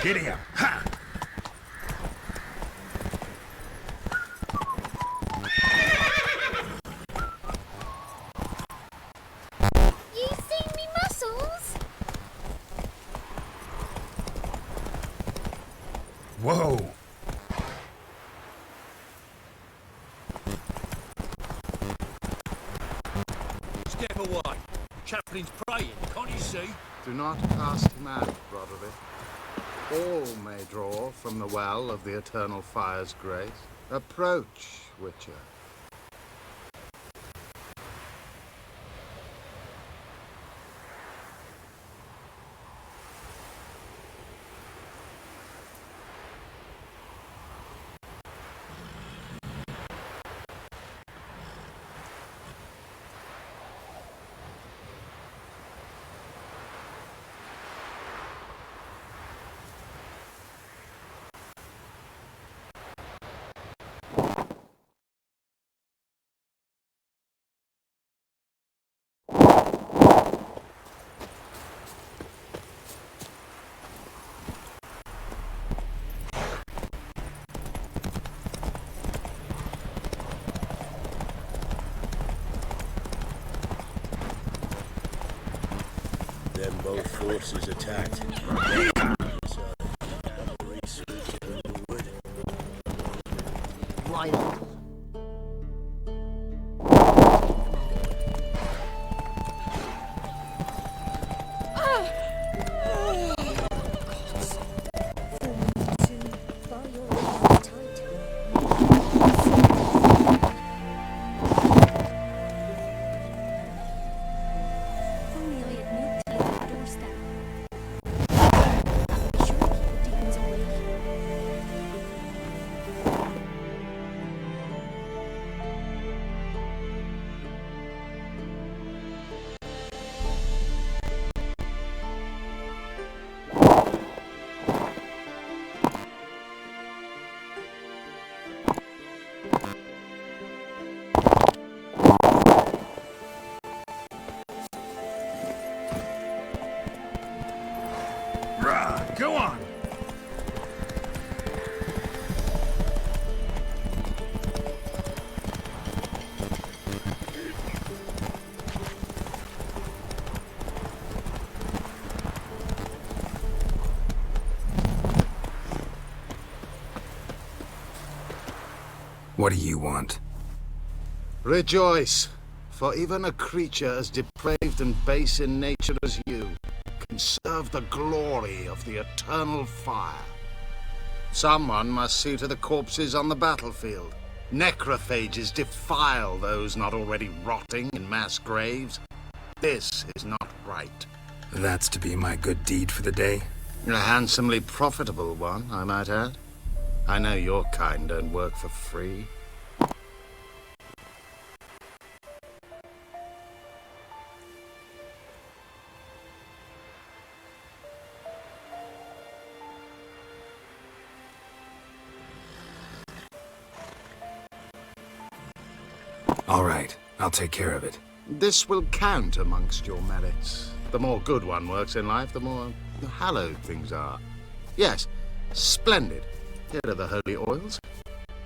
Giddy up. Ha! You seen me muscles? Whoa! Step away. Chaplain's praying, can't you see? Do not cast him out, Broderick. All may draw from the well of the eternal fire's grace. Approach, Witcher. Then both forces attacked. Wild. Rah! Go on! What do you want? Rejoice, for even a creature as depraved and base in nature as you can serve the glory of the eternal fire. Someone must see to the corpses on the battlefield. Necrophages defile those not already rotting in mass graves. This is not right. That's to be my good deed for the day? A handsomely profitable one, I might add. I know your kind don't work for free. All right, I'll take care of it. This will count amongst your merits. The more good one works in life, the more hallowed things are. Yes, splendid. Here are the holy oils.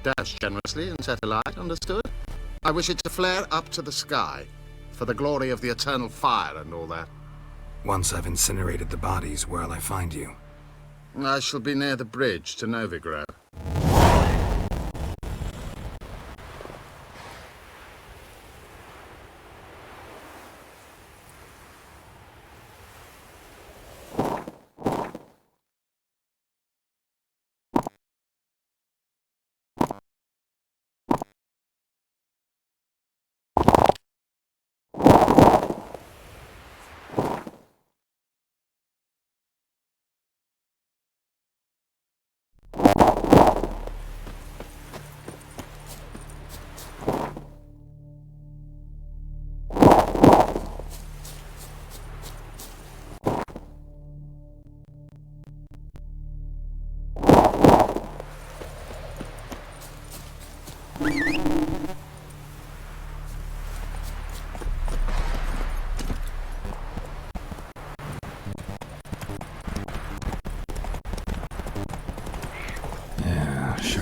Dash generously and set alight, understood? I wish it to flare up to the sky, for the glory of the eternal fire and all that. Once I've incinerated the bodies, where'll I find you? I shall be near the bridge to Novigrad.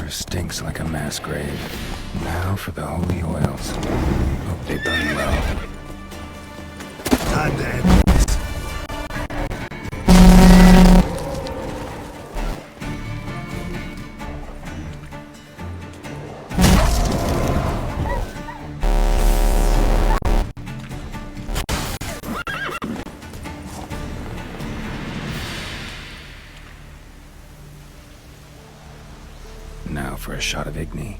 Sure stinks like a mass grave. Now for the holy oils. Hope they burn well. Time to end this. Now for a shot of Igni.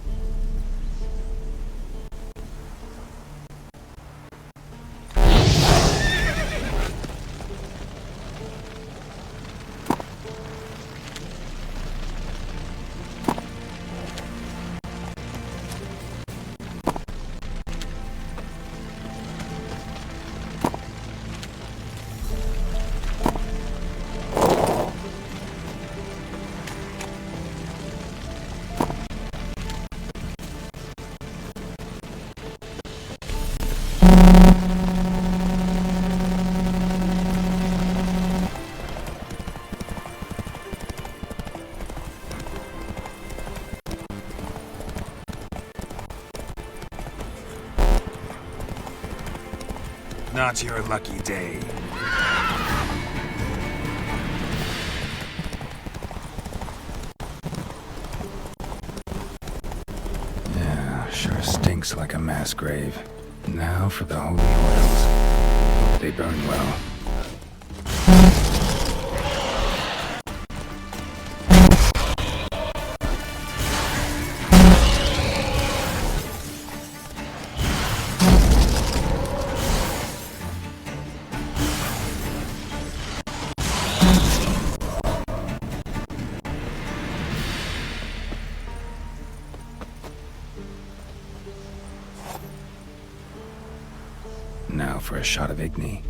Not your lucky day. Yeah, sure stinks like a mass grave. Now for the holy oils. Hope they burn well. Now for a shot of Igni.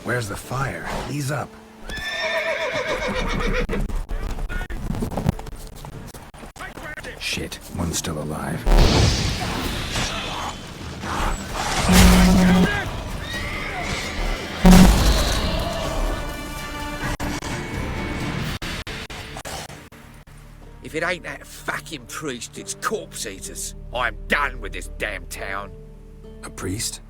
Where's the fire? Ease up. Shit, one's still alive. If it ain't that fucking priest, it's corpse eaters. I'm done with this damn town. A priest?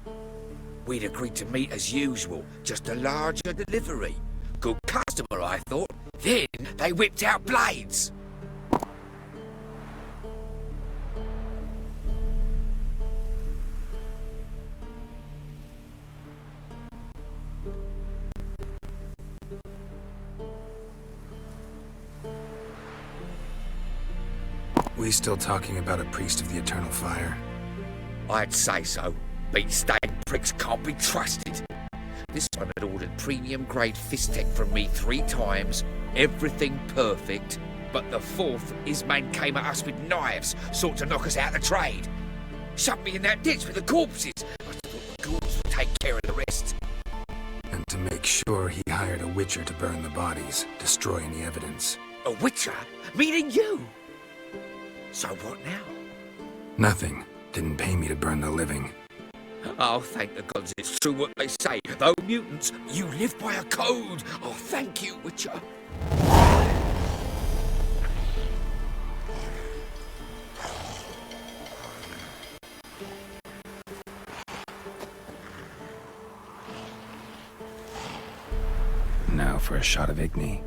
We'd agreed to meet as usual, just a larger delivery. Good customer, I thought. Then they whipped out blades. We still talking about a priest of the eternal fire? I'd say so. Beat-stained pricks can't be trusted. This one had ordered premium-grade fist-tech from me 3 times, everything perfect, but the 4th, his man came at us with knives, sought to knock us out of the trade. Shoved me in that ditch with the corpses. I thought the ghouls would take care of the rest. And to make sure, he hired a witcher to burn the bodies, destroy any evidence. A witcher? Meaning you? So what now? Nothing. Didn't pay me to burn the living. Oh, thank the gods it's true what they say. Though mutants, you live by a code. Oh, thank you, Witcher. Now for a shot of Igni.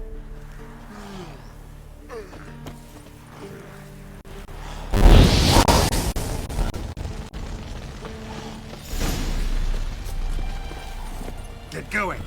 get going.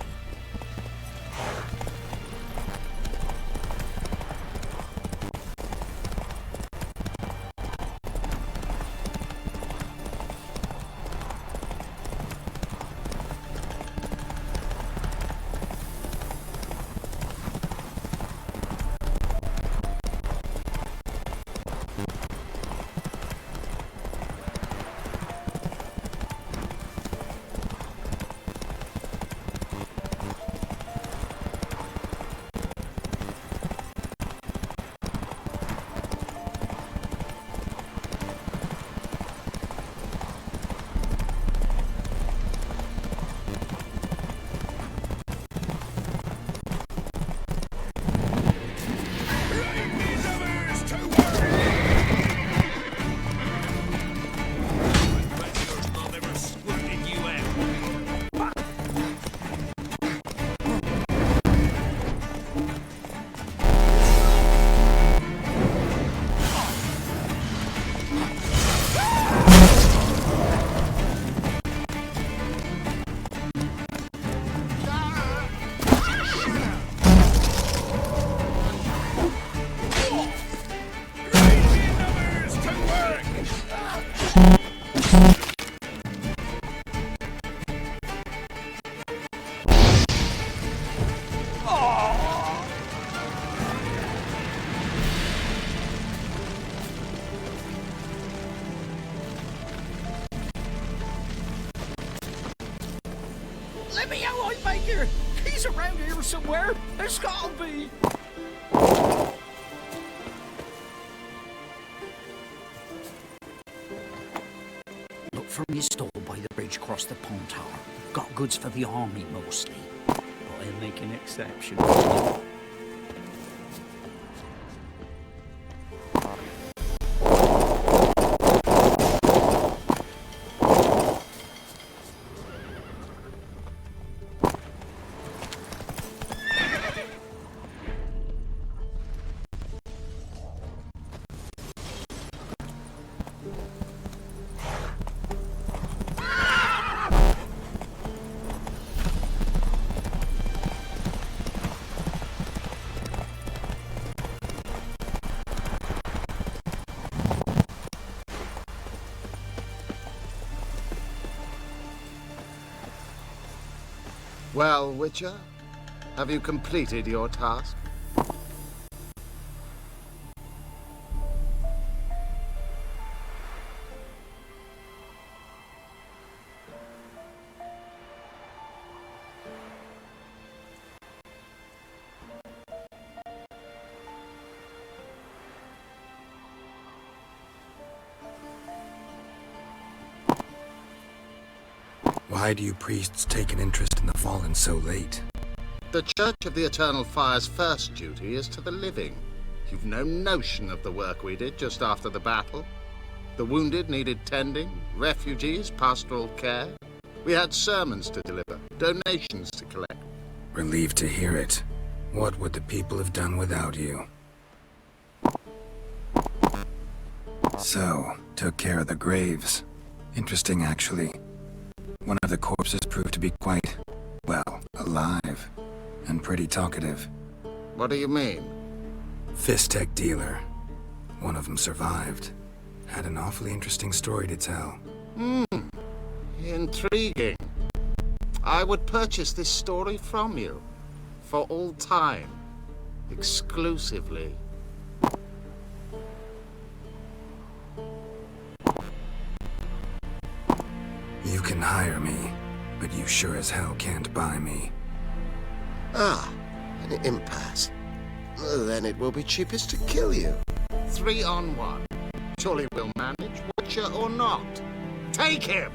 Let me out, I beg you! He's around here somewhere! There's gotta be! Look for me stall by the bridge across the pond tower. Got goods for the army mostly. But I'll make an exception. Well, Witcher, have you completed your task? Why do you priests take an interest in the fallen so late? The Church of the Eternal Fire's first duty is to the living. You've no notion of the work we did just after the battle. The wounded needed tending, refugees, pastoral care. We had sermons to deliver, donations to collect. Relieved to hear it. What would the people have done without you? So, took care of the graves. Interesting, actually. One of the corpses proved to be quite, well, alive. And pretty talkative. What do you mean? Fist tech dealer. One of them survived. Had an awfully interesting story to tell. Intriguing. I would purchase this story from you. For all time. Exclusively. You can hire me, but you sure as hell can't buy me. Ah, an impasse. Then it will be cheapest to kill you. 3 on 1. Surely we'll manage, Witcher or not. Take him!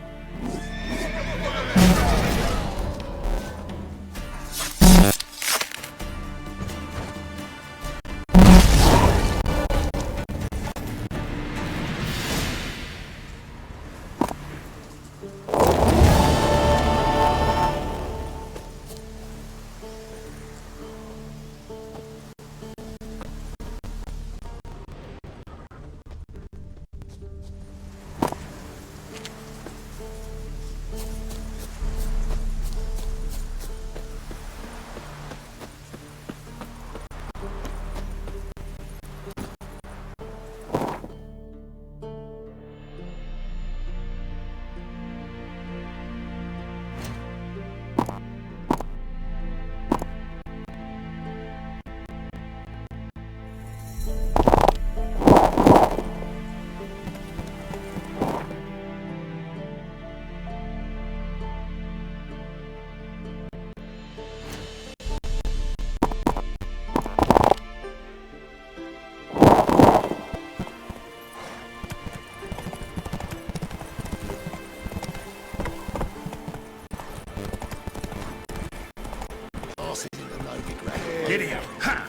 Idiot! Ha!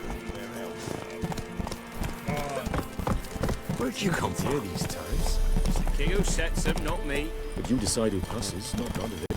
Where'd you come from? Here these times. It's the king who sets them, not me. But you decide who passes, not none of it.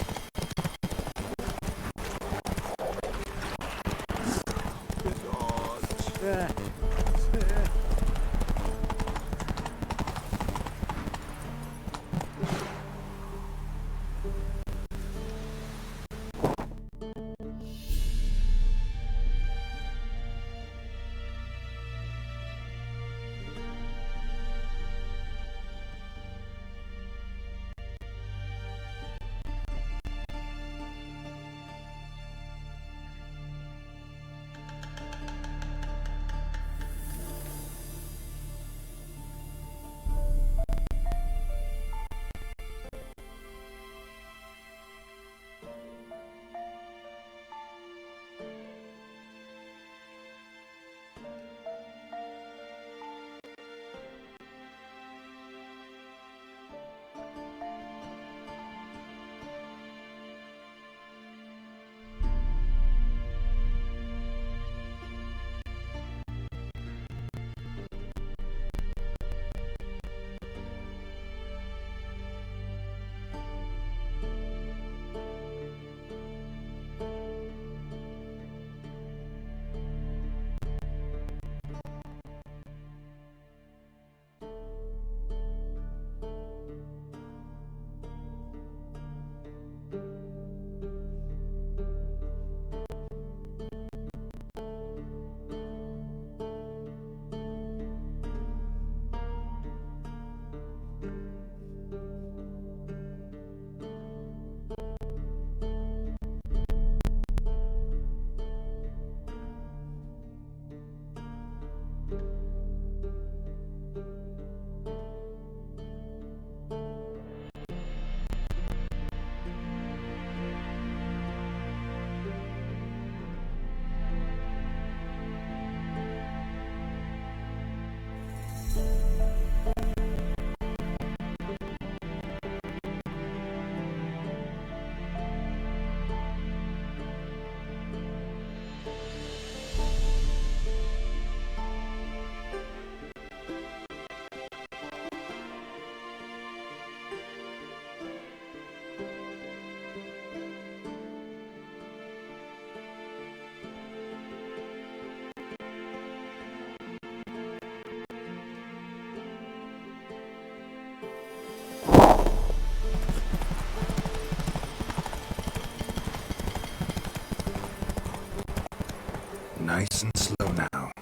Nice and slow now.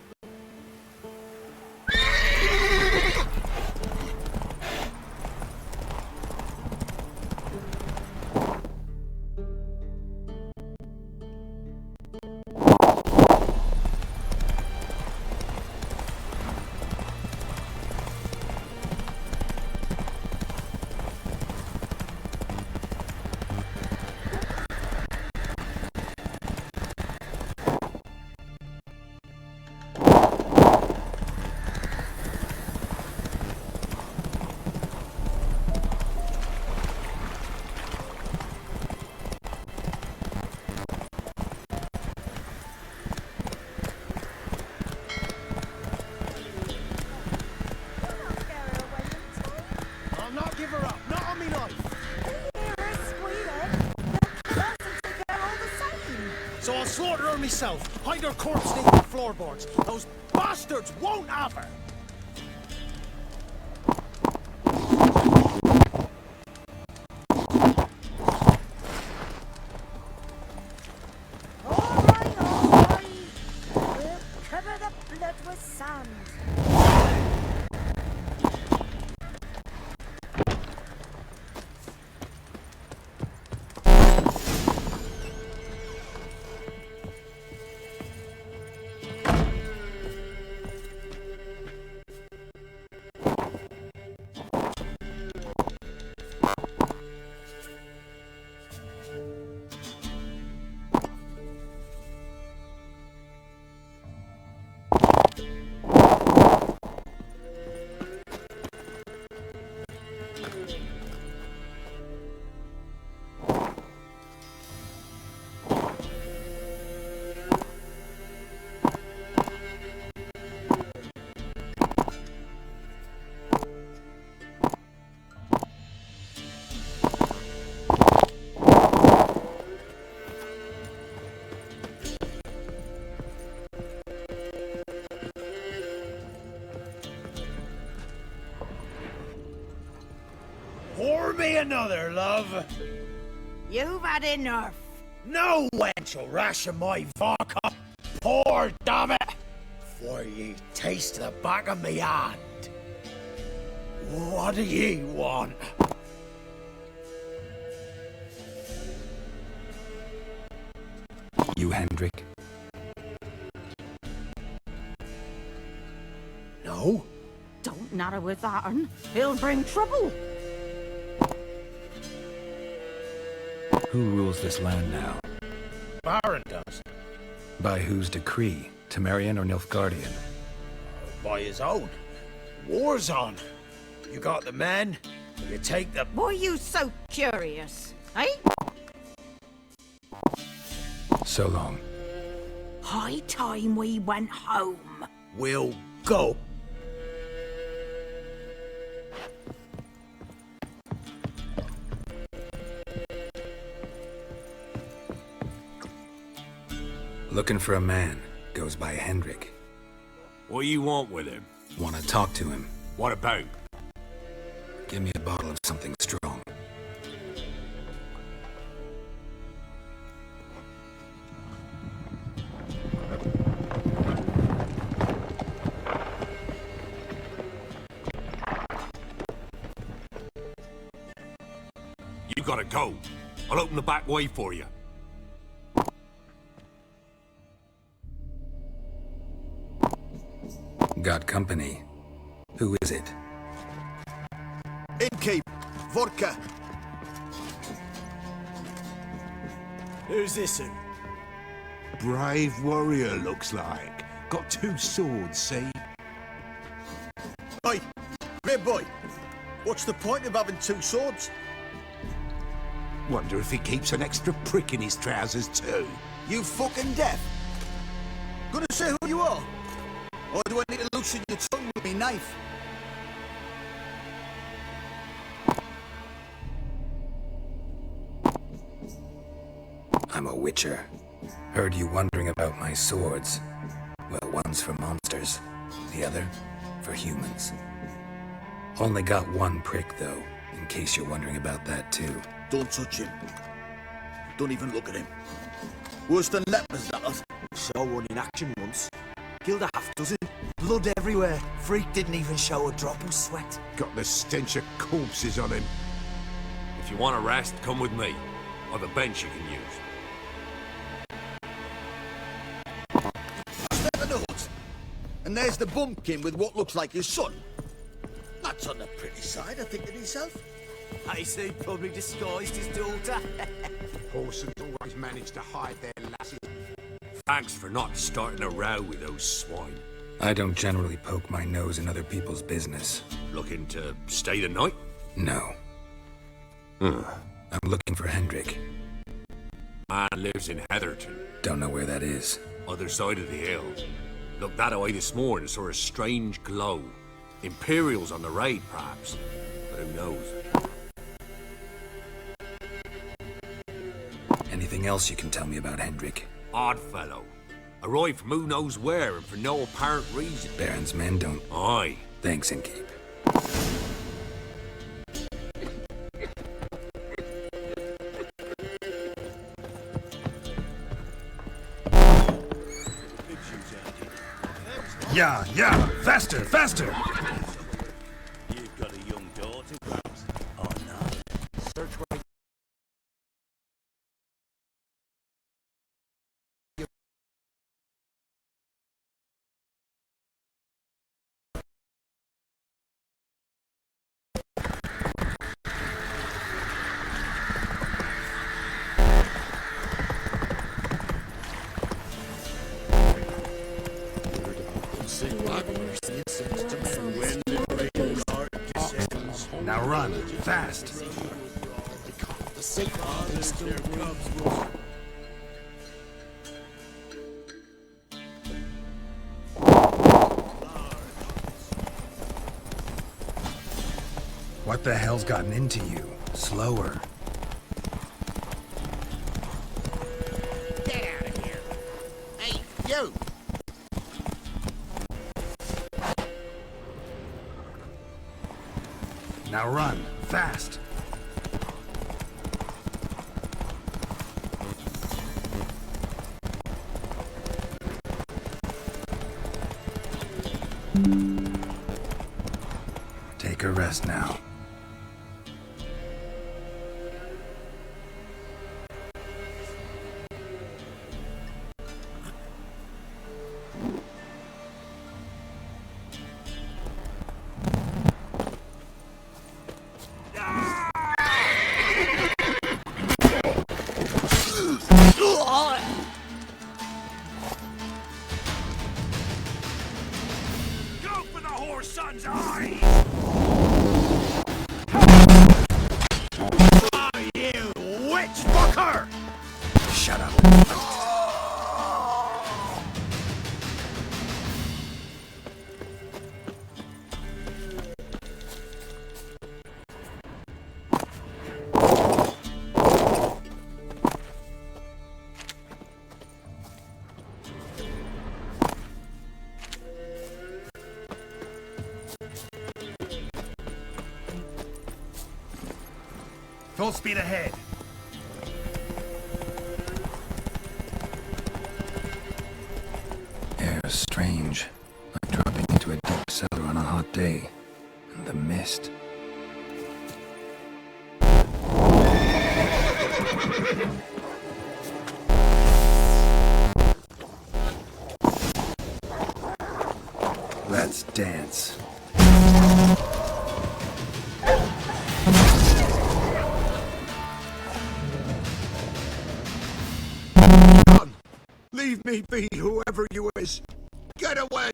So I'll slaughter her myself, hide her corpse beneath the floorboards. Those bastards won't have her! All right. We'll cover the blood with sand. Pour me another, love. You've had enough. No wench will ration my vodka. Pour, damn it. For ye taste the back of me hand. What do ye want? You, Hendrik? No? Don't natter with that un. He'll bring trouble. Who rules this land now? Baron does. By whose decree? Temerian or Nilfgaardian? By his own. War's on. You got the men, you take the... Why are you so curious, eh? So long. High time we went home. We'll go. Looking for a man. Goes by Hendrik. What you want with him? Want to talk to him. What about? Give me a bottle of something strong. You gotta go. I'll open the back way for you. Got company. Who is it? Innkeep, vodka. Who's this in? Brave warrior, looks like. Got 2 swords, see? Hey, great boy. What's the point of having 2 swords? Wonder if he keeps an extra prick in his trousers too. You fucking deaf? Gonna say who you are? Or do I need to loosen your tongue with me knife? I'm a witcher. Heard you wondering about my swords. Well, one's for monsters, the other for humans. Only got 1 prick, though, in case you're wondering about that, too. Don't touch him. Don't even look at him. Worse than lepers, that lot. Saw one in action once. Killed a half-dozen. Blood everywhere. Freak didn't even show a drop of sweat. Got the stench of corpses on him. If you want a rest, come with me. Or the bench you can use. Step the notes. And there's the bumpkin with what looks like his son. That's on the pretty side, I think, to himself. I say probably disguised his daughter. Horsons always manage to hide their lasses. Thanks for not starting a row with those swine. I don't generally poke my nose in other people's business. Looking to stay the night? No. I'm looking for Hendrik. Man lives in Heatherton. Don't know where that is. Other side of the hill. Looked that away this morning, saw a strange glow. Imperials on the raid, perhaps. But who knows? Anything else you can tell me about Hendrik? Odd fellow. Arrived from who knows where and for no apparent reason. Baron's men don't... Aye. Thanks, Innkeep. Yeah, faster, faster! You've got a young daughter, perhaps. Oh, no. Search where... Now run, fast! What the hell's gotten into you? Slower. Get out of here. Hey, you! Now run, fast! Take a rest now. Go for the whore's son's eyes! You witch fucker! Shut up. Full speed ahead. Air's strange. Like dropping into a deep cellar on a hot day. And the mist. Let's dance. Leave me be, whoever you is. Get away!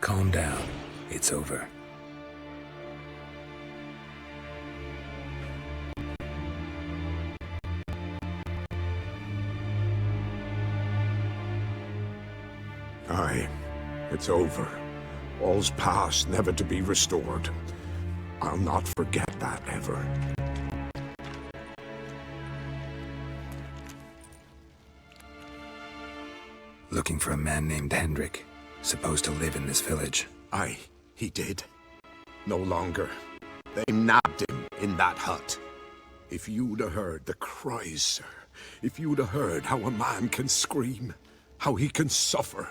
Calm down. It's over. Aye, it's over. All's past, never to be restored. I'll not forget that ever. Looking for a man named Hendrik, supposed to live in this village. Aye, he did. No longer. They nabbed him in that hut. If you'd have heard the cries, sir. If you'd have heard how a man can scream, how he can suffer.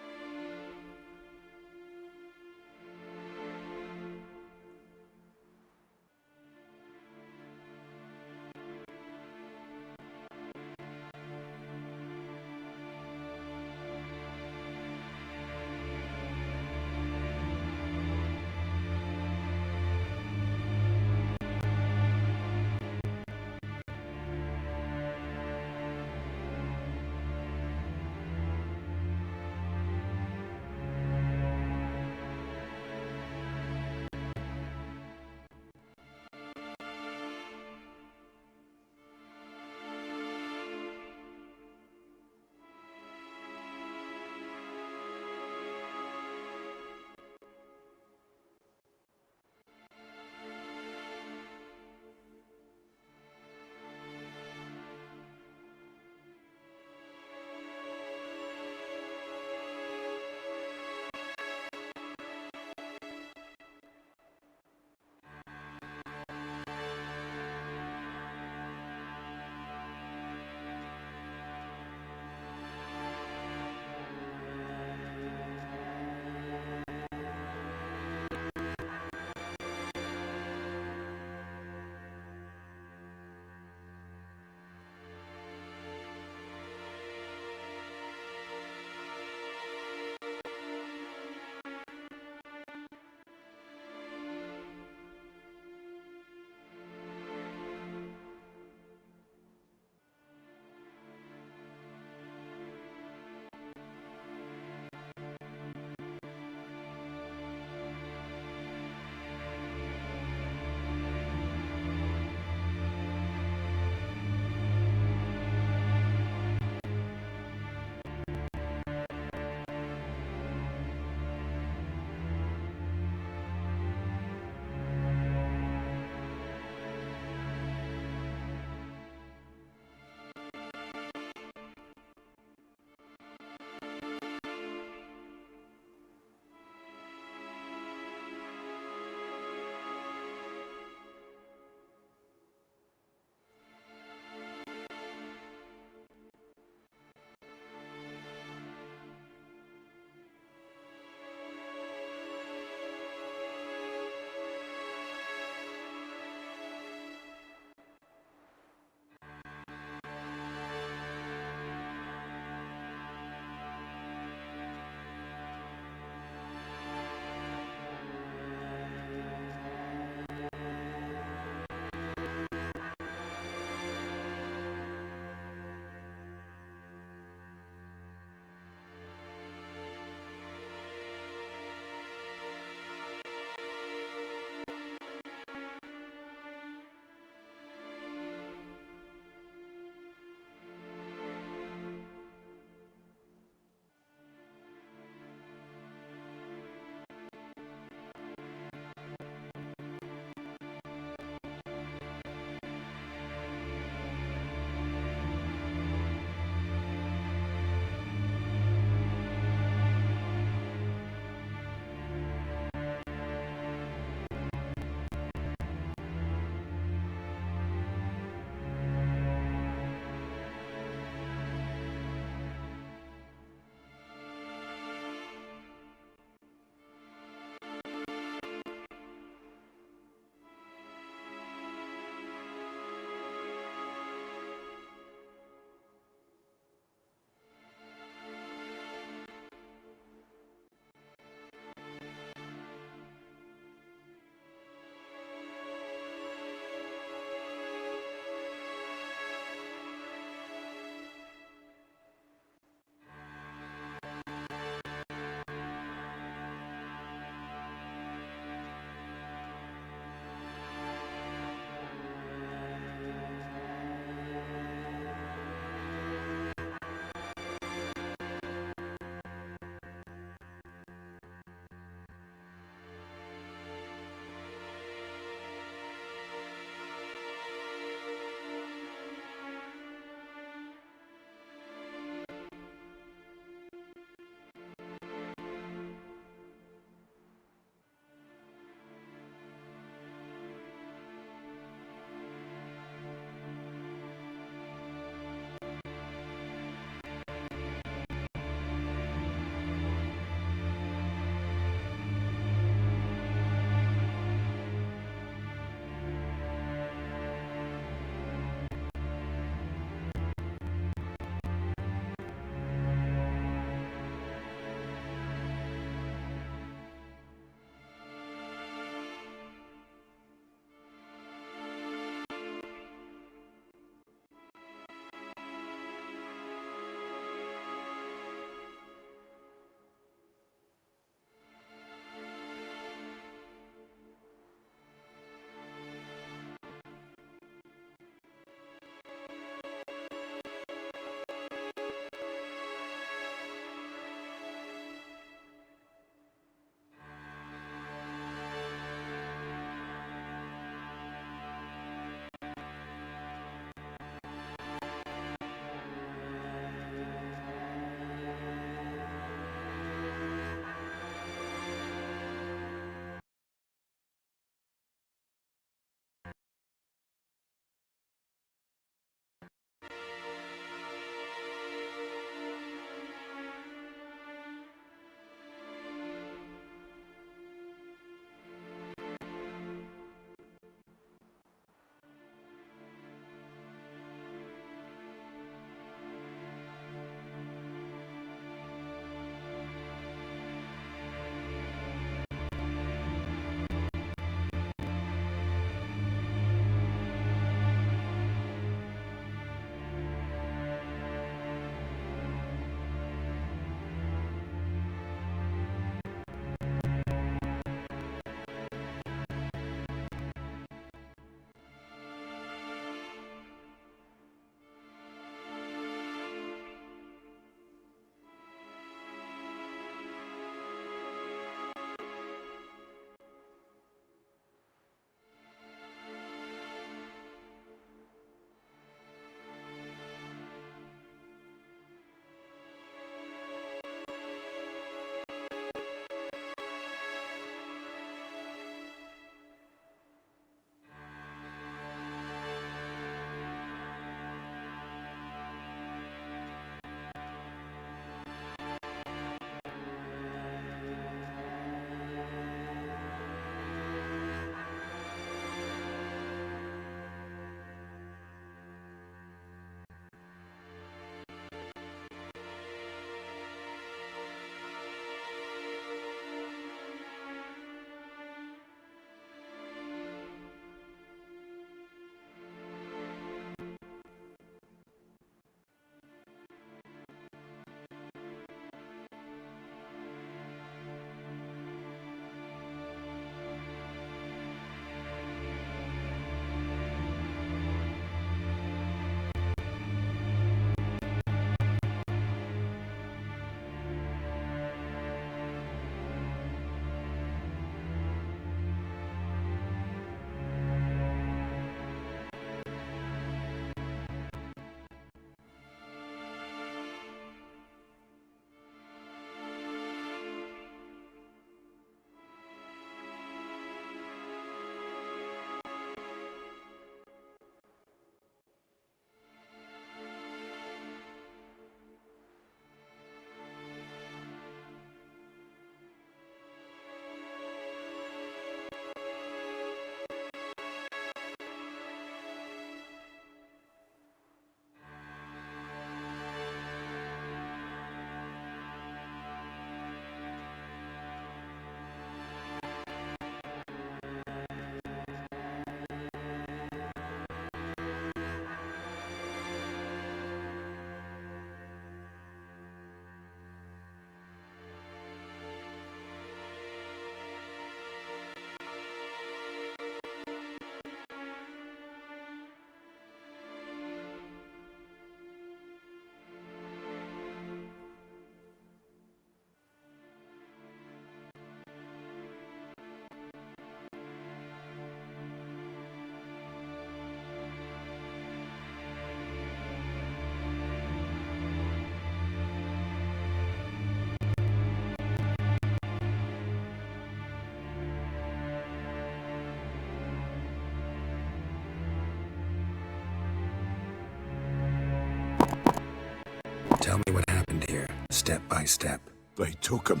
step by step. They took him.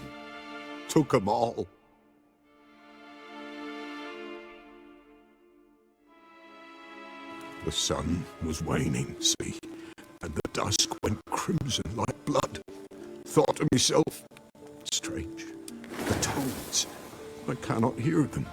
Took 'em all. The sun was waning, see, and the dusk went crimson like blood. Thought to myself, strange, the toads, I cannot hear them.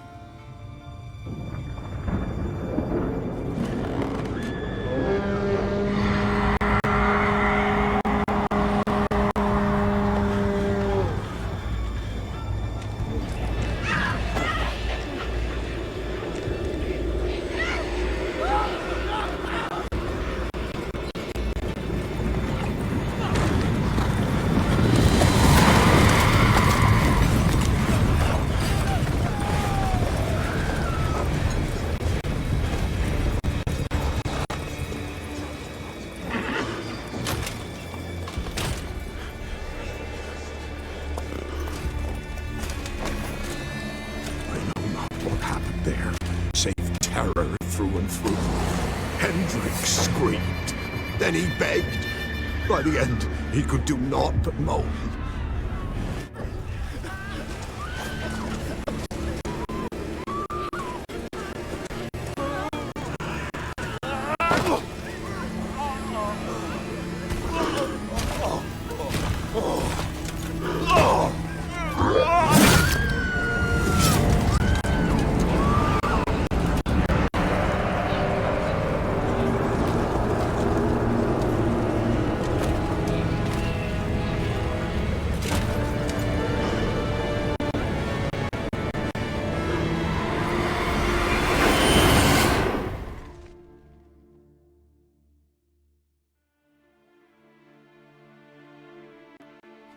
Terror through and through. Hendrik screamed. Then he begged. By the end, he could do naught but moan.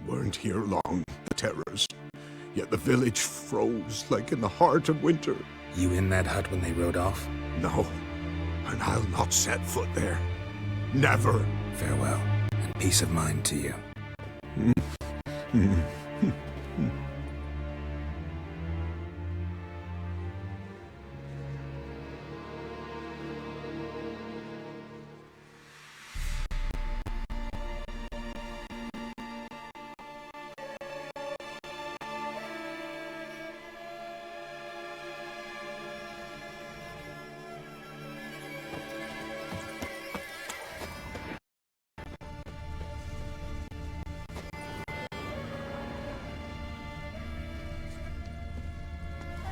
Weren't here long, the terrors. Yet the village froze like in the heart of winter. You in that hut when they rode off? No, and I'll not set foot there. Never. Farewell, and peace of mind to you.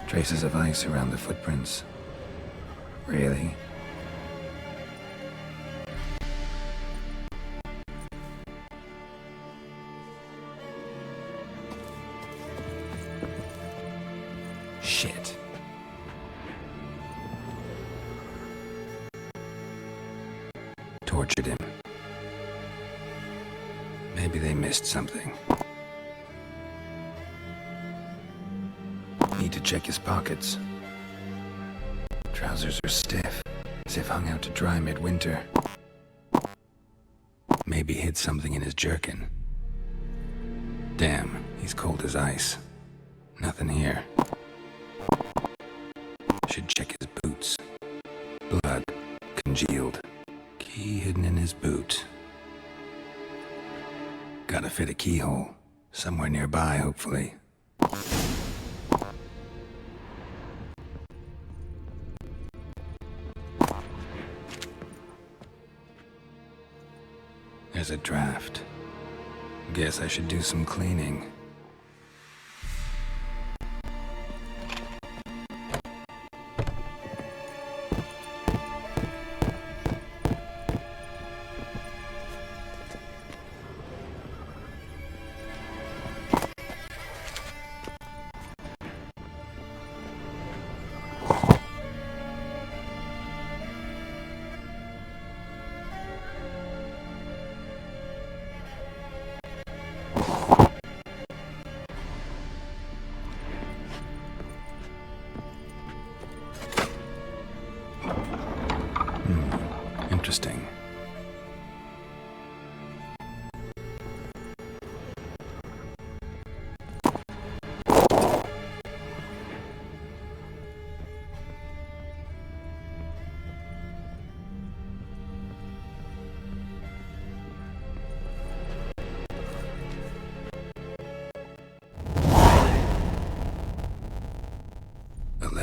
Traces of ice around the footprints. Really? Shit. Tortured him. Maybe they missed something. Need to check his pockets. Trousers are stiff, as if hung out to dry midwinter. Maybe hid something in his jerkin. Damn, he's cold as ice. Nothing here. Should check his boots. Blood, congealed. Key hidden in his boot. Gotta fit a keyhole. Somewhere nearby, hopefully. There's a draft. Guess I should do some cleaning. Interesting.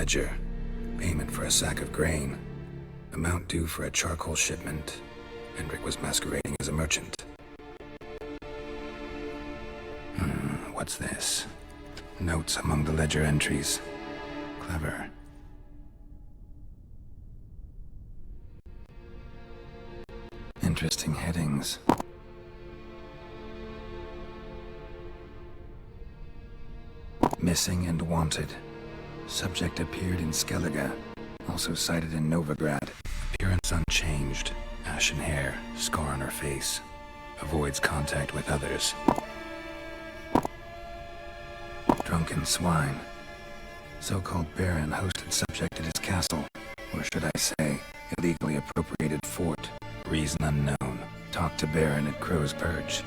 ledger. Payment for a sack of grain. Amount due for a charcoal shipment. Hendrik was masquerading as a merchant. What's this? Notes among the ledger entries. Clever. Interesting headings. Missing and wanted. Subject appeared in Skellige. Also sighted in Novigrad. Appearance unchanged. Ashen hair, scar on her face. Avoids contact with others. Drunken swine. So-called baron hosted subject at his castle. Or should I say, illegally appropriated fort. Reason unknown. Talked to baron at Crow's Perch.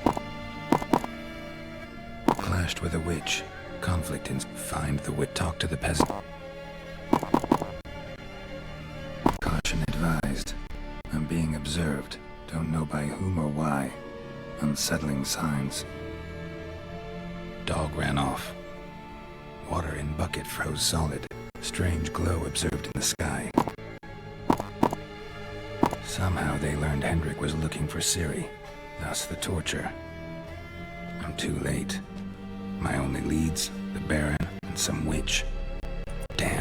Clashed with a witch. Conflict in... Find the wit. Talk to the peasant. Caution advised. I'm being observed. Don't know by whom or why. Unsettling signs. Dog ran off. Water in bucket froze solid. Strange glow observed in the sky. Somehow they learned Hendrik was looking for Ciri. Thus the torture. I'm too late. My only leads, the Baron and some witch. Damn.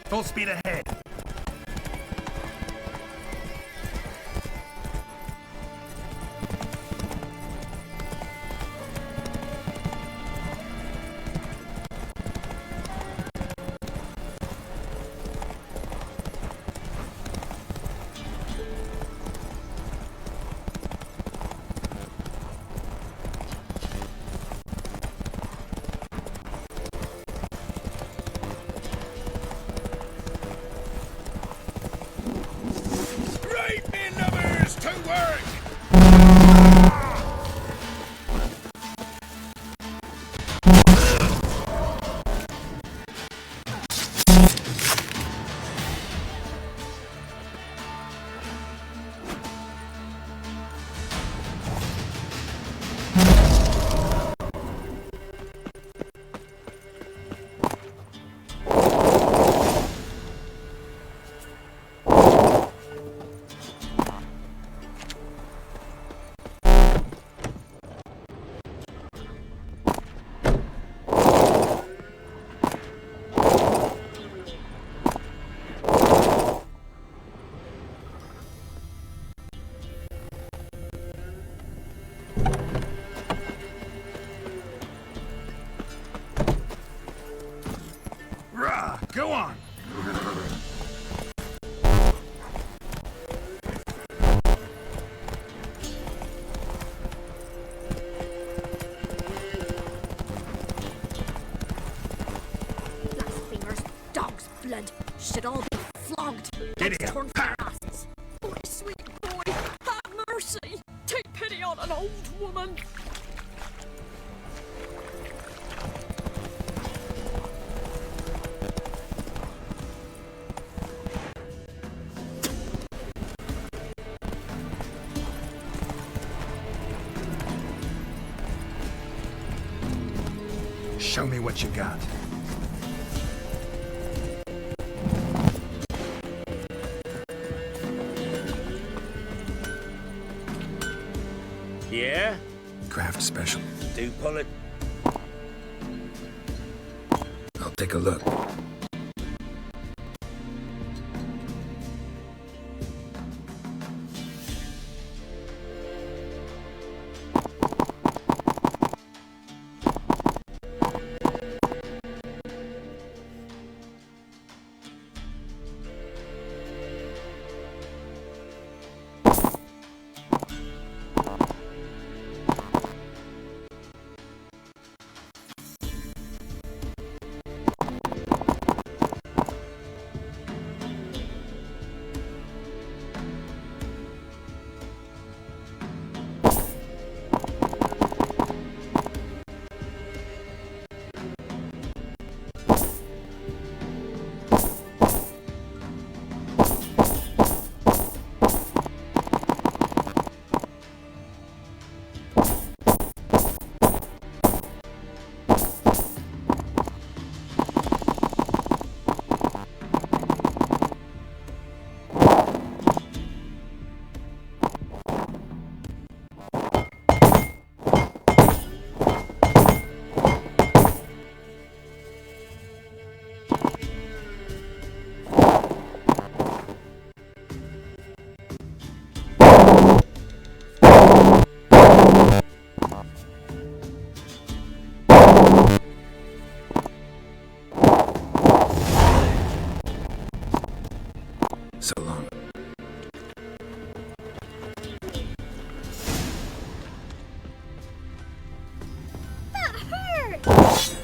Full speed ahead. Go on. Blasphemers, dog's blood, should all be flogged. Get in. Torn asses. My sweet boy, have mercy. Take pity on an old woman. Show me what you got. Yeah? Craft special. Do pull it. I'll take a look. So long. That hurt!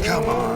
Come on.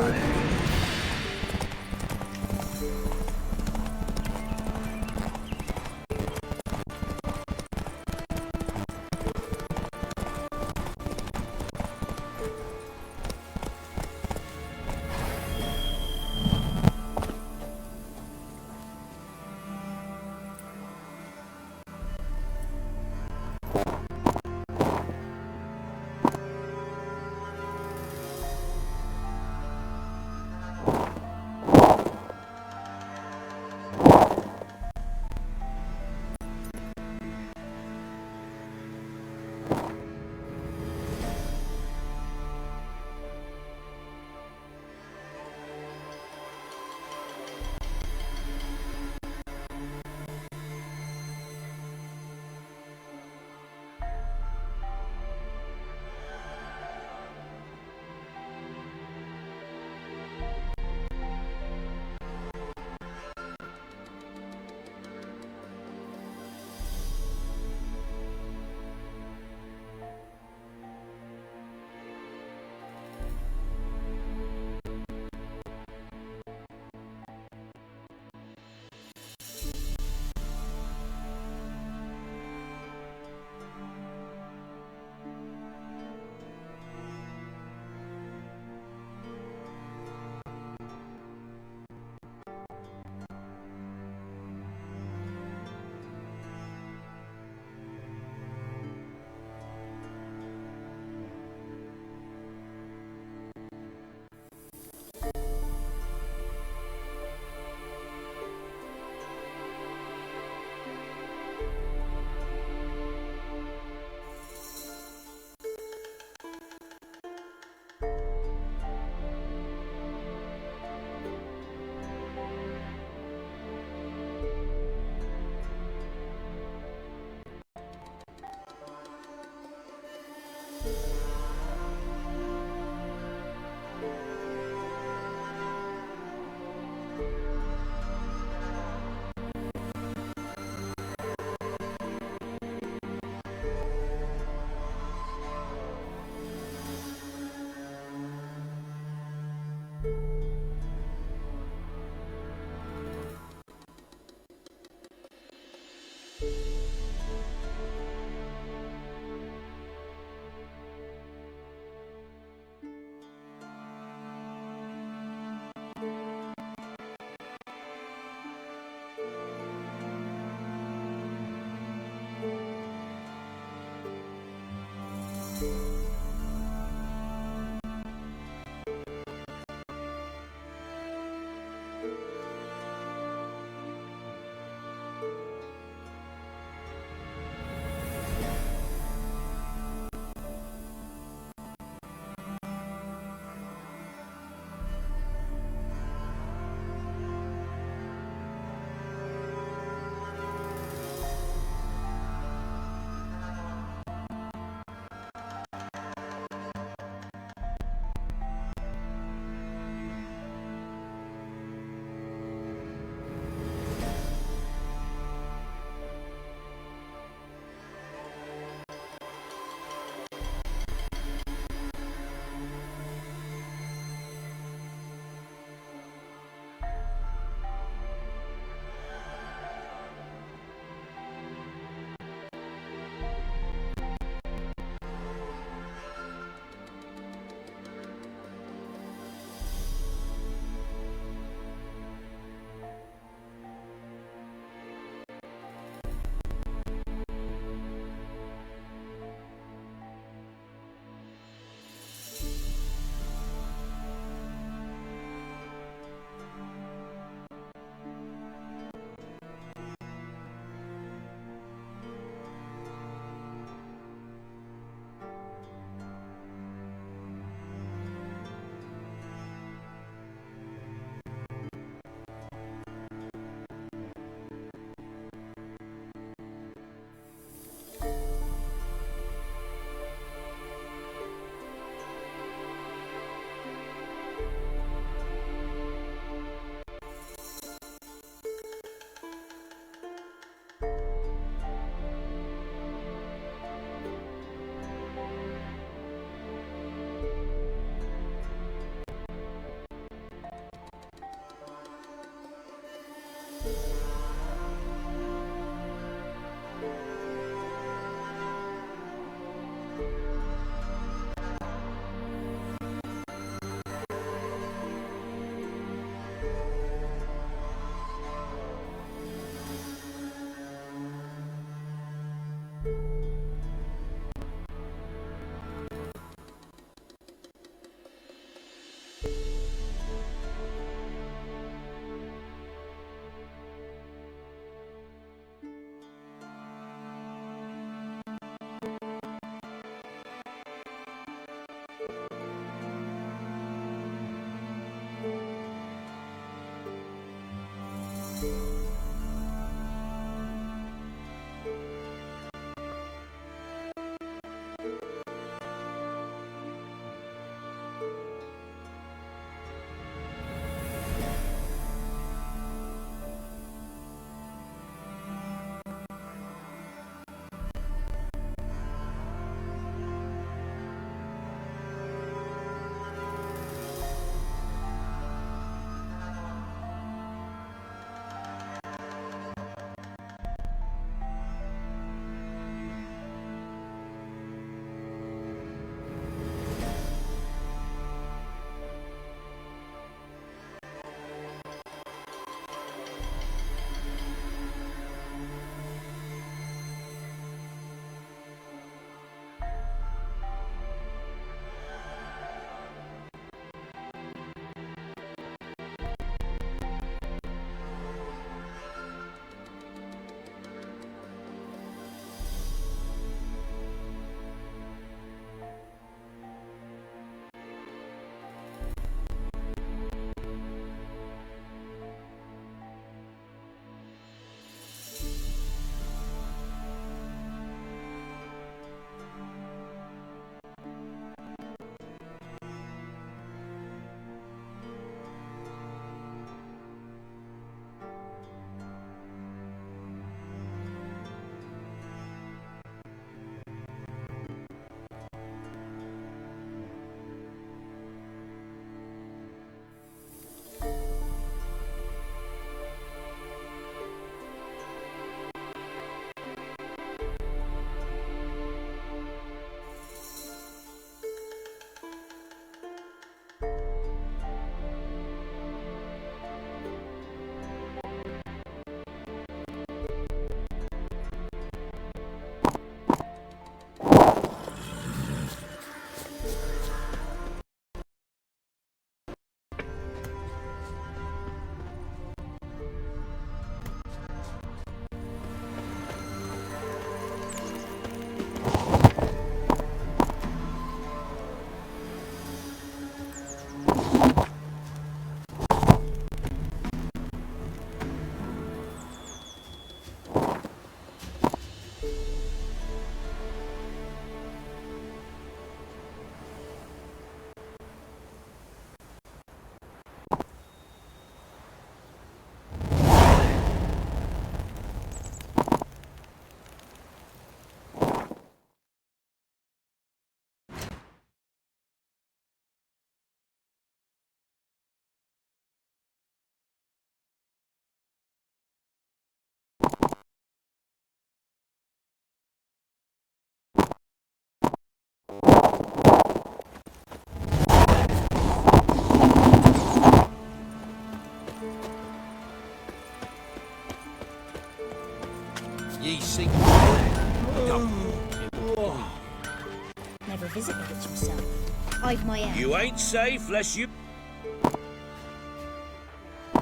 revive my health. You ain't safe lest you...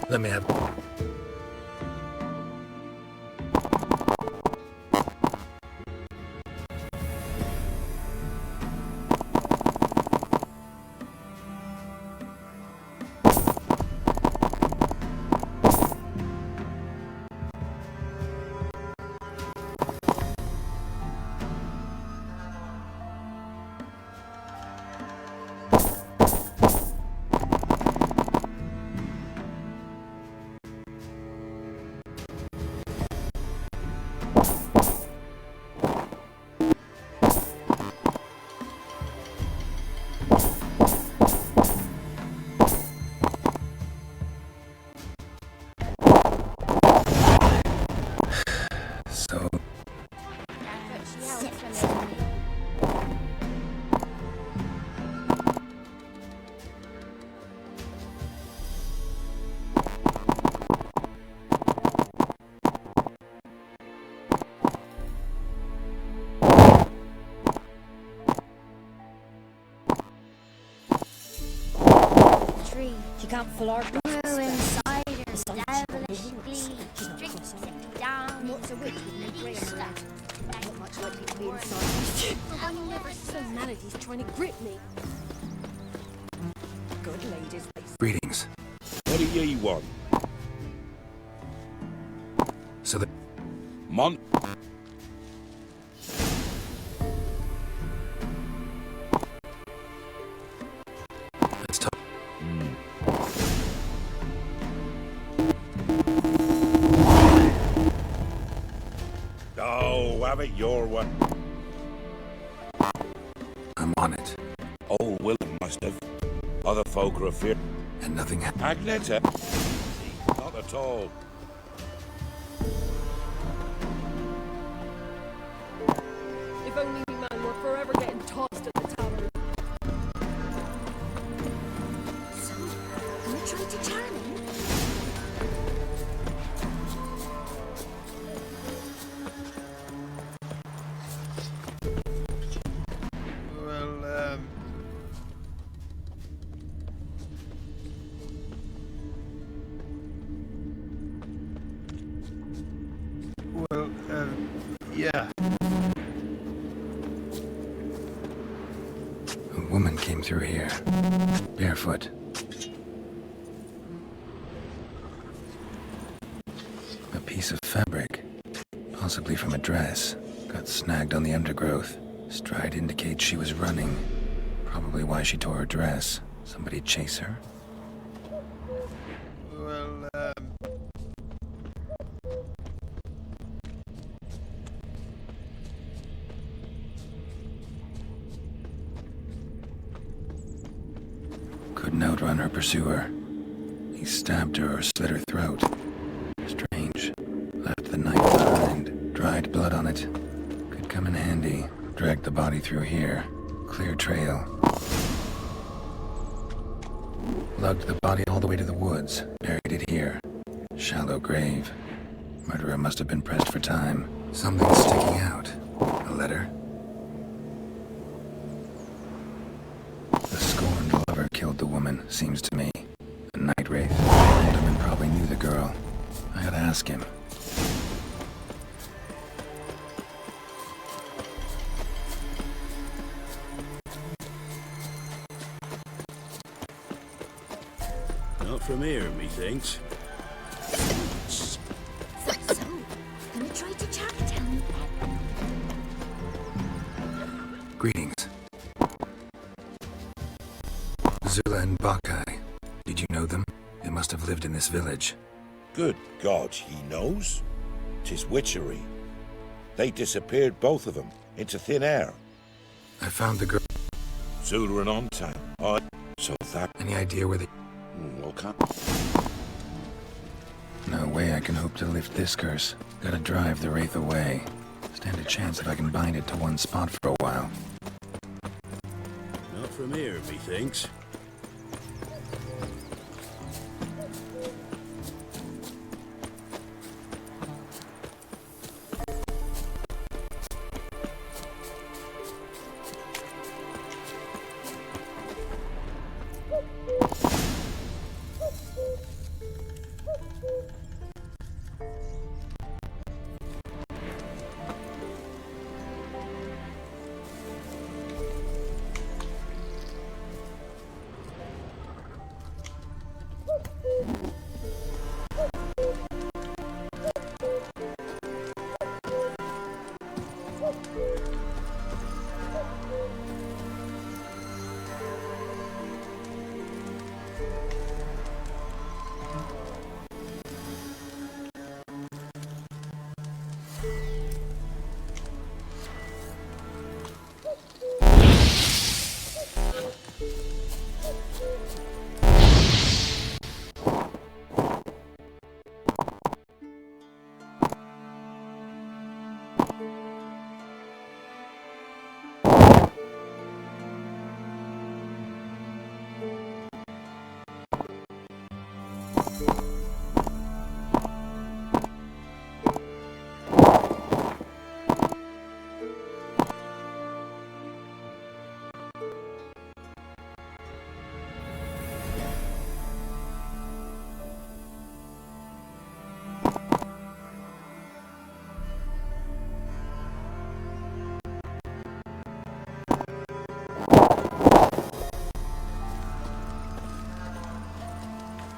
Let me have... So... Tree. You can't full our insiders, devilish glee, drinks down. What's a witch with no grey around? Not much likely to be inside. I never saw melodies trying to grip me. Good ladies. Greetings. What do ye want? So the... Mon... Let's talk. Oh, have it your way. I'm on it. Old Willem must have. Other folk are afeard. And nothing happened. Agneta? Not at all. If only we man were forever getting tossed at the tavern. So, can we try to charm him? Yeah. A woman came through here. Barefoot. A piece of fabric. Possibly from a dress. Got snagged on the undergrowth. Stride indicates she was running. Probably why she tore her dress. Somebody chase her? Couldn't outrun her pursuer. He stabbed her or slit her throat. Strange. Left the knife behind. Dried blood on it. Could come in handy. Dragged the body through here. Clear trail. Lugged the body all the way to the woods. Buried it here. Shallow grave. Murderer must have been pressed for time. Something sticking out. A letter? The scorned lover killed the woman, seems to me. A night wraith. Alderman probably knew the girl. I gotta ask him. Not from here, methinks. So, can we try to charm him? Greetings. Zula and Bakai. Did you know them? They must have lived in this village. Good God, he knows. 'Tis witchery. They disappeared, both of them, into thin air. I found the girl. Zula and on time. So that... Any idea where they... Well, can't... No way I can hope to lift this curse. Gotta drive the wraith away. Stand a chance if I can bind it to one spot for a while. Not from here, methinks.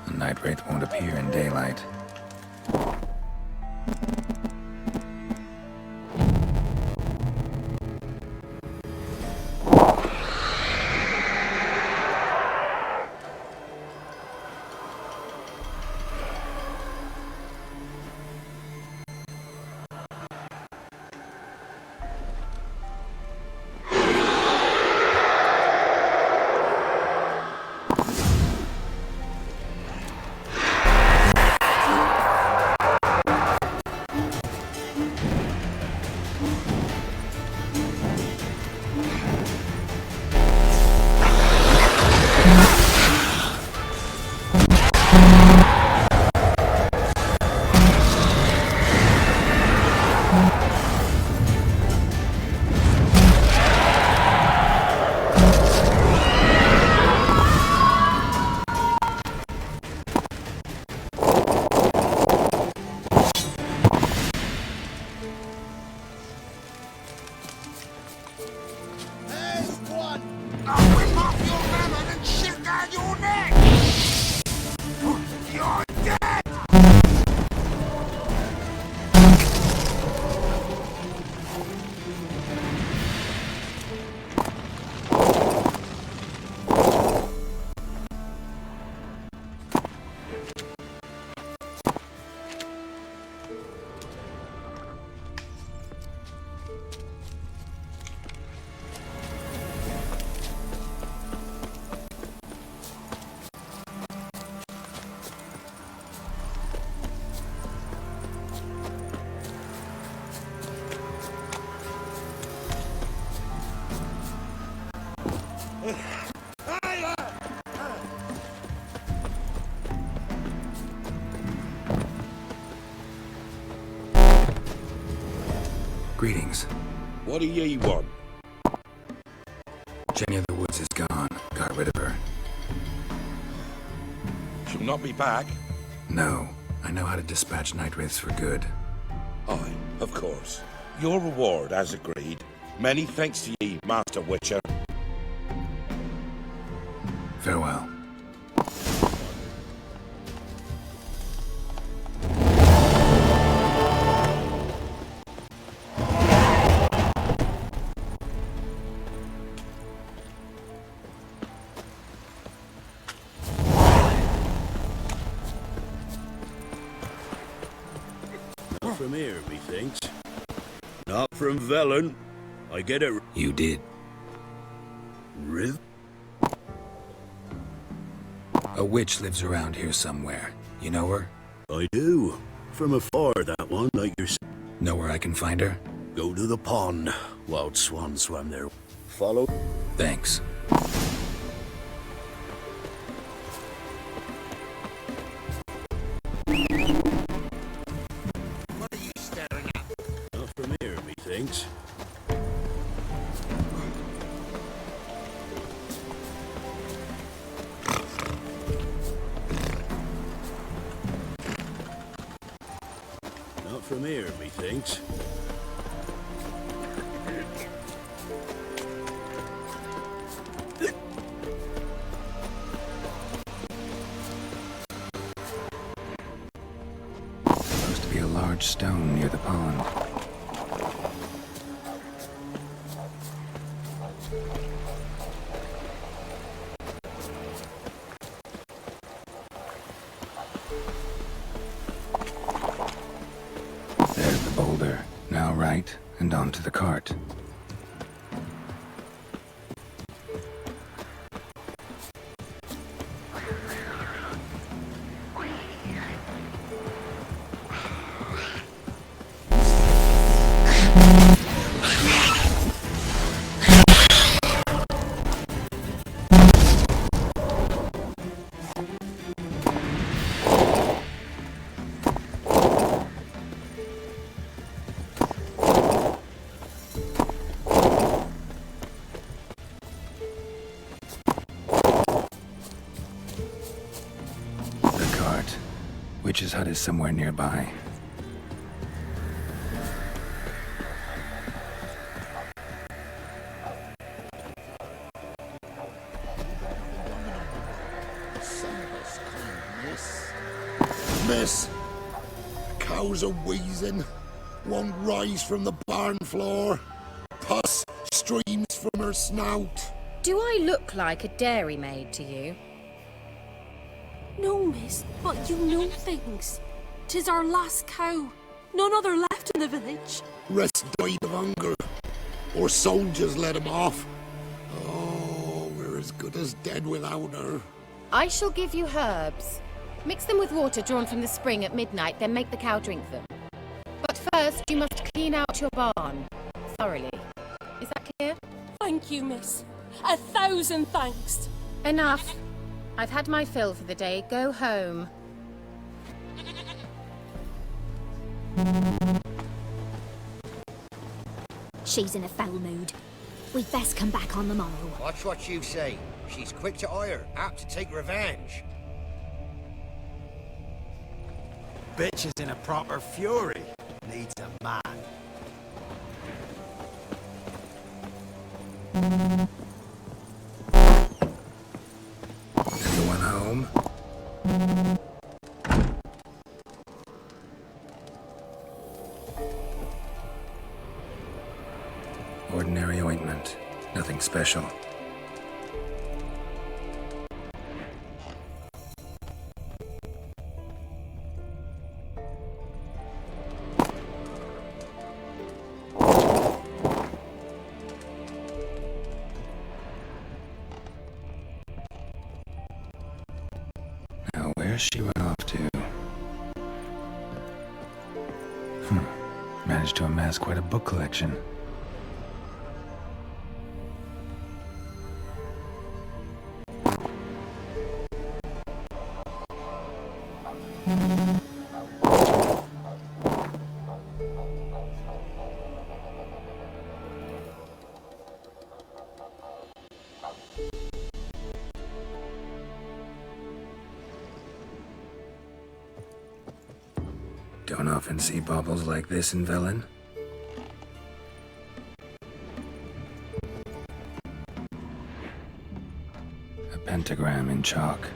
The night wraith won't appear in daylight. Greetings. What do ye want? Jenny of the Woods is gone. Got rid of her. She'll not be back? No. I know how to dispatch night wraiths for good. Aye, of course. Your reward, as agreed. Many thanks to ye, Master Witcher. Farewell. Not from here, methinks. Not from Velen. I get it. You did. Riv? A witch lives around here somewhere. You know her? I do. From afar, that one, like yourself. Know where I can find her? Go to the pond. Wild swan swam there. Follow. Thanks. What are you staring at? Not from here, methinks. Not from here, methinks. Supposed to be a large stone near the pond. There's the boulder. Now right, and onto the cart. witch's hut is somewhere nearby. Miss, the cows are wheezing, won't rise from the barn floor. Pus streams from her snout. Do I look like a dairymaid to you? No, miss, but you know things. 'Tis our last cow. None other left in the village. Rest died of hunger, or soldiers let him off. Oh, we're as good as dead without her. I shall give you herbs. Mix them with water drawn from the spring at midnight, then make the cow drink them. But first, you must clean out your barn thoroughly. Is that clear? Thank you, miss. 1,000 thanks. Enough. I've had my fill for the day. Go home. She's in a foul mood. We'd best come back on the morrow. Watch what you say. She's quick to ire, apt to take revenge. Bitch is in a proper fury. Needs a man. Anyone home? Ordinary ointment. Nothing special. Now, where's she run off to? Managed to amass quite a book collection. Don't often see baubles like this in Velen. A pentagram in chalk.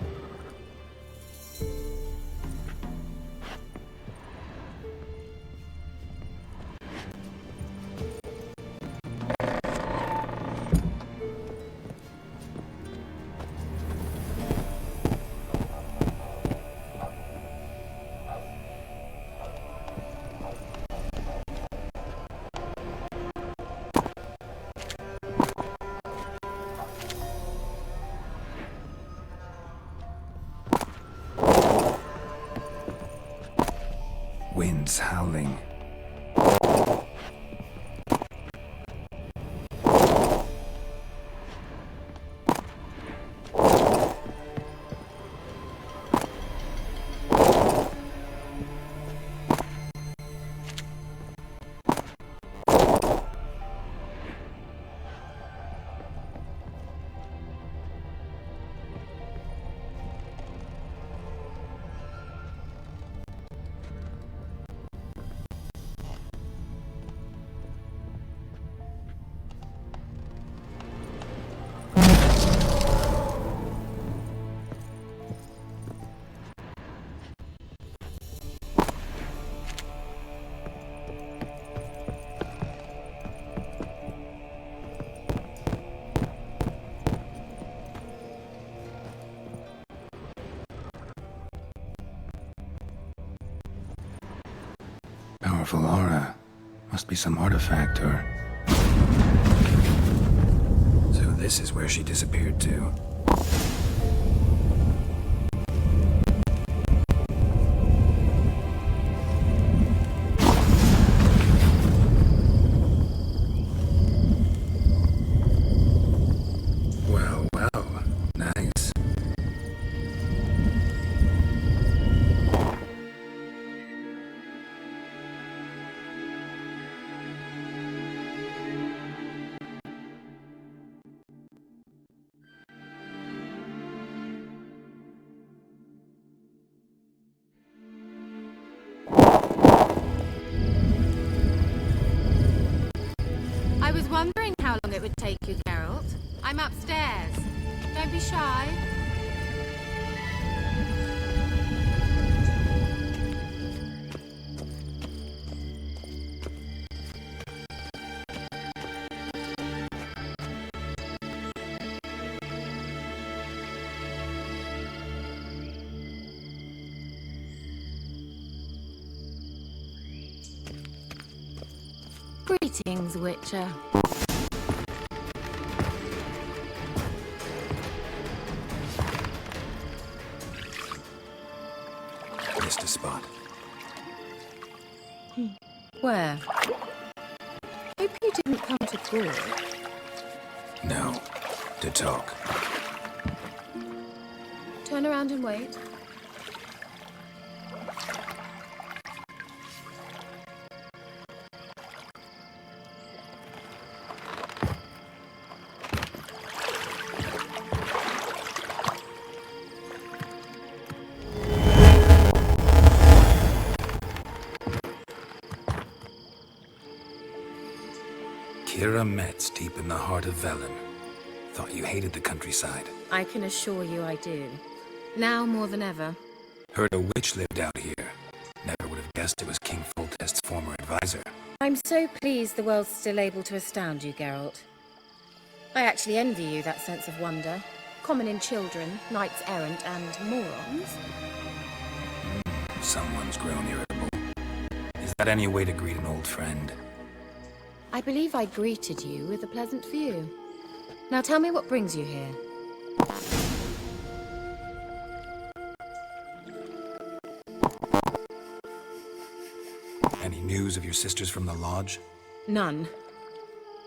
Winds howling. Powerful aura. Must be some artifact or... So this is where she disappeared to. Well, well. Nice. it would take you, Geralt. I'm upstairs. Don't be shy. Greetings, Witcher. Missed a spot. Where? Hope you didn't come to talk. No. To talk. Turn around and wait. Kira Metz, deep in the heart of Velen. Thought you hated the countryside. I can assure you I do. Now more than ever. Heard a witch lived out here. Never would have guessed it was King Foltest's former advisor. I'm so pleased the world's still able to astound you, Geralt. I actually envy you that sense of wonder. Common in children, knights errant, and morons. Someone's grown irritable. Is that any way to greet an old friend? I believe I greeted you with a pleasant view. Now tell me what brings you here. Any news of your sisters from the lodge? None.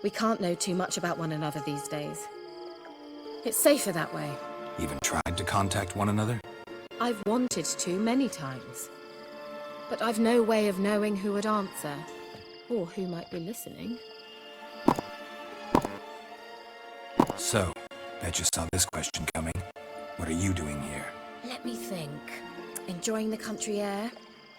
We can't know too much about one another these days. It's safer that way. Even tried to contact one another? I've wanted to many times. But I've no way of knowing who would answer. Or who might be listening. So, bet you saw this question coming. What are you doing here? Let me think. Enjoying the country air?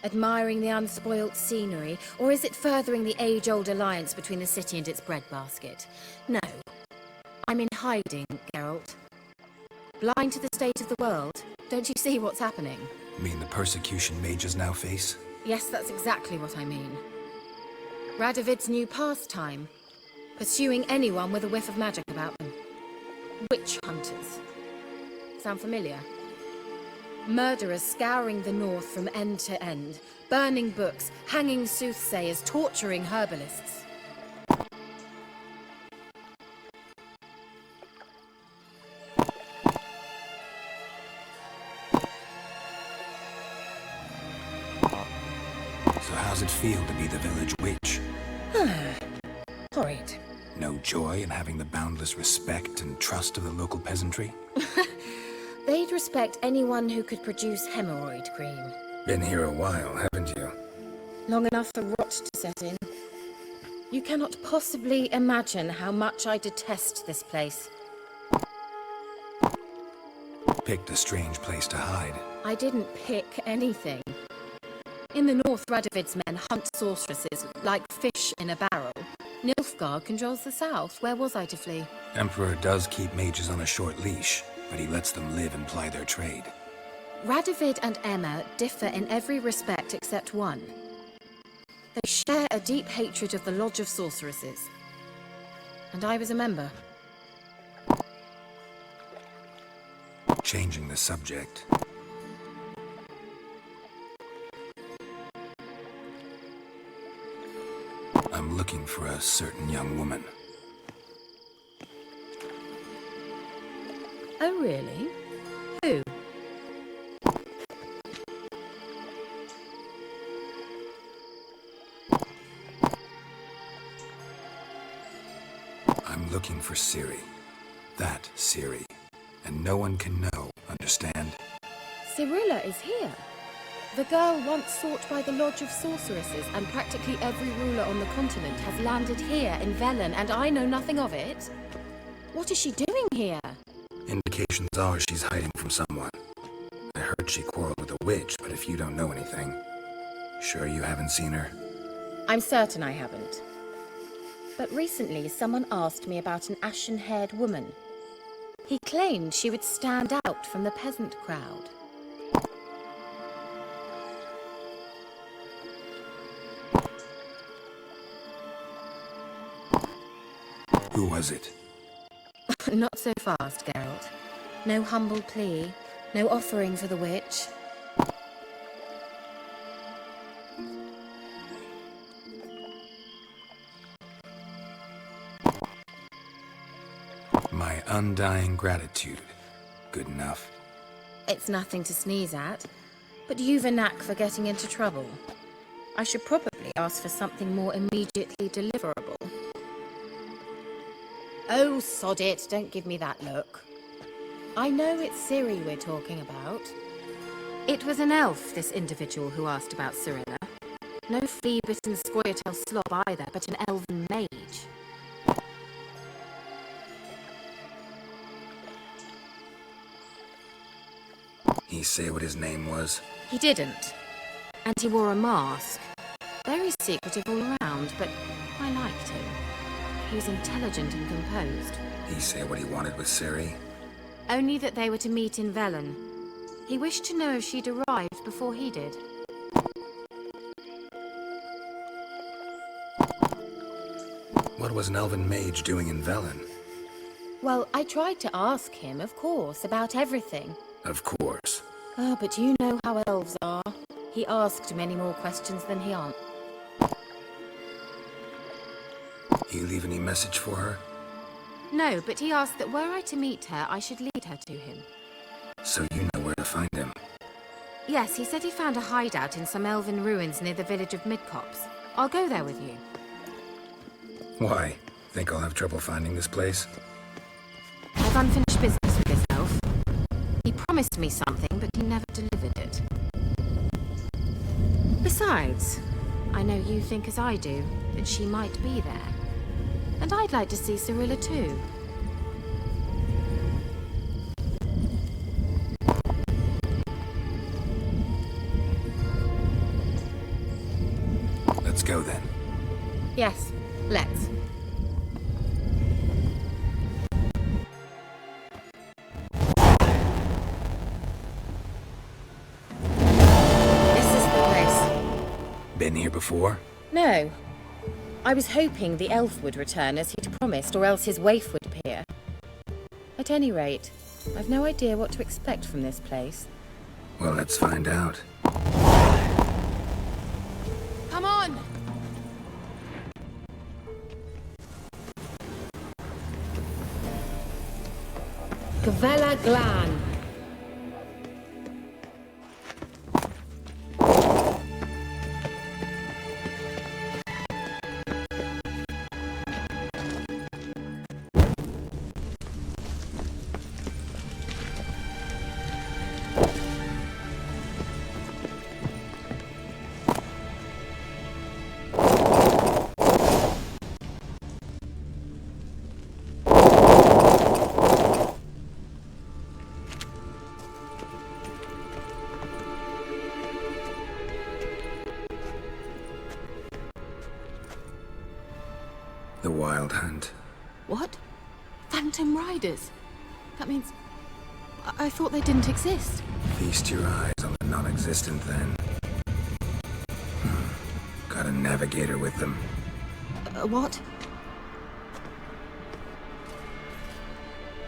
Admiring the unspoilt scenery? Or is it furthering the age-old alliance between the city and its breadbasket? No. I'm in hiding, Geralt. Blind to the state of the world? Don't you see what's happening? You mean the persecution mages now face? Yes, that's exactly what I mean. Radovid's new pastime. Pursuing anyone with a whiff of magic about them. Witch hunters. Sound familiar? Murderers scouring the north from end to end. Burning books, hanging soothsayers, torturing herbalists. So how's it feel to be the village witch? Horrid. No joy in having the boundless respect and trust of the local peasantry? They'd respect anyone who could produce hemorrhoid cream. Been here a while, haven't you? Long enough for rot to set in. You cannot possibly imagine how much I detest this place. Picked a strange place to hide. I didn't pick anything. In the north, Radovid's men hunt sorceresses like fish in a barrel. Nilfgaard controls the south. Where was I to flee? Emperor does keep mages on a short leash, but he lets them live and ply their trade. Radovid and Emma differ in every respect except one. They share a deep hatred of the Lodge of Sorceresses. And I was a member. Changing the subject. I'm looking for a certain young woman. Oh, really? Who? I'm looking for Ciri. That Ciri. And no one can know, understand? Cirilla is here. The girl once sought by the Lodge of Sorceresses, and practically every ruler on the continent has landed here in Velen, and I know nothing of it. What is she doing here? Indications are she's hiding from someone. I heard she quarreled with a witch, but if you don't know anything, sure you haven't seen her? I'm certain I haven't. But recently someone asked me about an ashen-haired woman. He claimed she would stand out from the peasant crowd. Who was it? Not so fast, Geralt. No humble plea, no offering for the witch. My undying gratitude. Good enough. It's nothing to sneeze at, but you've a knack for getting into trouble. I should probably ask for something more immediately deliverable. Oh, sod it, don't give me that look. I know it's Ciri we're talking about. It was an elf, this individual who asked about Cirilla. No flea-bitten squirtel slob either, but an elven mage. He say what his name was? He didn't. And he wore a mask. Very secretive all around, but I liked him. He was intelligent and composed. He say what he wanted with Ciri? Only that they were to meet in Velen. He wished to know if she'd arrived before he did. What was an elven mage doing in Velen? Well, I tried to ask him, of course, about everything. Of course. Oh, but you know how elves are. He asked many more questions than he answered. You leave any message for her? No, but he asked that were I to meet her, I should lead her to him. So you know where to find him? Yes, he said he found a hideout in some elven ruins near the village of Midcopse. I'll go there with you. Why? Think I'll have trouble finding this place? I've unfinished business with this elf. He promised me something, but he never delivered it. Besides, I know you think as I do, that she might be there. And I'd like to see Cirilla too. Let's go then. Yes, let's. This is the place. Been here before? No. I was hoping the elf would return as he'd promised, or else his waif would appear. At any rate, I've no idea what to expect from this place. Well, let's find out. Come on! Gavella Glan. The Wild Hunt. What? Phantom Riders? That means... I thought they didn't exist. Feast your eyes on the non-existent then. Got a navigator with them. What?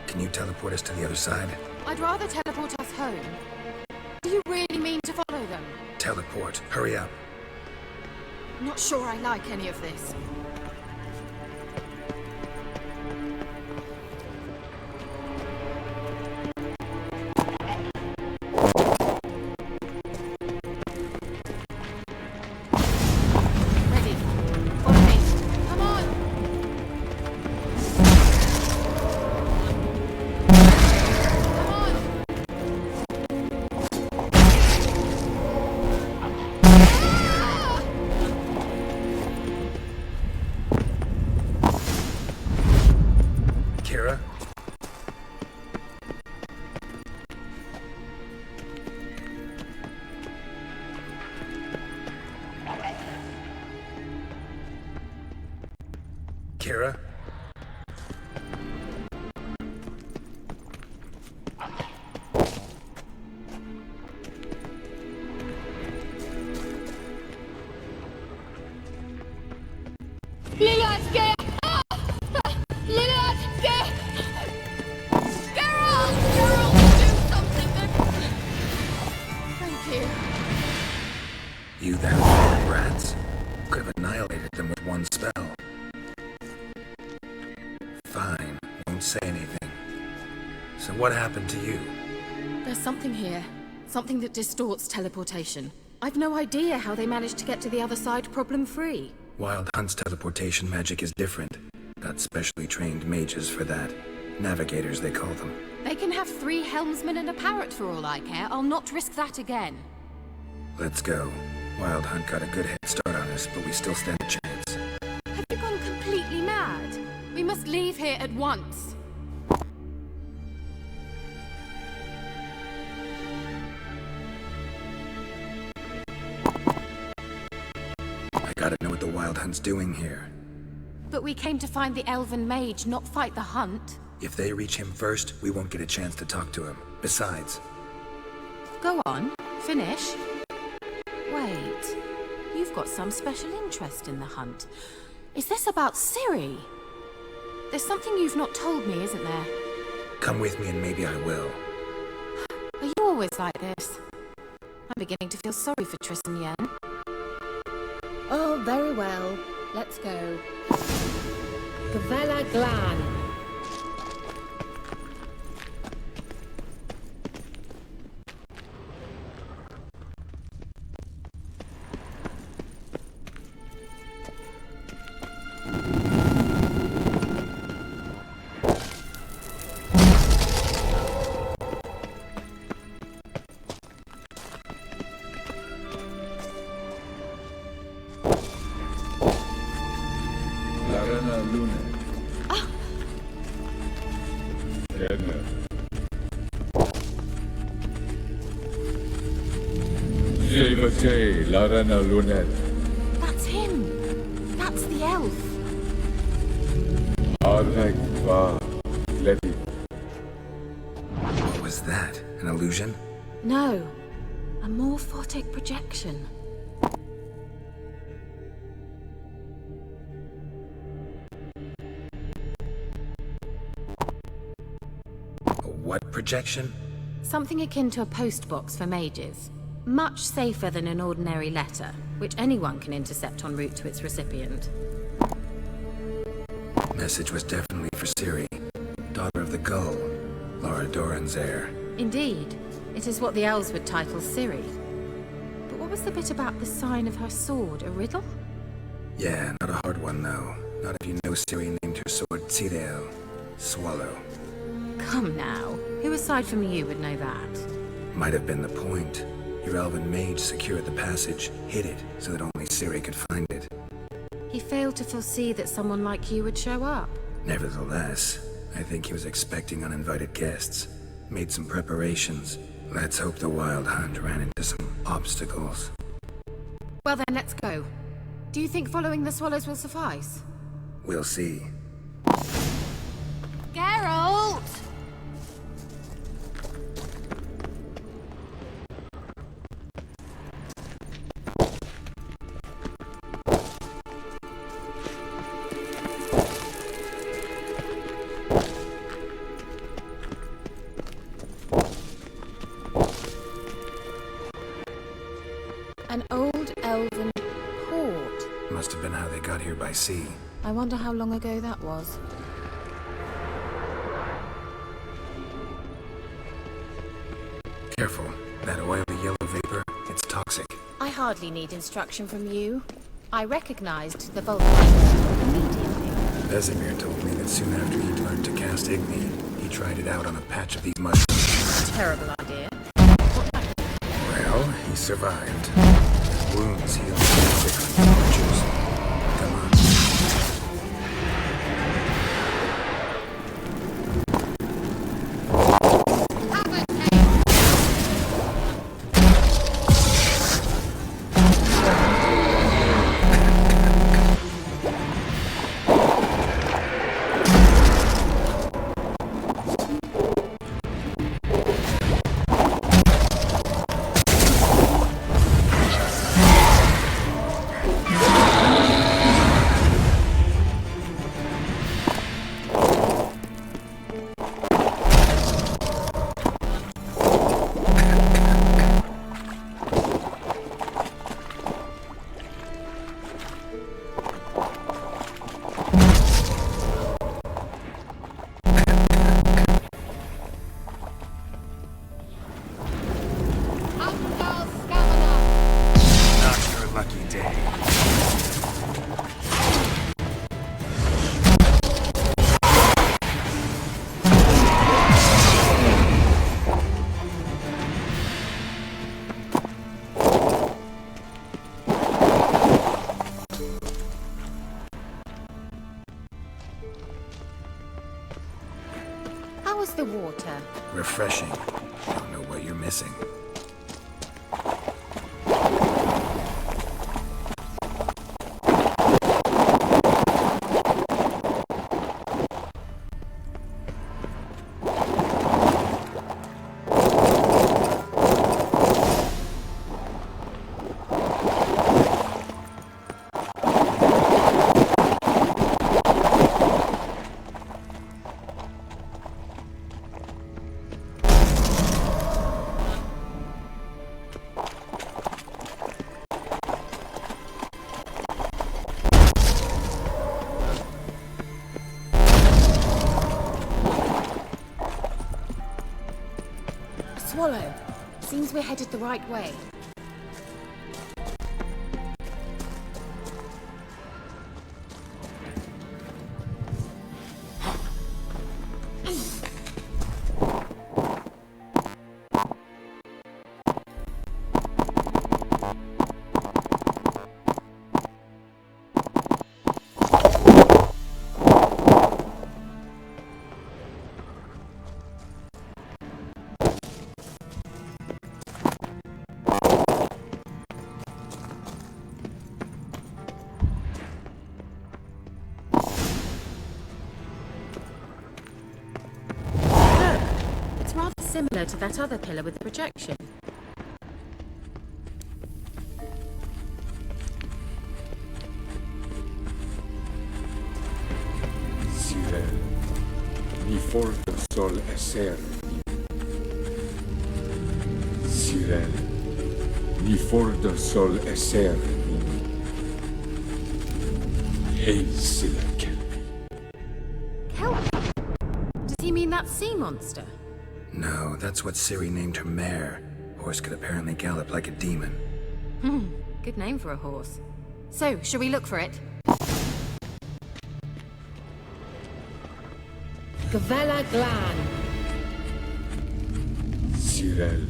Can you teleport us to the other side? I'd rather teleport us home. Do you really mean to follow them? Teleport. Hurry up. Not sure I like any of this. Kira? You them brats. Could have annihilated them with one spell. Fine, won't say anything. So what happened to you? There's something here. Something that distorts teleportation. I've no idea how they managed to get to the other side problem-free. Wild Hunt's teleportation magic is different. Got specially trained mages for that. Navigators, they call them. They can have 3 helmsmen and a parrot for all I care. I'll not risk that again. Let's go. Wild Hunt got a good head start on us, but we still stand a chance. Have you gone completely mad? We must leave here at once. I gotta know what the Wild Hunt's doing here. But we came to find the elven mage, not fight the hunt. If they reach him first, we won't get a chance to talk to him. Besides... Go on, finish. Wait, you've got some special interest in the hunt. Is this about Ciri? There's something you've not told me, isn't there? Come with me and maybe I will. Are you always like this? I'm beginning to feel sorry for Triss and Yen. Oh, very well. Let's go. Gavella Glan. That's him. That's the elf. What was that? An illusion? No. A morphotic projection. A what projection? Something akin to a postbox for mages. Much safer than an ordinary letter, which anyone can intercept en route to its recipient. Message was definitely for Ciri, daughter of the Gull, Laura Doran's heir. Indeed. It is what the elves would title Ciri. But what was the bit about the sign of her sword? A riddle? Yeah, not a hard one, though. Not if you know Ciri named her sword Tirel, Swallow. Come now. Who aside from you would know that? Might have been the point. Your elven mage secured the passage, hid it, so that only Ciri could find it. He failed to foresee that someone like you would show up. Nevertheless, I think he was expecting uninvited guests. Made some preparations. Let's hope the Wild Hunt ran into some obstacles. Well then, let's go. Do you think following the swallows will suffice? We'll see. Geralt! An old elven port. Must have been how they got here by sea. I wonder how long ago that was. Careful. That oily yellow vapor, it's toxic. I hardly need instruction from you. I recognized the volcano immediately. Vesemir told me that soon after he'd learned to cast Igni, he tried it out on a patch of these mushrooms. Terrible idea. Well, he survived. His wounds healed quickly from tortures. Come on. How's the water? Refreshing. Don't know what you're missing. Swallow. Seems we're headed the right way. Similar to that other pillar with the projection. Sirel, ni for the sol eser. Sirel, ni for the sol eser. Hey, Silek. Kelpie? Does he mean that sea monster? No, that's what Ciri named her mare. Horse could apparently gallop like a demon. Good name for a horse. So, shall we look for it? Gavella Glan. Sirel,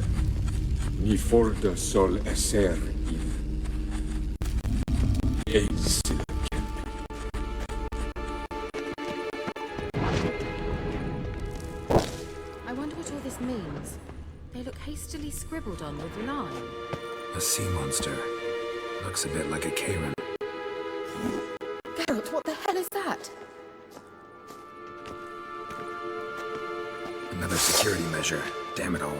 ni for the sol eser in. Hey, Silek. I wonder what all this means. They look hastily scribbled on with lime. A sea monster. Looks a bit like a Karen. Geralt, what the hell is that? Another security measure. Damn it all.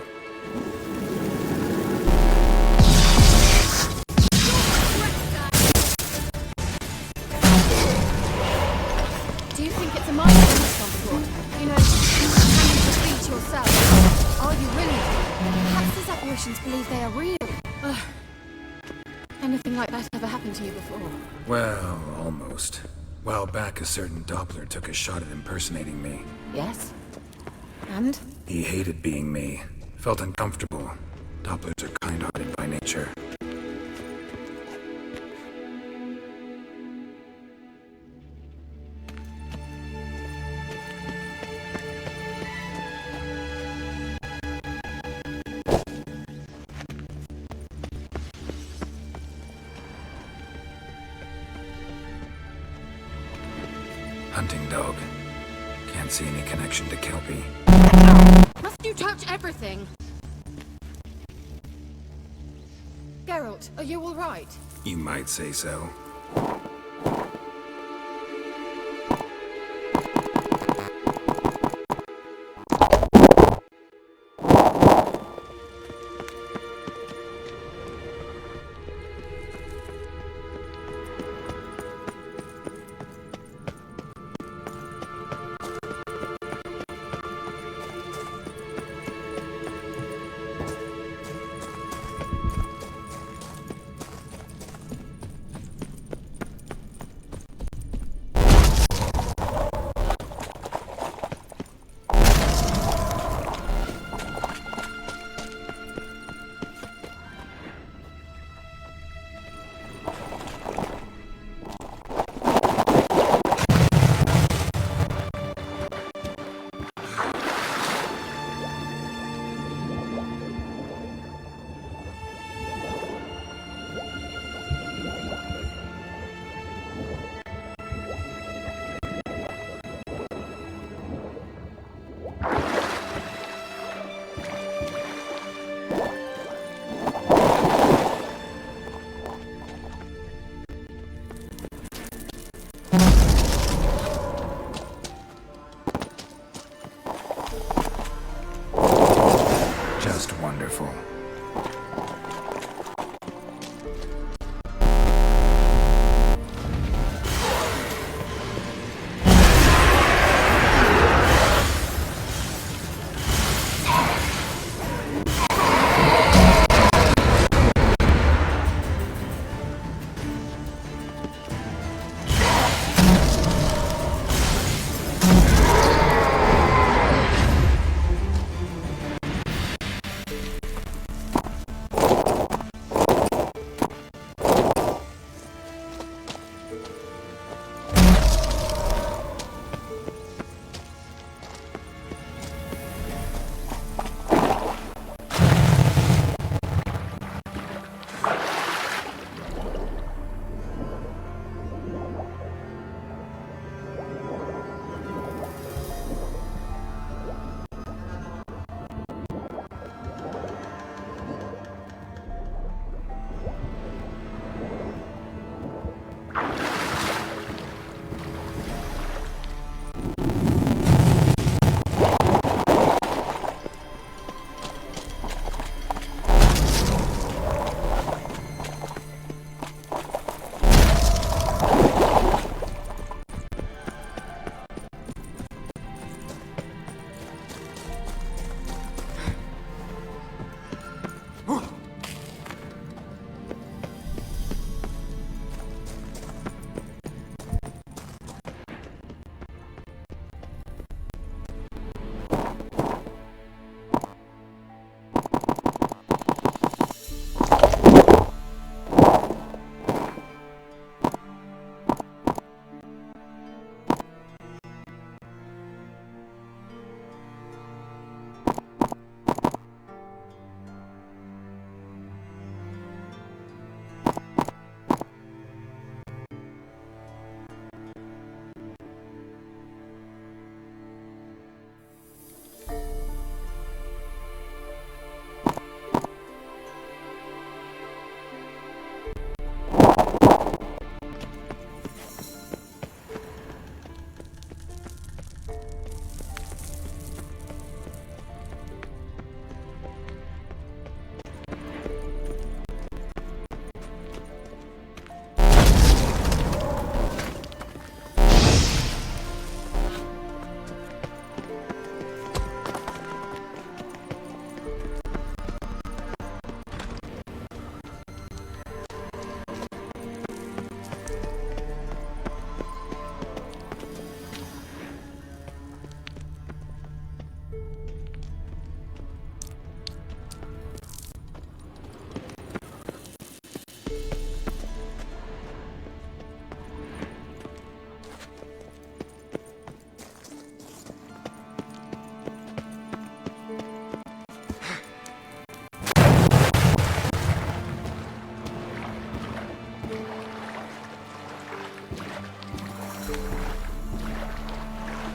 Do you think it's a mine of some sort? You know, planning to defeat yourself. Are you willing to? Perhaps these apparitions believe they are real. Ugh. Anything like that ever happened to you before? Well, almost. While back, a certain Doppler took a shot at impersonating me. Yes? And? He hated being me. Felt uncomfortable. Dopplers are kind-hearted by nature. Hunting dog. Can't see any connection to Kelpie. Must you touch everything? Geralt, are you all right? You might say so. careful.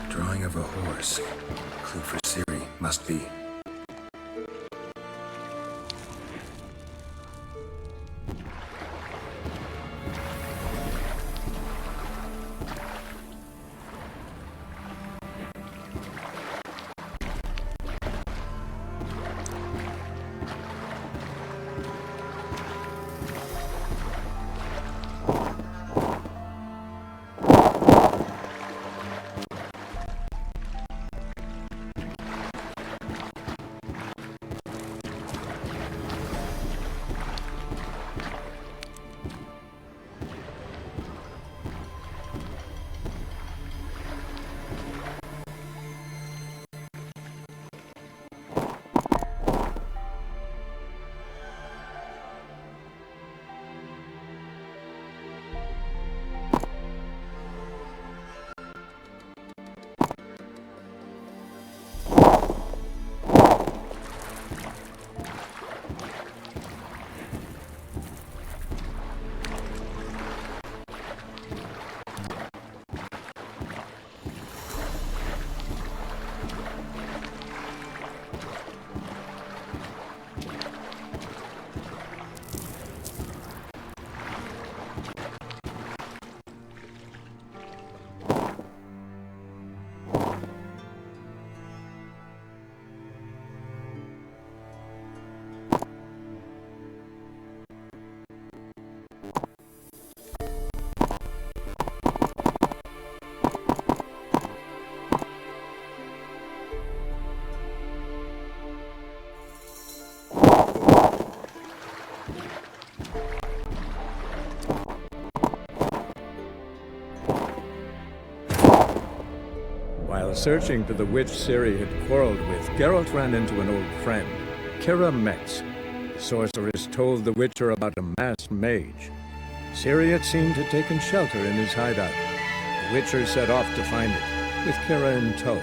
Drawing of a horse. Clue for Siri. Must be. While searching for the witch Ciri had quarreled with, Geralt ran into an old friend, Kira Metz. The sorceress told the Witcher about a masked mage. Ciri had seemed to have taken shelter in his hideout. The Witcher set off to find it, with Kira in tow.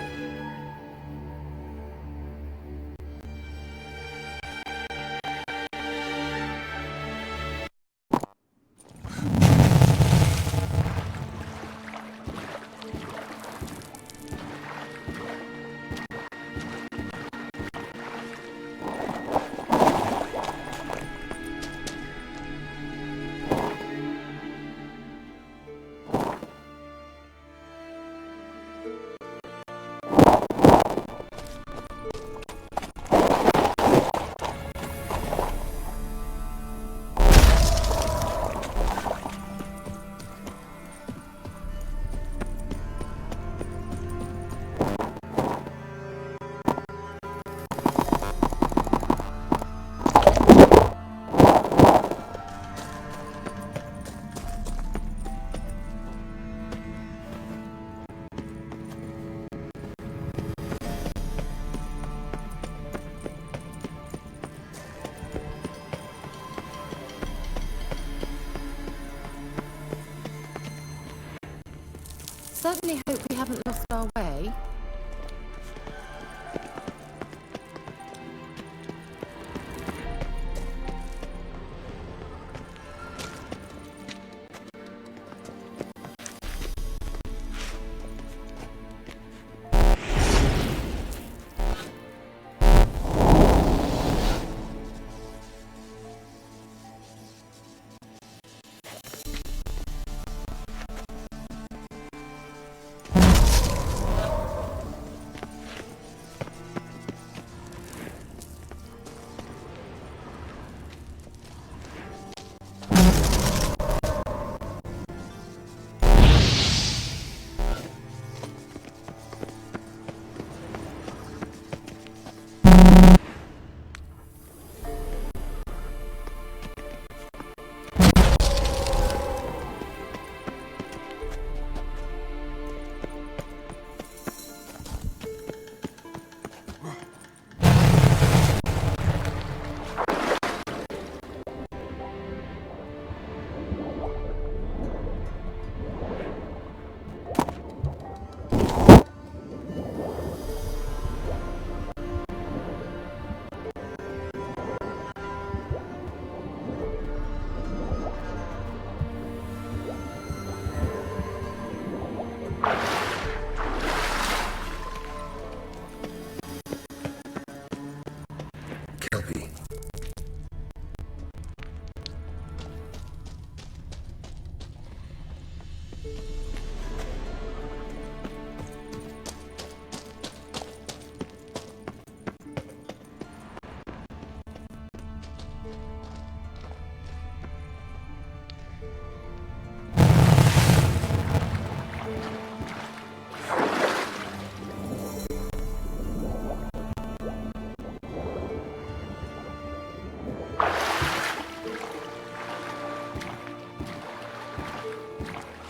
Certainly hope we haven't lost our way.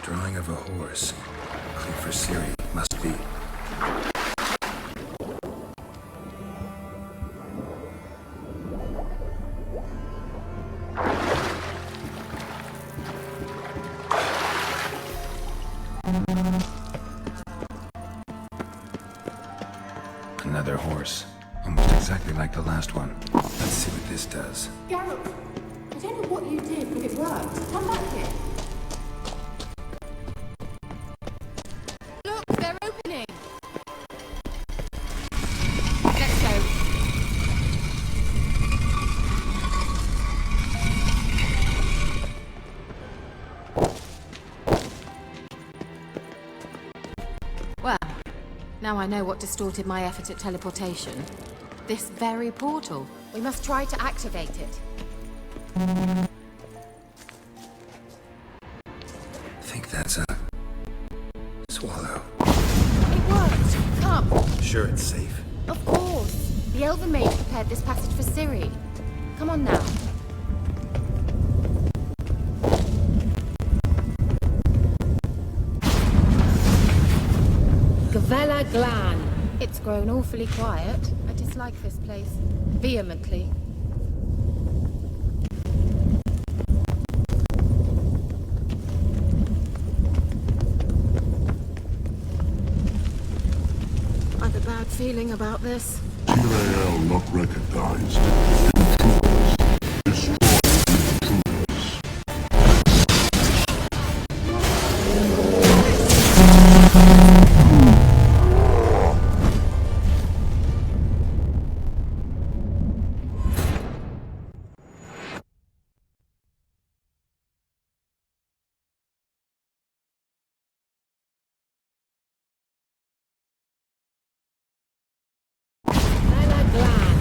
Drawing of a horse. Clue for Ciri must be. Another horse. Almost exactly like the last one. Let's see what this does. Geralt, I don't know what you did, but it worked. Come back here. Look, they're opening. Let's go. Well, now I know what distorted my effort at teleportation. This very portal. We must try to activate it. I think that's a swallow. It worked! Come! Sure it's safe. Of course! The Elven Mage prepared this passage for Ciri. Come on now. Gavella Glan. It's grown awfully quiet. I dislike this place. Vehemently. I've a bad feeling about this. Tyrael not recognized. Intruders. Destroy the intruders.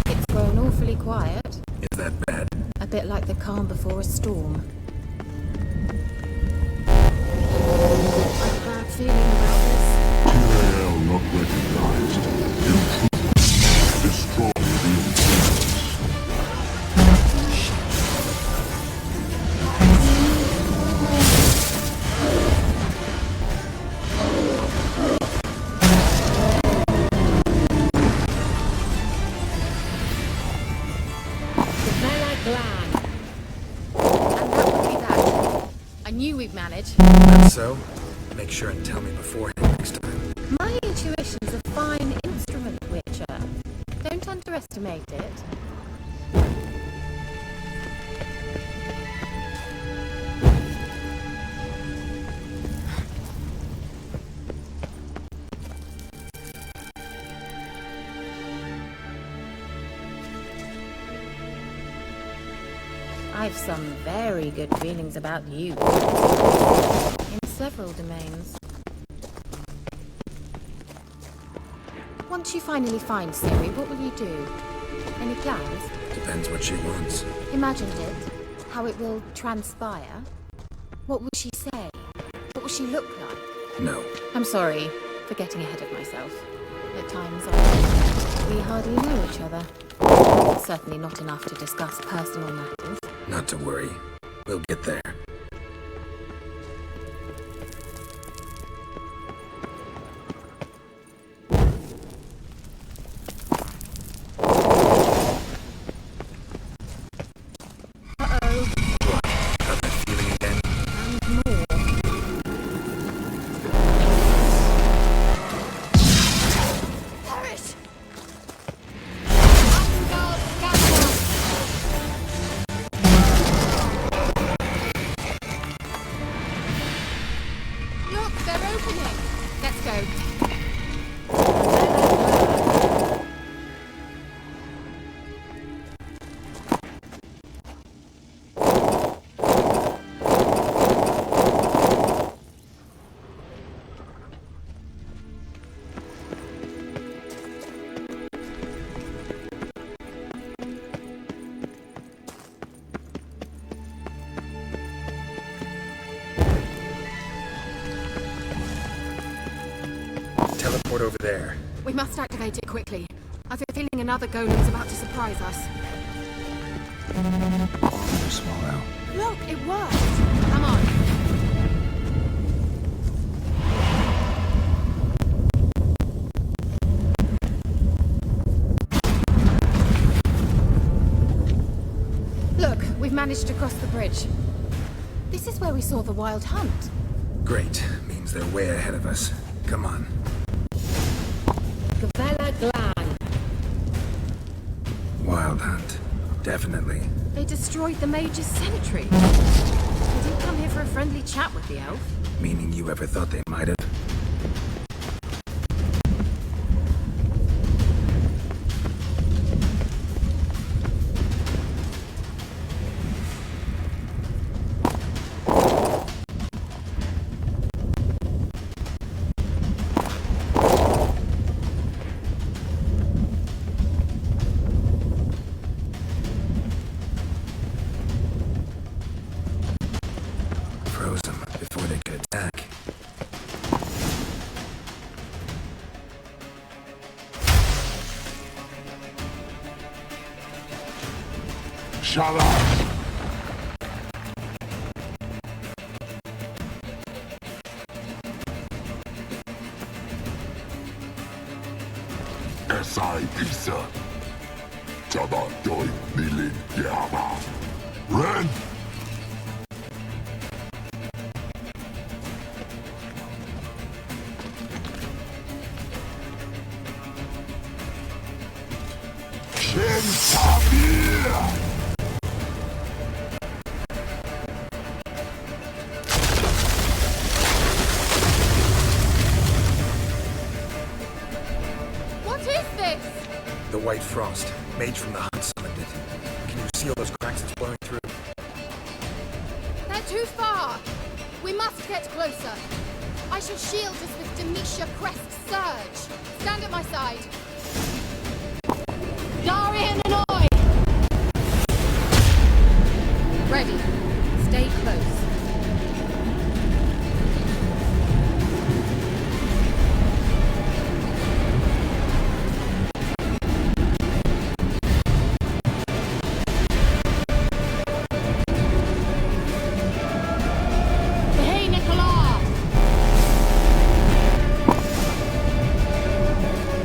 It's grown awfully quiet. Is that bad? A bit like the calm before a storm. I've a bad feeling about this. Tyrael not recognized. Intruders. Destroy the intruders. Manage. That's so? Make sure and tell me beforehand next time. My intuition's a fine instrument, Witcher. Don't underestimate it. I've some very good feelings about you. In several domains. Once you finally find Ciri, what will you do? Any plans? Depends what she wants. Imagined it. How it will transpire. What will she say? What will she look like? No. I'm sorry for getting ahead of myself. At times, we hardly know each other. Certainly not enough to discuss personal matters. Not to worry. We'll get there. Teleport over there. We must activate it quickly. I've a feeling another golem's about to surprise us. Swallow. Look, it worked! Come on. Look, we've managed to cross the bridge. This is where we saw the wild hunt. Great. Means they're way ahead of us. Come on. Glan. Wild hunt. Definitely. They destroyed the mage's sentry. They didn't come here for a friendly chat with the elf. Meaning you ever thought they might have? Shut up! Ai isa. Taba doi milin yama. Ren! What is this? The White Frost. Mage from the Hunt summoned it. Can you seal those cracks it's blowing through? They're too far. We must get closer. I shall shield us with Demetia Crest Surge. Stand at my side. Darian and Oi! Ready. Stay close. Hey, Nicola!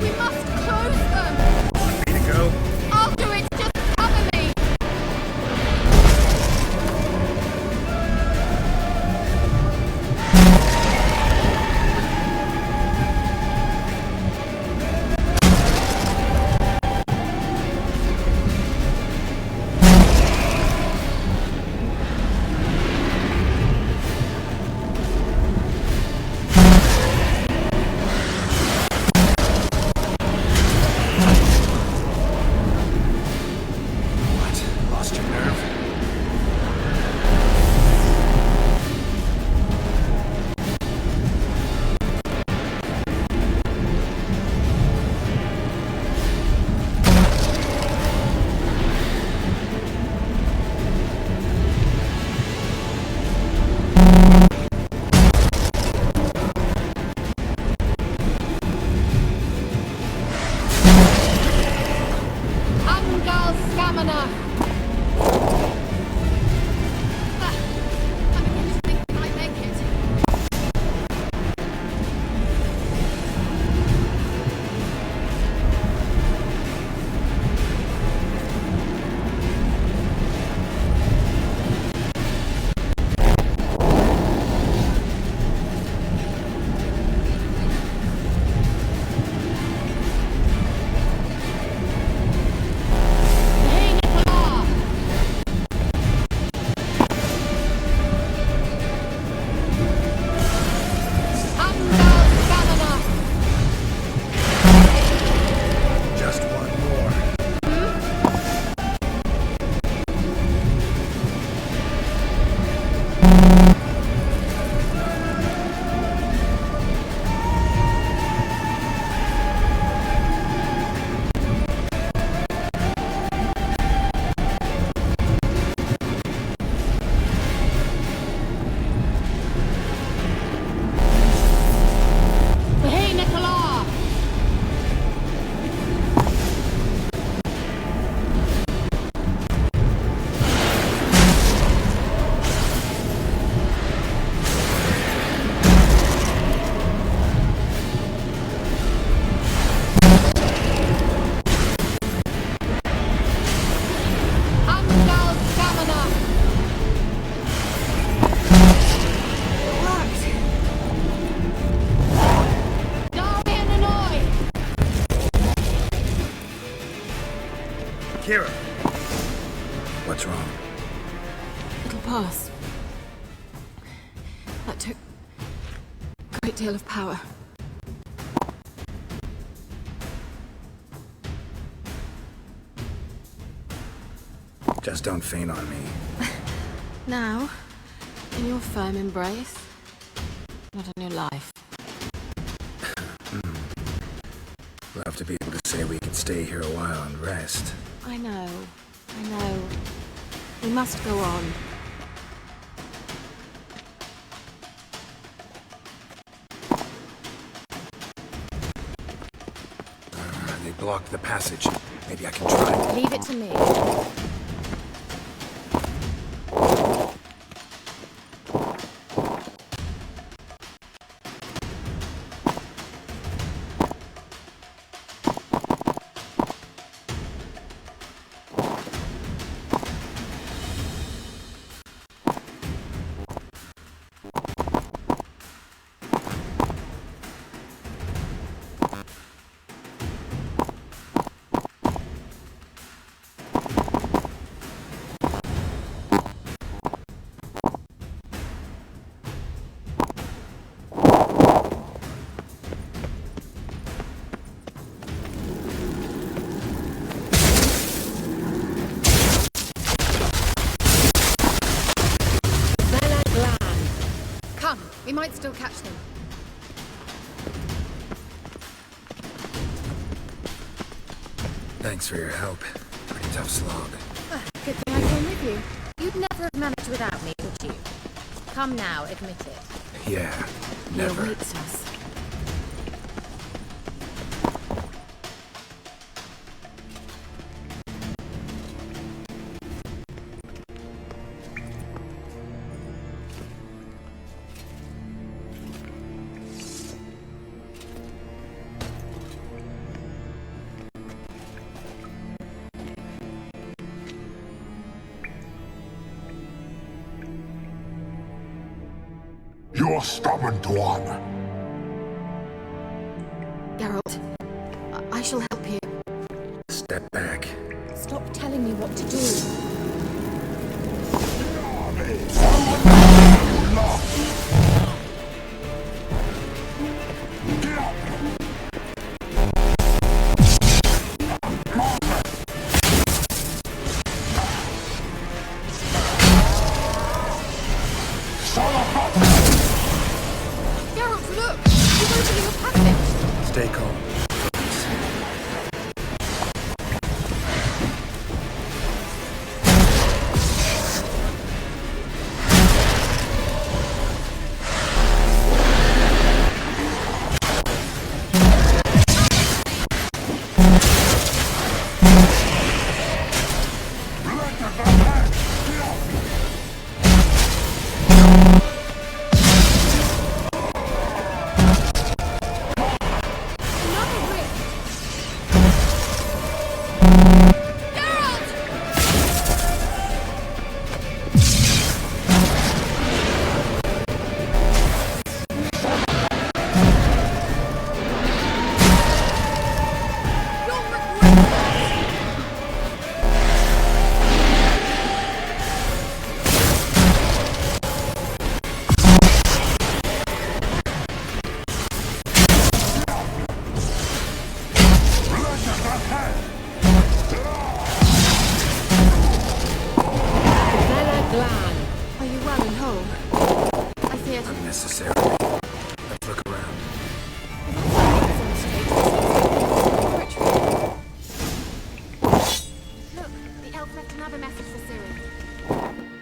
We must close them! Want me to go? I'll do it! Just cover me! What? Lost your nerve? Angal Stamina! I'm beginning to think we might make it. Hey, Nicola! Angal Stamina! Just one more. Hey, Nicola! Angal Stamina! Darian and Oi! Kira! What's wrong? It'll pass. That took a great deal of power. Just don't faint on me. Now, in your firm embrace, not in your life. Love to be able to say we could stay here a while and rest. I know. We must go on. They blocked the passage. Maybe I can try. Leave it to me. We might still catch them. Thanks for your help. Pretty tough slog. Good thing I came with you. You'd never have managed without me, would you? Come now, admit it. Yeah, He never. awaits us. You're stubborn one. Geralt, I shall help you. Step back. Stop telling me what to do. Geralt, look! He's opening a passage! Stay calm. Are you well and whole? I feared... Unnecessarily. Let's look around. Look, the elf left another message for Ciri.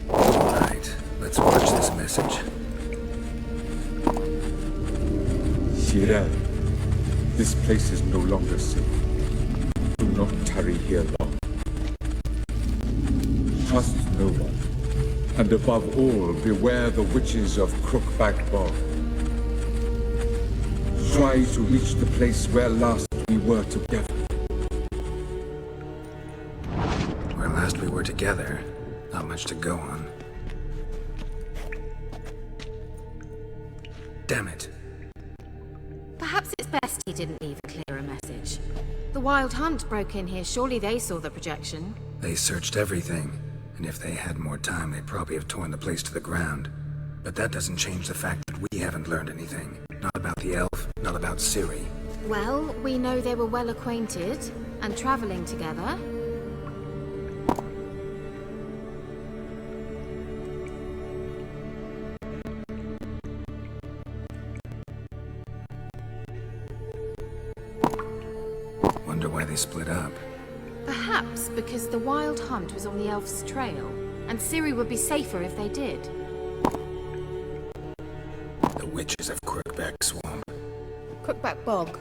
Alright, let's watch this message. Tyrell, this place is no longer safe. Do not tarry here long. Trust no one. And above all, beware the witches of Crookback Bog. Try to reach the place where last we were together. Where last we were together, not much to go on. Damn it. Perhaps it's best he didn't leave a clearer message. The Wild Hunt broke in here. Surely they saw the projection. They searched everything, and if they had more time, they'd probably have torn the place to the ground. But that doesn't change the fact that we haven't learned anything. Not about the elf, not about Ciri. Well, we know they were well acquainted and traveling together. Wonder why they split up. Perhaps because the Wild Hunt was on the elf's trail, and Ciri would be safer if they did. The witches of Crookback Swamp. Crookback Bog.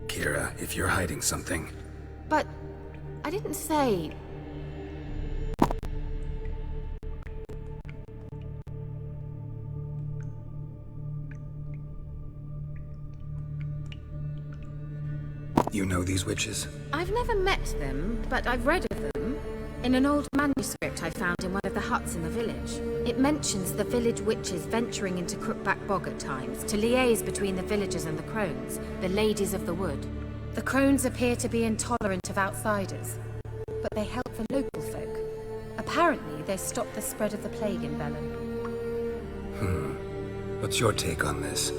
Kira, if you're hiding something... But I didn't say... these witches? I've never met them, but I've read of them. In an old manuscript I found in one of the huts in the village, it mentions the village witches venturing into Crookback Bog at times to liaise between the villagers and the crones, the ladies of the wood. The crones appear to be intolerant of outsiders, but they help the local folk. Apparently, they stopped the spread of the plague in Velen. What's your take on this?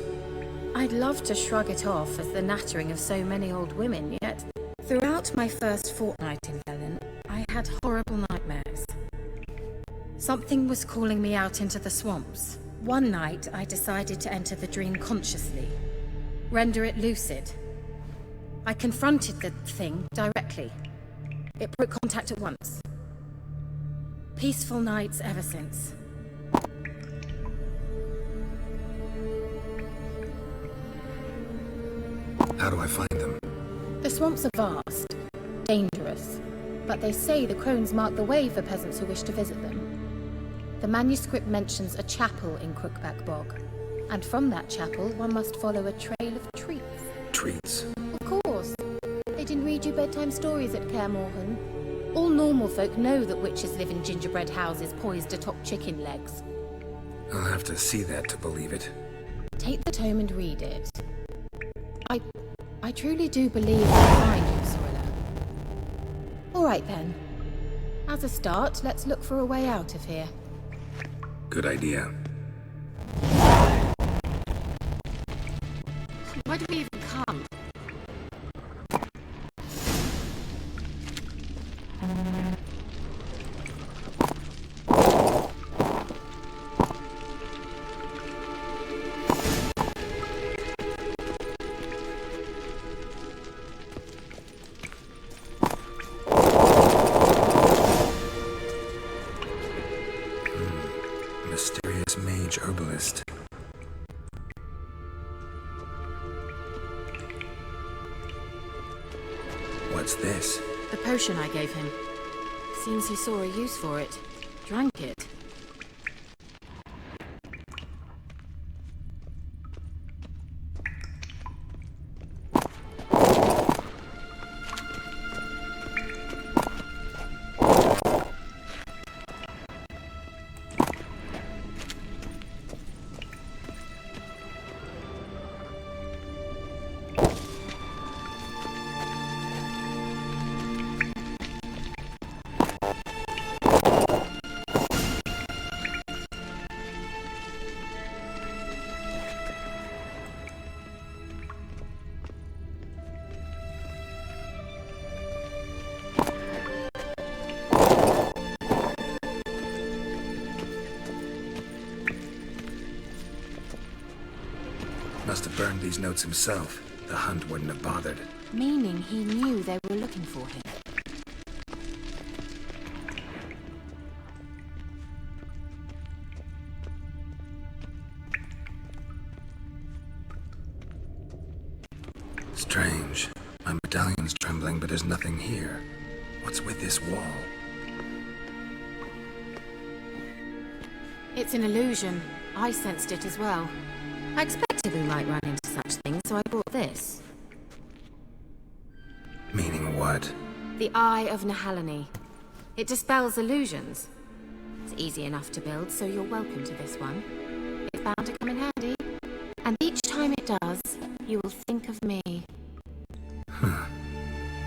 I'd love to shrug it off as the nattering of so many old women, yet throughout my first fortnight in Velen, I had horrible nightmares. Something was calling me out into the swamps. One night, I decided to enter the dream consciously, render it lucid. I confronted the thing directly. It broke contact at once. Peaceful nights ever since. How do I find them? The swamps are vast, dangerous, but they say the crones mark the way for peasants who wish to visit them. The manuscript mentions a chapel in Crookback Bog, and from that chapel one must follow a trail of treats. Treats? Of course. They didn't read you bedtime stories at Kaer Morhen. All normal folk know that witches live in gingerbread houses poised atop chicken legs. I'll have to see that to believe it. Take the tome and read it. I truly do believe I'll find you, Sorilla. All right then. As a start, let's look for a way out of here. Good idea. Why do we even come? Mysterious mage herbalist. What's this? The potion I gave him. Seems he saw a use for it. Drank it. Must have burned these notes himself. The hunt wouldn't have bothered. Meaning he knew they were looking for him. Strange. My medallion's trembling, but there's nothing here. What's with this wall? It's an illusion. I sensed it as well. I expected we might run into such things, so I brought this. Meaning what? The Eye of Nahalani. It dispels illusions. It's easy enough to build, so you're welcome to this one. It's bound to come in handy. And each time it does, you will think of me. Huh.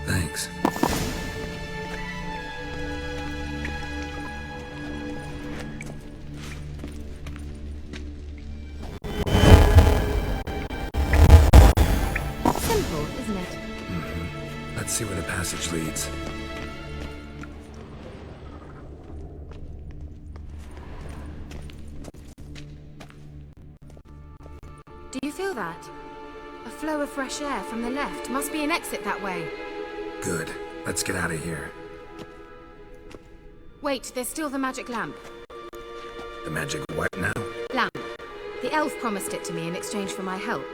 Thanks. Simple, isn't it? Let's see where the passage leads. Do you feel that? A flow of fresh air from the left. Must be an exit that way. Good. Let's get out of here. Wait, there's still the magic lamp. The magic what now? Lamp. The elf promised it to me in exchange for my help.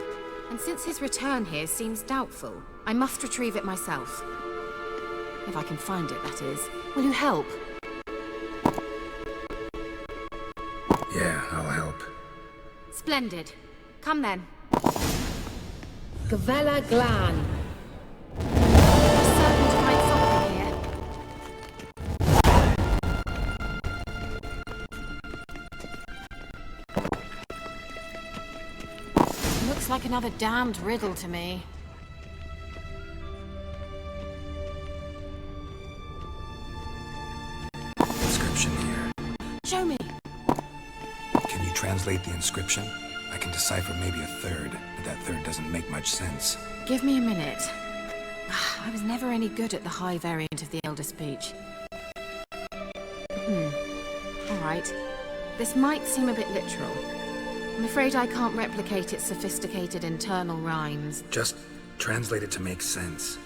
And since his return here seems doubtful, I must retrieve it myself. If I can find it, that is. Will you help? Yeah, I'll help. Splendid. Come then. Gavella Glan. like another damned riddle to me. Inscription here. Show me. Can you translate the inscription? I can decipher maybe a third, but that third doesn't make much sense. Give me a minute. I was never any good at the high variant of the Elder Speech. Alright. This might seem a bit literal. I'm afraid I can't replicate its sophisticated internal rhymes. Just translate it to make sense.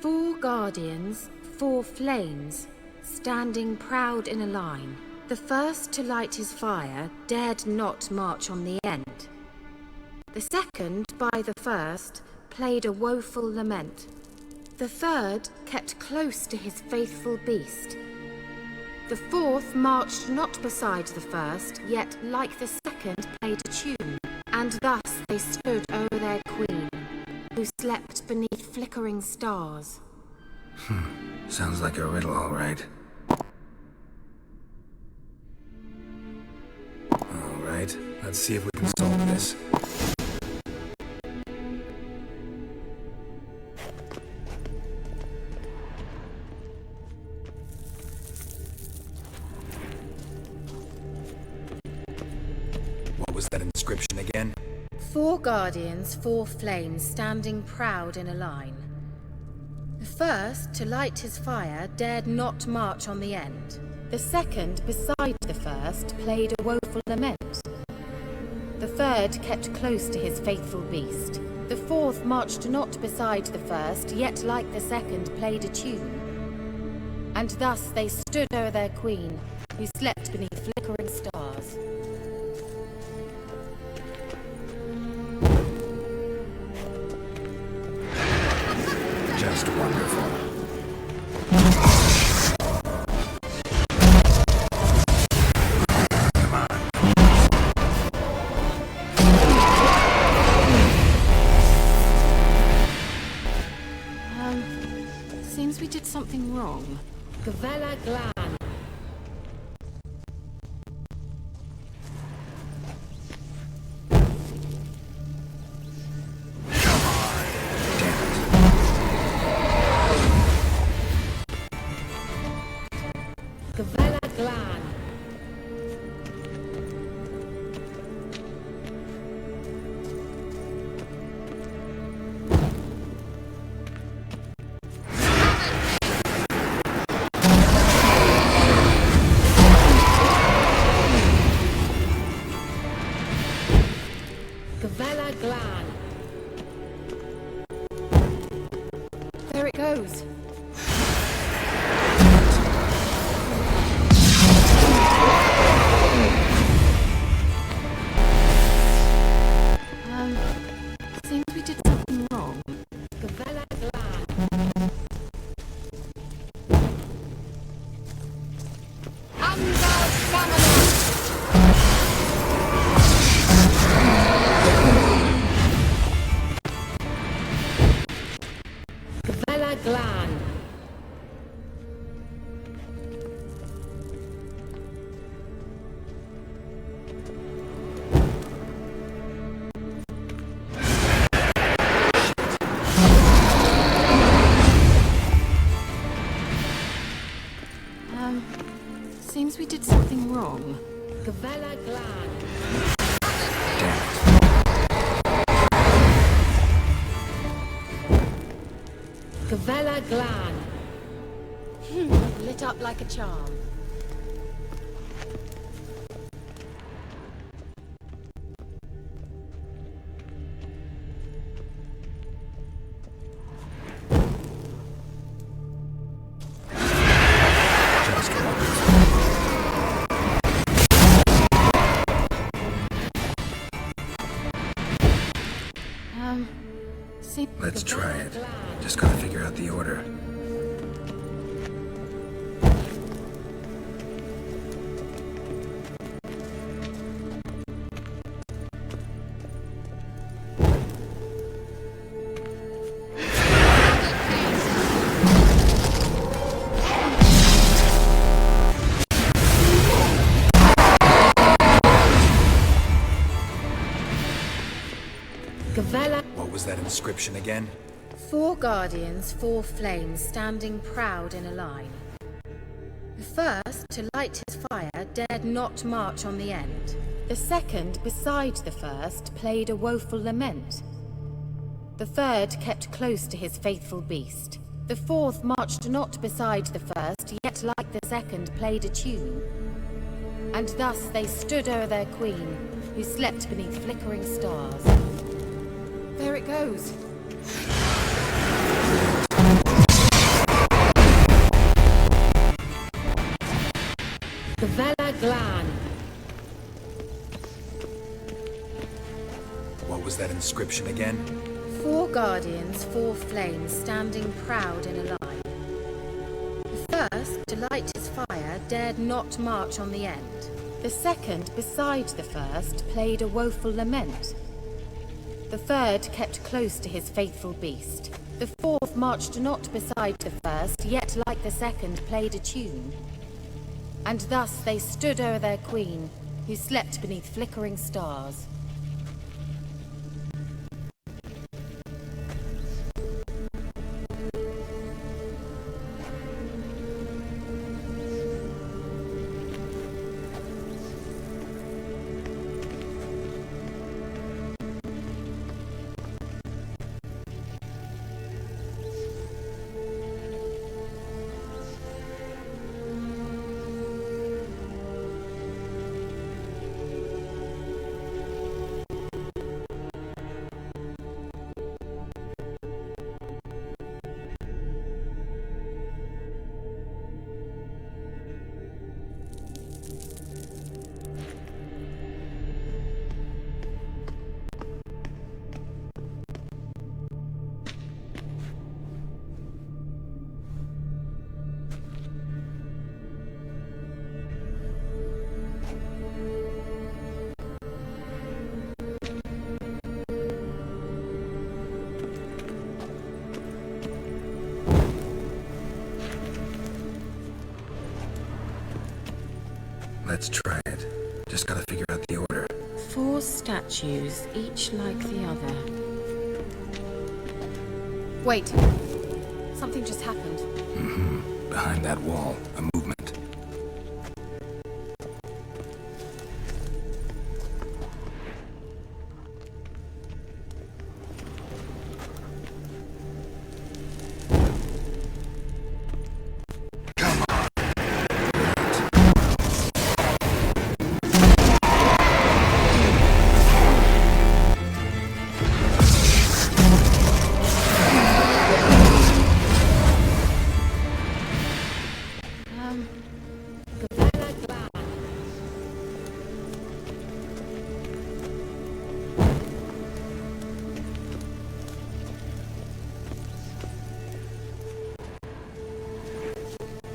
4 guardians, 4 flames, standing proud in a line. The first to light his fire dared not march on the end. The second, by the first, played a woeful lament. The third kept close to his faithful beast. The fourth marched not beside the first, yet like the second played a tune. And thus they stood o'er their queen, who slept beneath flickering stars. Sounds like a riddle, all right. All right, let's see if we can solve this. What was that inscription again? 4 guardians, 4 flames, standing proud in a line. The first, to light his fire, dared not march on the end. The second, beside the first, played a woeful lament. The third kept close to his faithful beast. The fourth marched not beside the first, yet like the second played a tune. And thus they stood o'er their queen, who slept beneath flickering stars. Just wonderful. Seems we did something wrong. Gavella Glan. Gavella Glan. Gavella Glan. There it goes. Seems we did something wrong. Gavella Glan. Gavella Glan. Seems we did something wrong. Gavella Glan. Gavella Glan. Lit up like a charm. Let's try it. Just gotta figure out the order. that inscription again? 4 guardians, 4 flames, standing proud in a line. The first, to light his fire, dared not march on the end. The second, beside the first, played a woeful lament. The third kept close to his faithful beast. The fourth marched not beside the first, yet like the second played a tune. And thus they stood o'er their queen, who slept beneath flickering stars. There it goes. The Vela Glan. What was that inscription again? 4 guardians, 4 flames, standing proud in a line. The first, to light his fire, dared not march on the end. The second, beside the first, played a woeful lament. The third kept close to his faithful beast. The fourth marched not beside the first, yet like the second played a tune. And thus they stood o'er their queen, who slept beneath flickering stars. Let's try it. Just gotta figure out the order. 4 statues, each like the other. Wait. Something just happened. Behind that wall, a movement.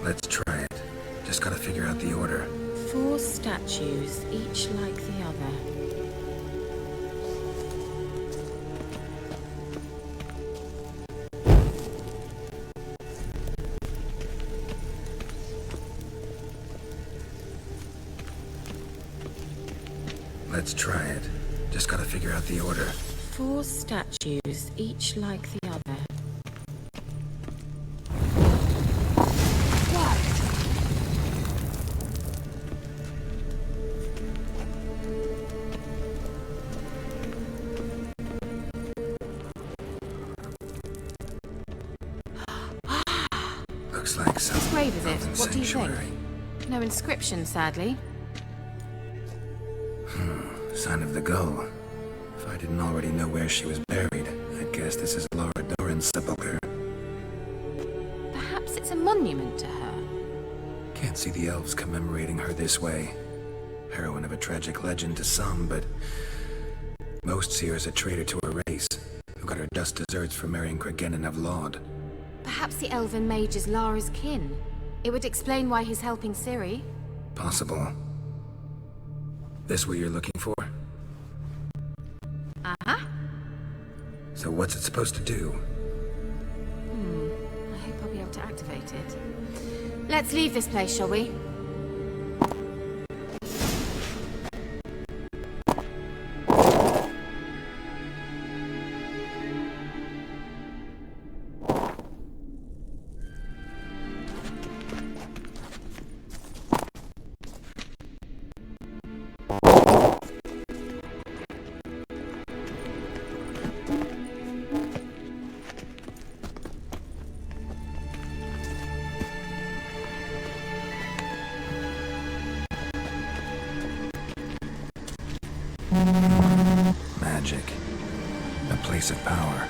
Let's try it. Just gotta figure out the order. 4 statues, each like the other. Let's try it. Just gotta figure out the order. 4 statues, each like the other. Looks like some Whose grave is it? elven What do you think? sanctuary. No inscription, sadly. Sign of the gull. If I didn't already know where she was buried, I'd guess this is Laura Doran's sepulchre. Perhaps it's a monument to her. Can't see the elves commemorating her this way. Heroine of a tragic legend to some, but most see her as a traitor to her race, who got her just deserts for marrying Cregennan of Laud. Perhaps the elven mage is Lara's kin. It would explain why he's helping Ciri. Possible. This what you're looking for? Uh-huh. So what's it supposed to do? I hope I'll be able to activate it. Let's leave this place, shall we? place of power.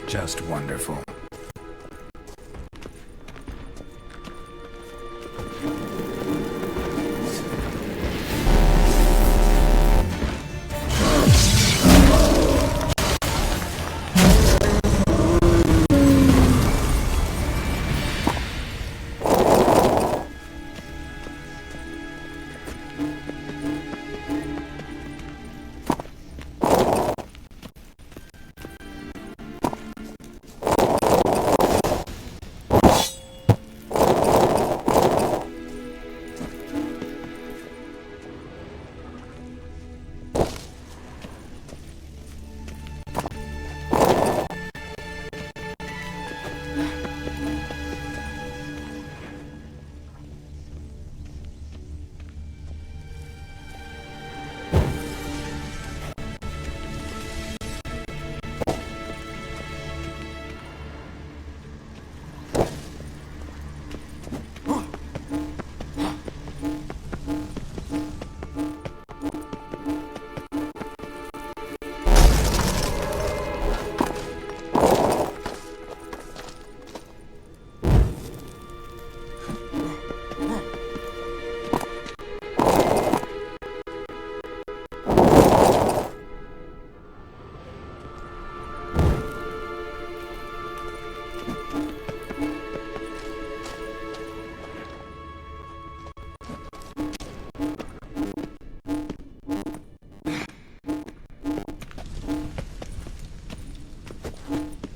Just wonderful.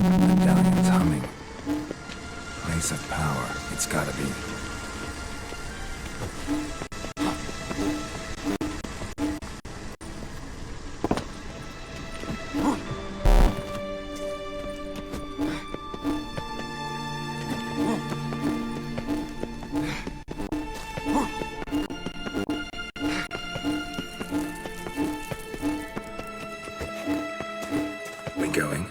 Medallion's humming. Place of power. It's gotta be. We going?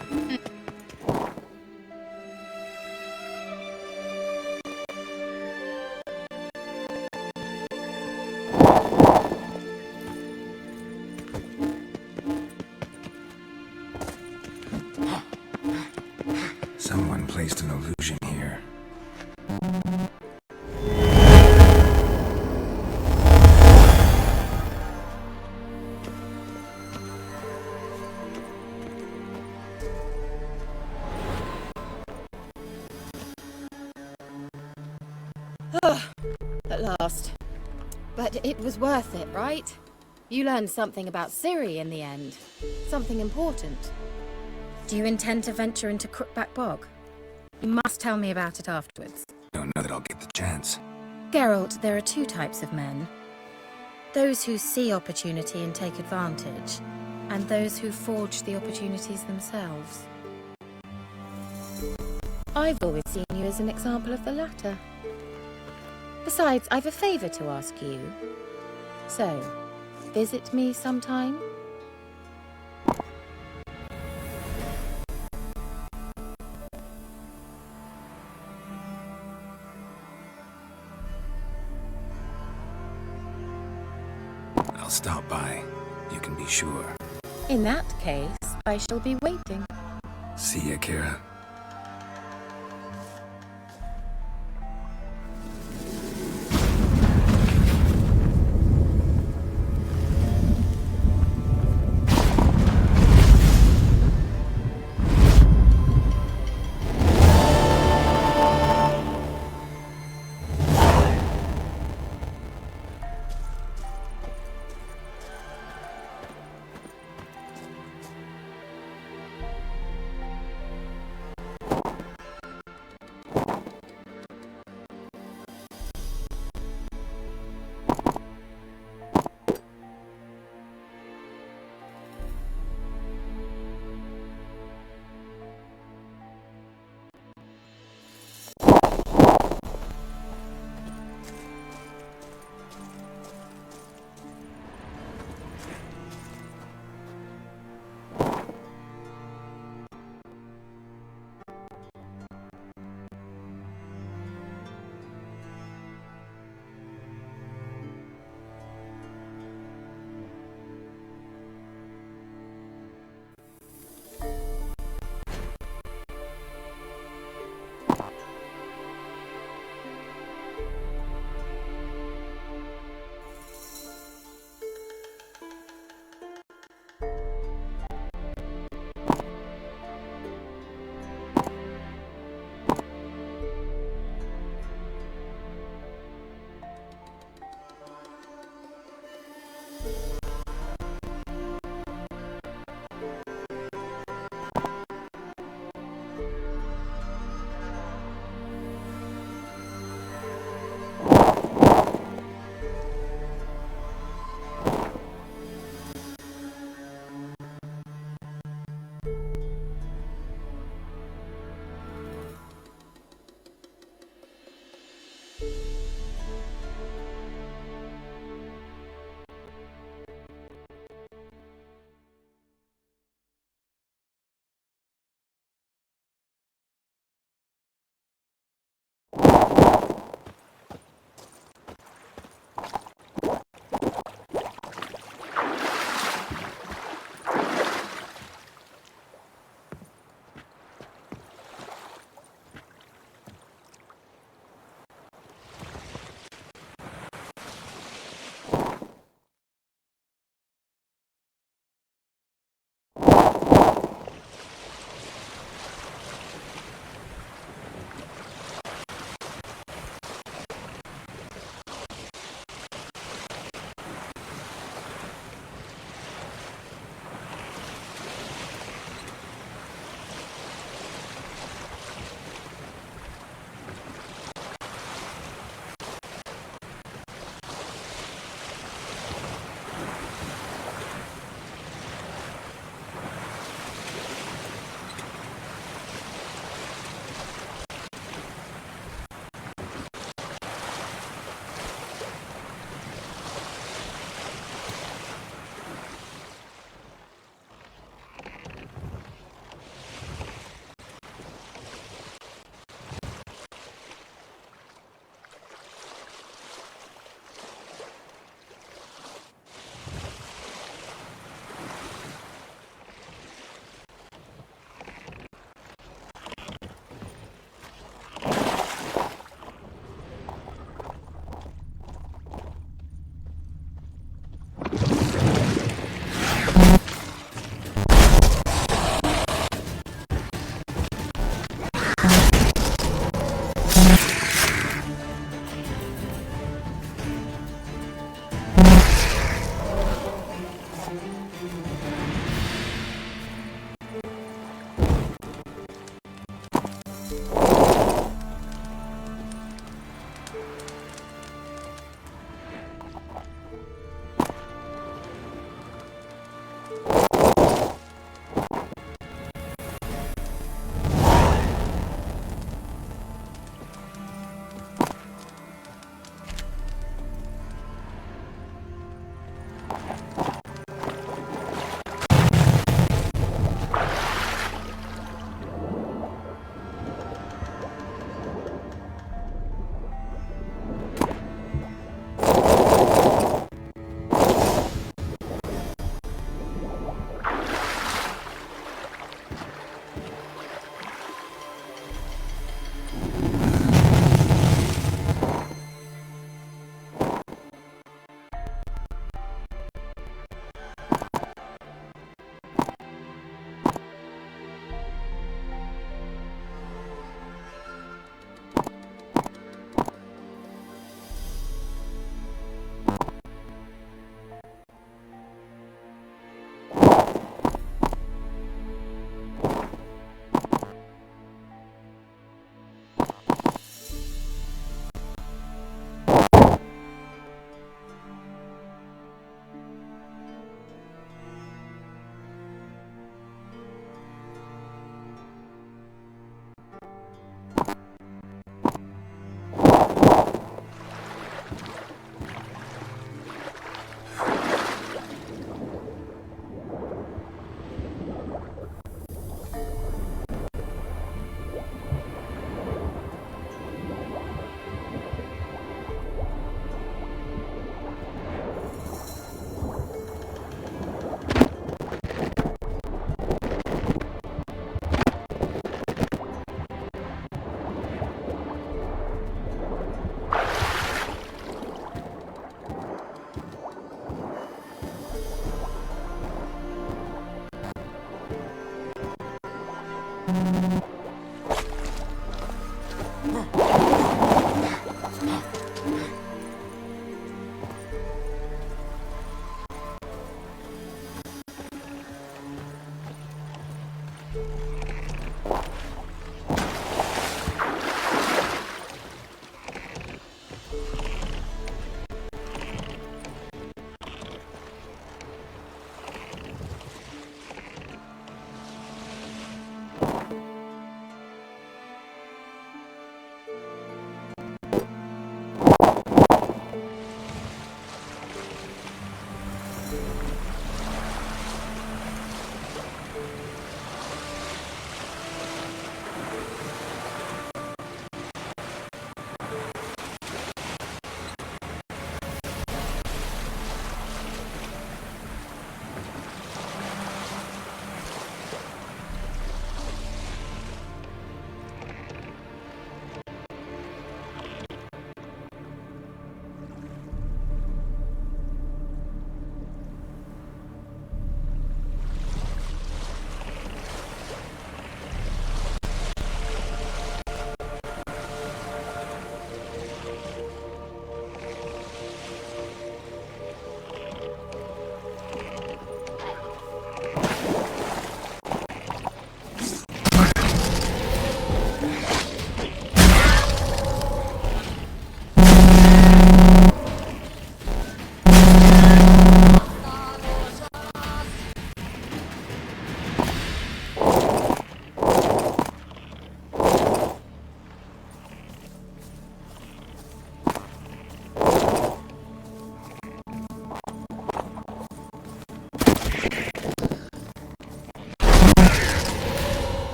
Someone placed an illusion here. At last. But it was worth it, right? You learned something about Ciri in the end. Something important. Do you intend to venture into Crookback Bog? You must tell me about it afterwards. Don't know that I'll get the chance. Geralt, there are two types of men. Those who see opportunity and take advantage, and those who forge the opportunities themselves. I've always seen you as an example of the latter. Besides, I've a favor to ask you. So, visit me sometime? I'll stop by. You can be sure. In that case, I shall be waiting. See ya, Kira.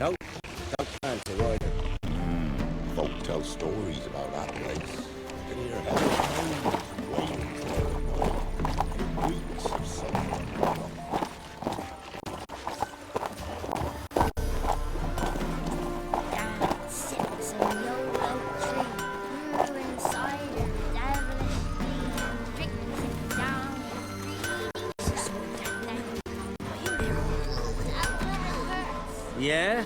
No, don't fancy either. Folk tell stories about that place. I can hear hell wailing for it. Weeks of suffering. Dad sits on the old oak tree, brewing cider, devilish glee, drinking down the creek. Yeah?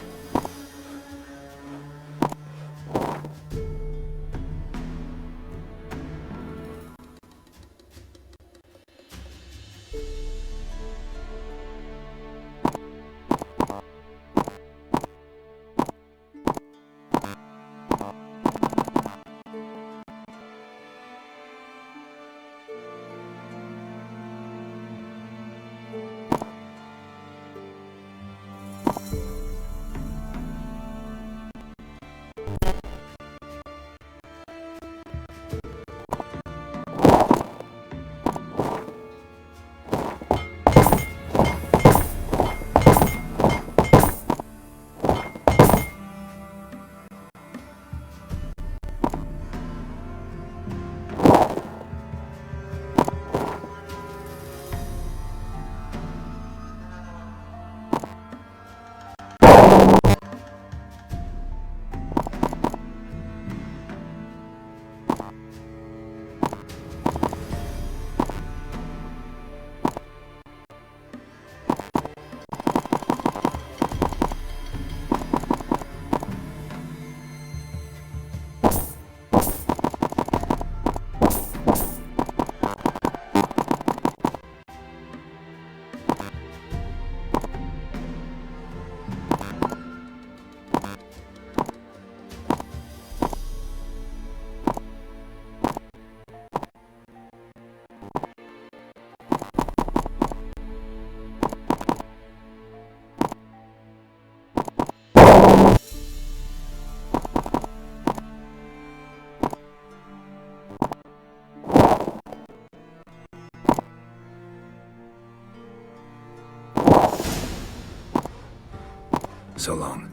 So long.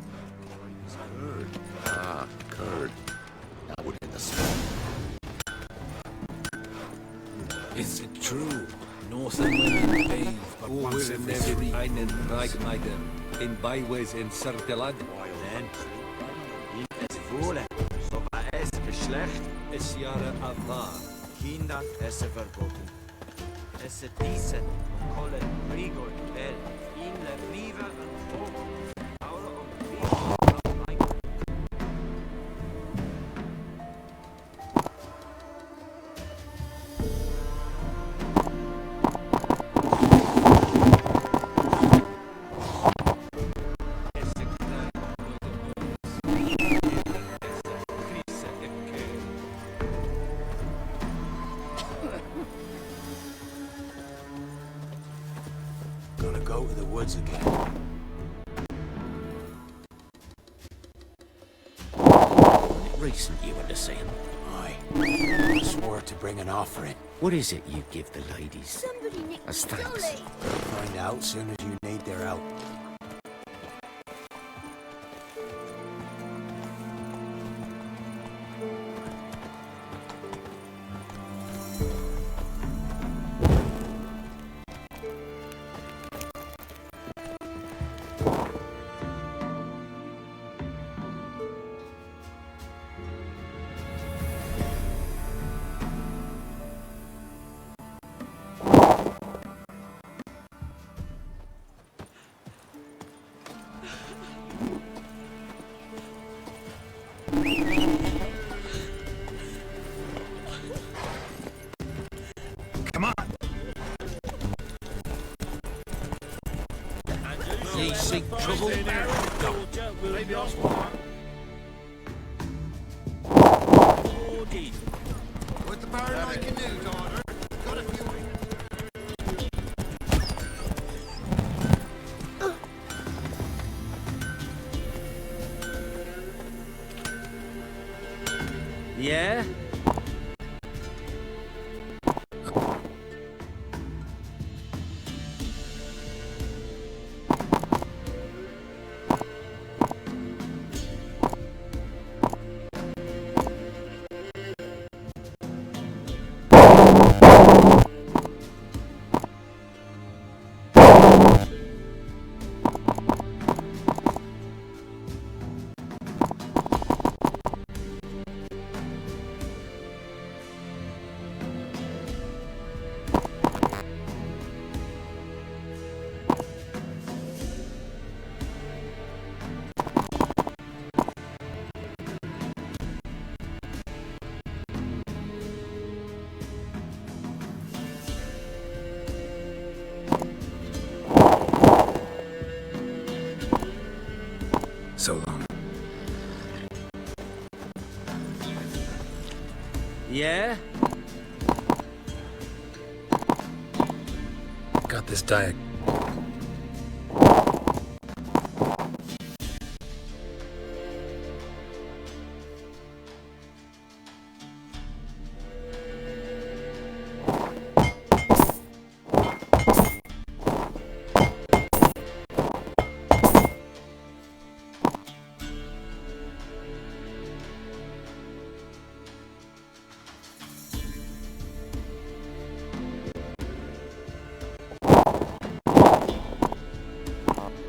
Ah, Curd. That would get the smell. Is it true? Northern women bathe but once every 3 einen Reigmeider in byways in Sardelad. Then, es wohle, so war es Geschlecht, Es Jahre Avar. Kinder esse verboten. Esse diesen, Kolle, Rigor, El, Inle, Riva, und Vogel, Aure und Riva, Gonna go to the woods again. Recent, you understand? Aye. Swore to bring an offering. What is it you give the ladies? Somebody nicked As the thanks. dolly. Find out soon as you need their help. Come on! Ye seek trouble? Go. Maybe I'll spot. With the burn like you do, daughter. Got a few. Yeah? So long. Yeah? Got this diet.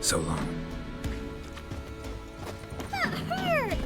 So long. That hurt!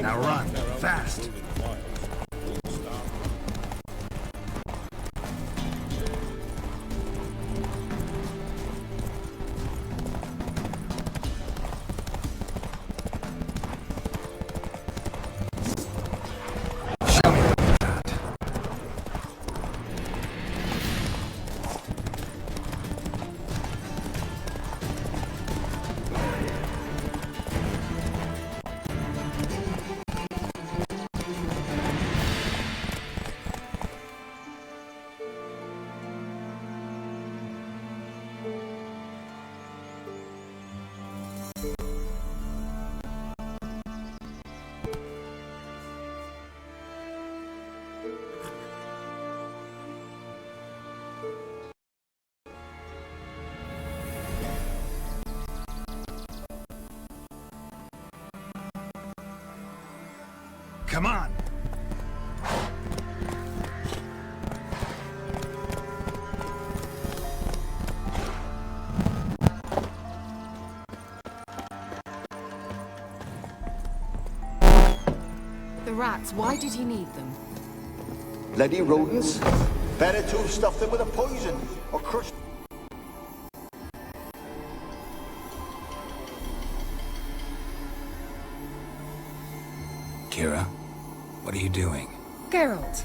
Now run, fast. Come on! The rats, why did he need them? Bloody rodents. Better to have stuffed them with a poison or crushed. Kira, what are you doing? Geralt!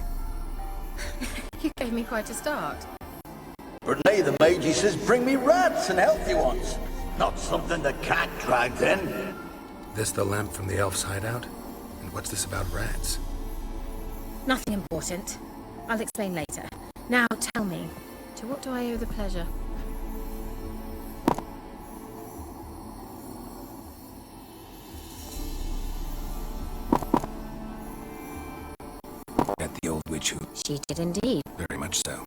You gave me quite a start. Renee the mage, he says, bring me rats and healthy ones. Not something the cat dragged in. This the lamp from the elf's hideout? And what's this about rats? Nothing important. I'll explain later. Now tell me, to what do I owe the pleasure? At the old witch who... She did indeed. Very much so.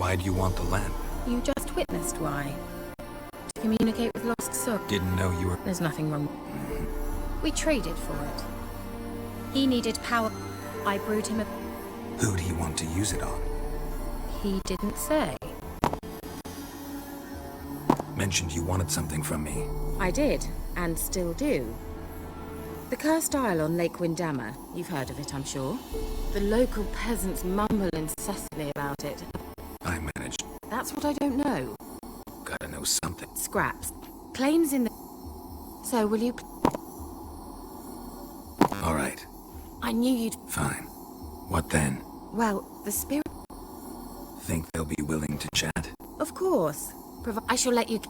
Why do you want the lamp? You just witnessed why. To communicate with lost souls. Didn't know you were... There's nothing wrong. We traded for it. He needed power. I brewed him a... Who do you want to use it on? He didn't say. Mentioned you wanted something from me. I did, and still do. The Cursed Isle on Lake Windammer. You've heard of it, I'm sure. The local peasants mumble incessantly about it. I managed. That's what I don't know. Gotta know something. Scraps. Claims in the... So, will you... All right. I knew you'd... Fine. What then? Well, the spirit... Think they'll be willing to chat? Of course. I shall let you...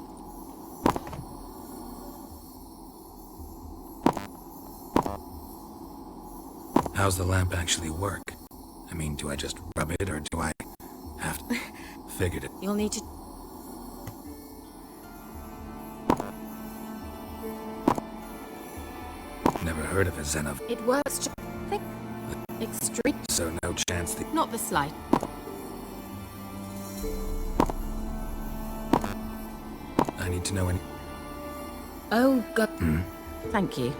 How's the lamp actually work? I mean, do I just rub it, or do I have to... Figured it. You'll need to... Never heard of a Zenov. It works just... Extreme... So no chance the... Not the slight. I need to know any... Oh, God. Thank you.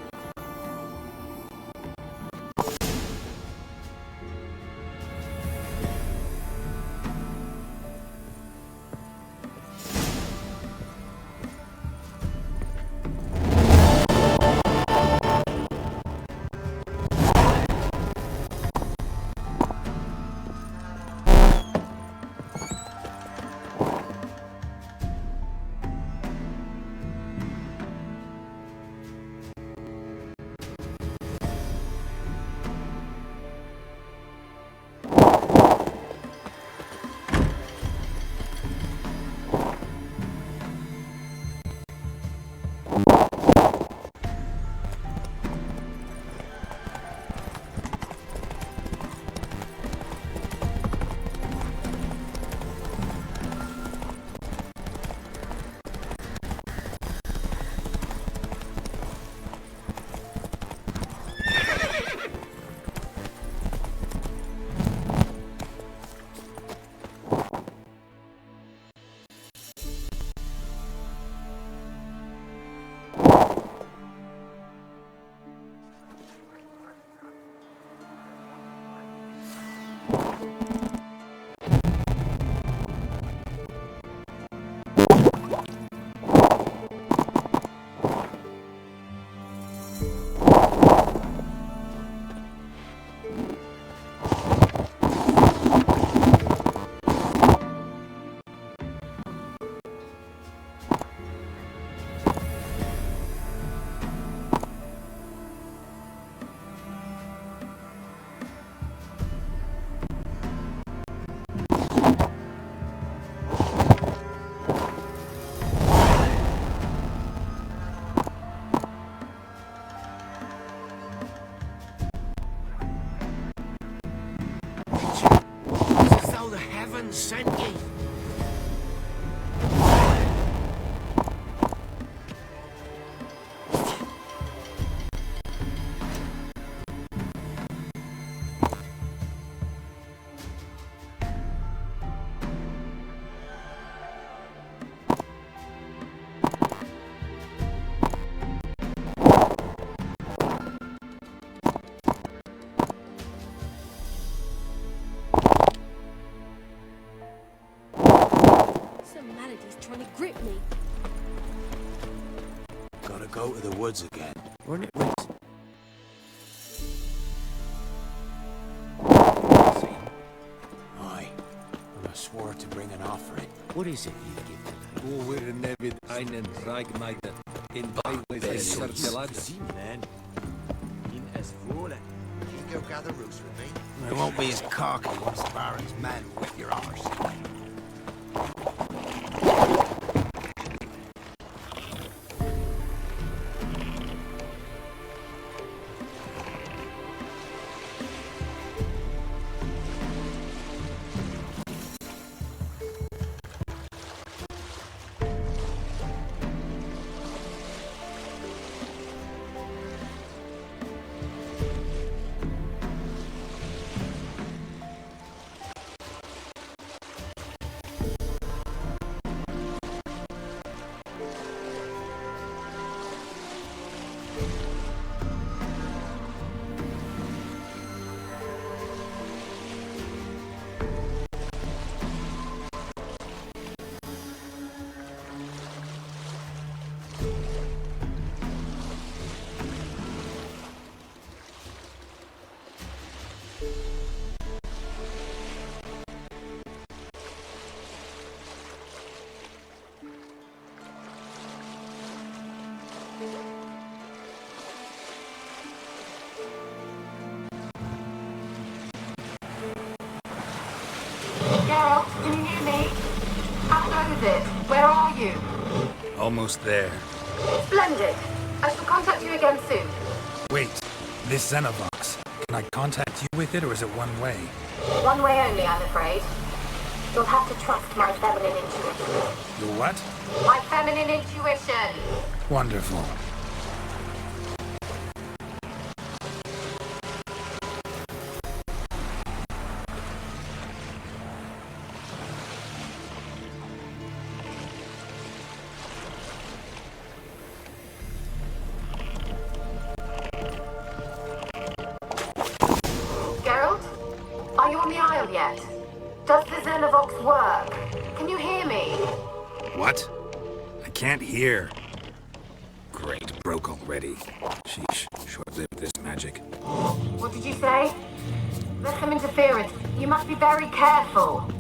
Sent ye. Trying to grip me. Gotta go to the woods again. Run it with. Aye. And I swore to bring an offering. What is it you give to them? Wo wir nevid einen Ragmeiter in Beiwes in Sartelada. Man. In as wohle. You go gather roots with me. I won't be as cocky once the Baron's men whip your arse. Geralt, can you hear me? How close is it? Where are you? Almost there. Splendid. I shall contact you again soon. Wait, this Xenovox. Can I contact you with it, or is it one way? One way only, I'm afraid. You'll have to trust my feminine intuition. Your what? My feminine intuition! Wonderful. Geralt? Are you on the Isle yet? Does the Xenovox work? Can you hear me? What? I can't hear. Great, broke already. Sheesh, short-lived this magic. What did you say? There's some interference. You must be very careful.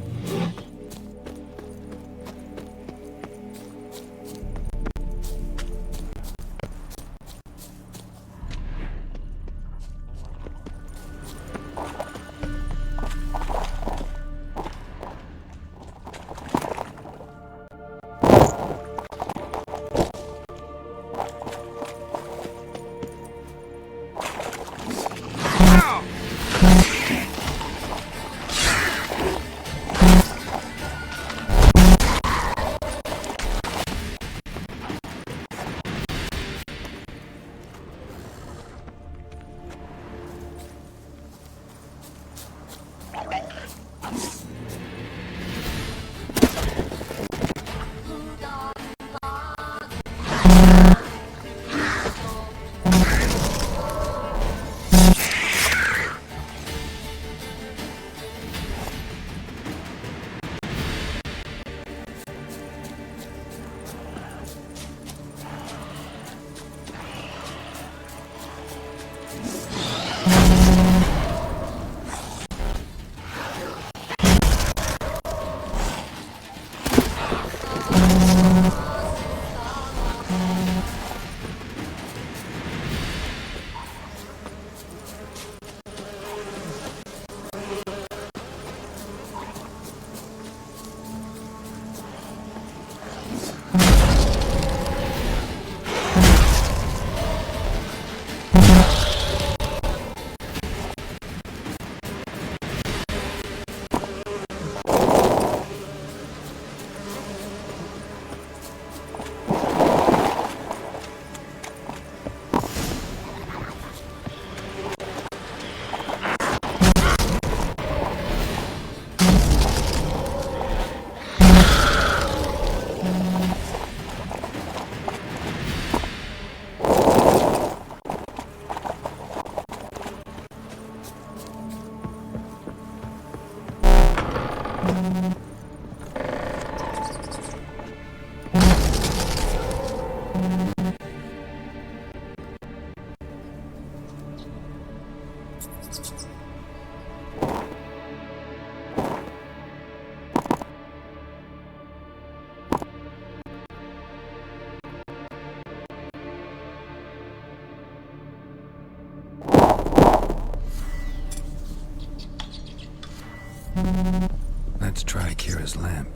Let's try Kira's lamp.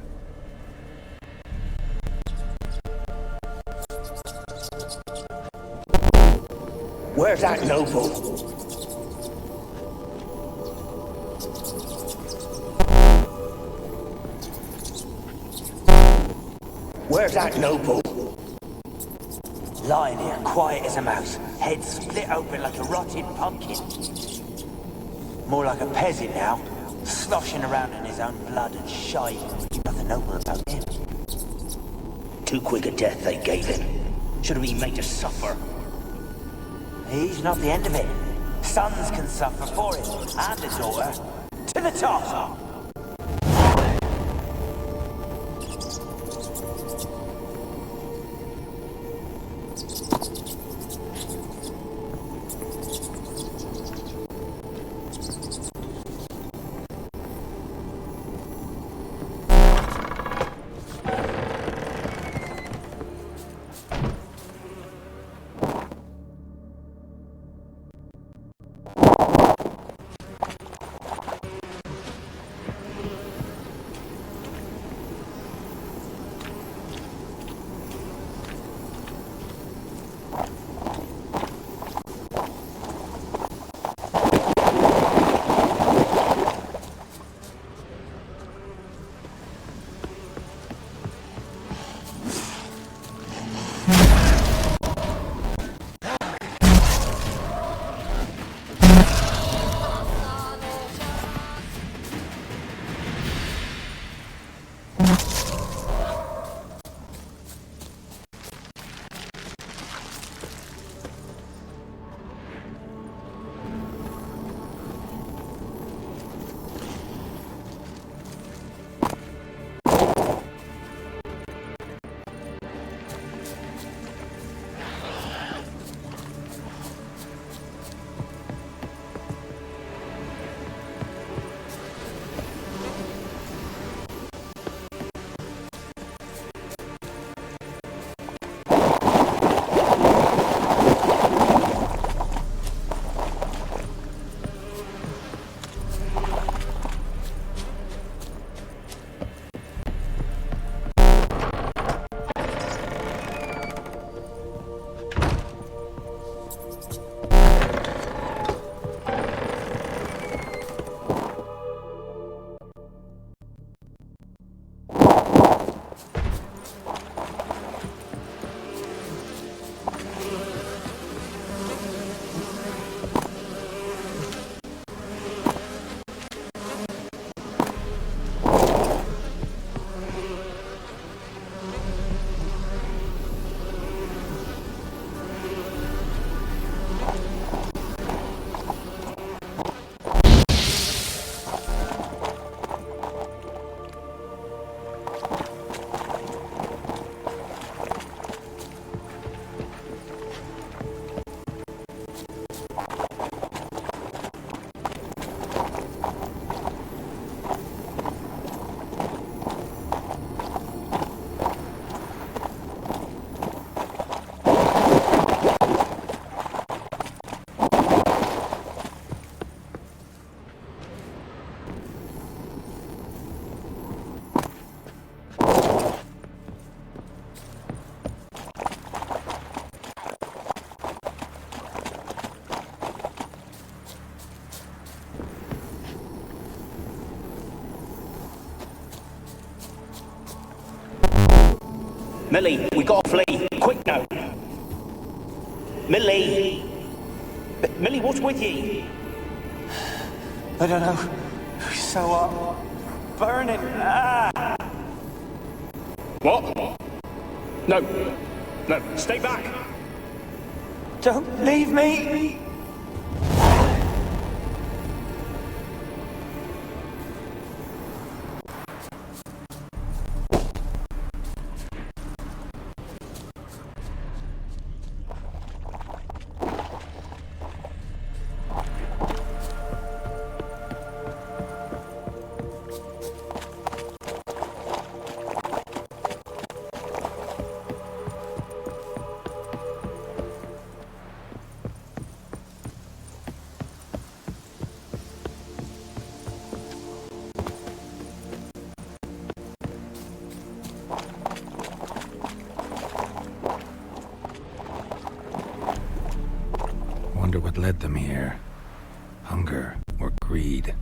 Where's that noble? Where's that noble? Lying here, quiet as a mouse, head split open like a rotted pumpkin. More like a peasant now, sloshing around in his own blood and shite. Nothing noble about him. Too quick a death they gave him. Should have been made to suffer. He's not the end of it. Sons can suffer for it, and a daughter. To the top! Millie, we gotta flee. Quick now. Millie! Millie, what's with you? I don't know. It's so hot. Burning. Ah! What? No. No, stay back. Don't leave me! Wonder what led them here. Hunger or greed?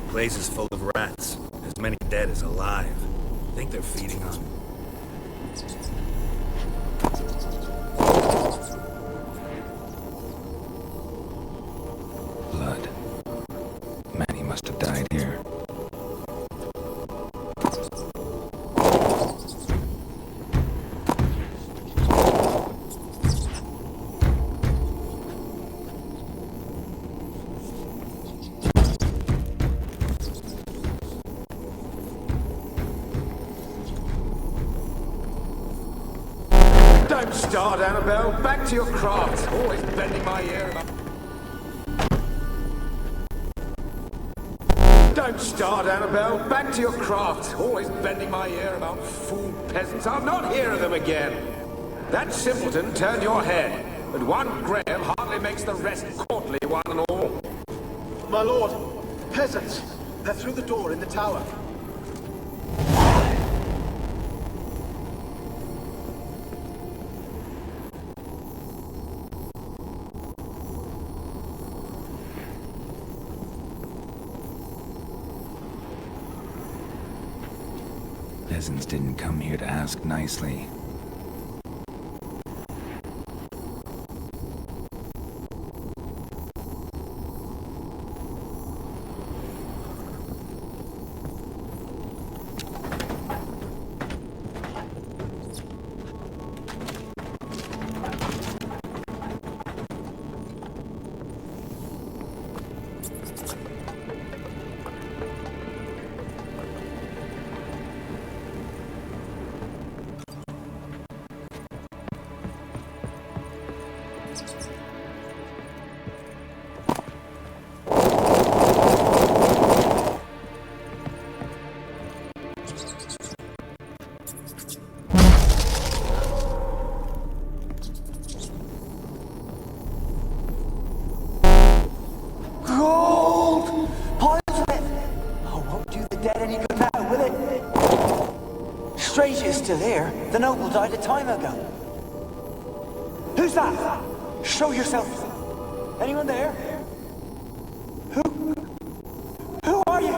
Place is full of rats. As many dead as alive. Think they're feeding on blood. Many must have died here. Don't start, Annabelle. Back to your craft. Always bending my ear about... Don't start, Annabelle. Back to your craft. Always bending my ear about fool peasants. I'll not hear of them again. That simpleton turned your head, but one Graham hardly makes the rest courtly, one and all. My lord, peasants. They're through the door in the tower. Peasants didn't come here to ask nicely. still here, the noble died a time ago. Who's that? Show yourself. Anyone there? Who are you?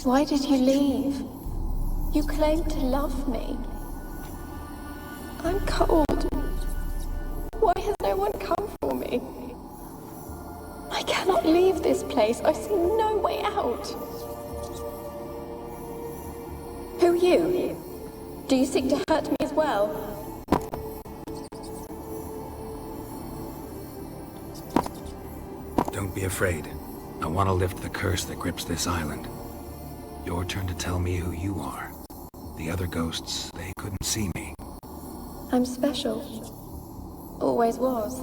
Why did you leave? You claimed to love me. I'm cold. Why has no one come for me? I cannot leave this place. I see no way out. Who are you? Do you seek to hurt me as well? Don't be afraid. I want to lift the curse that grips this island. Your turn to tell me who you are. The other ghosts, they couldn't see me. I'm special. Always was.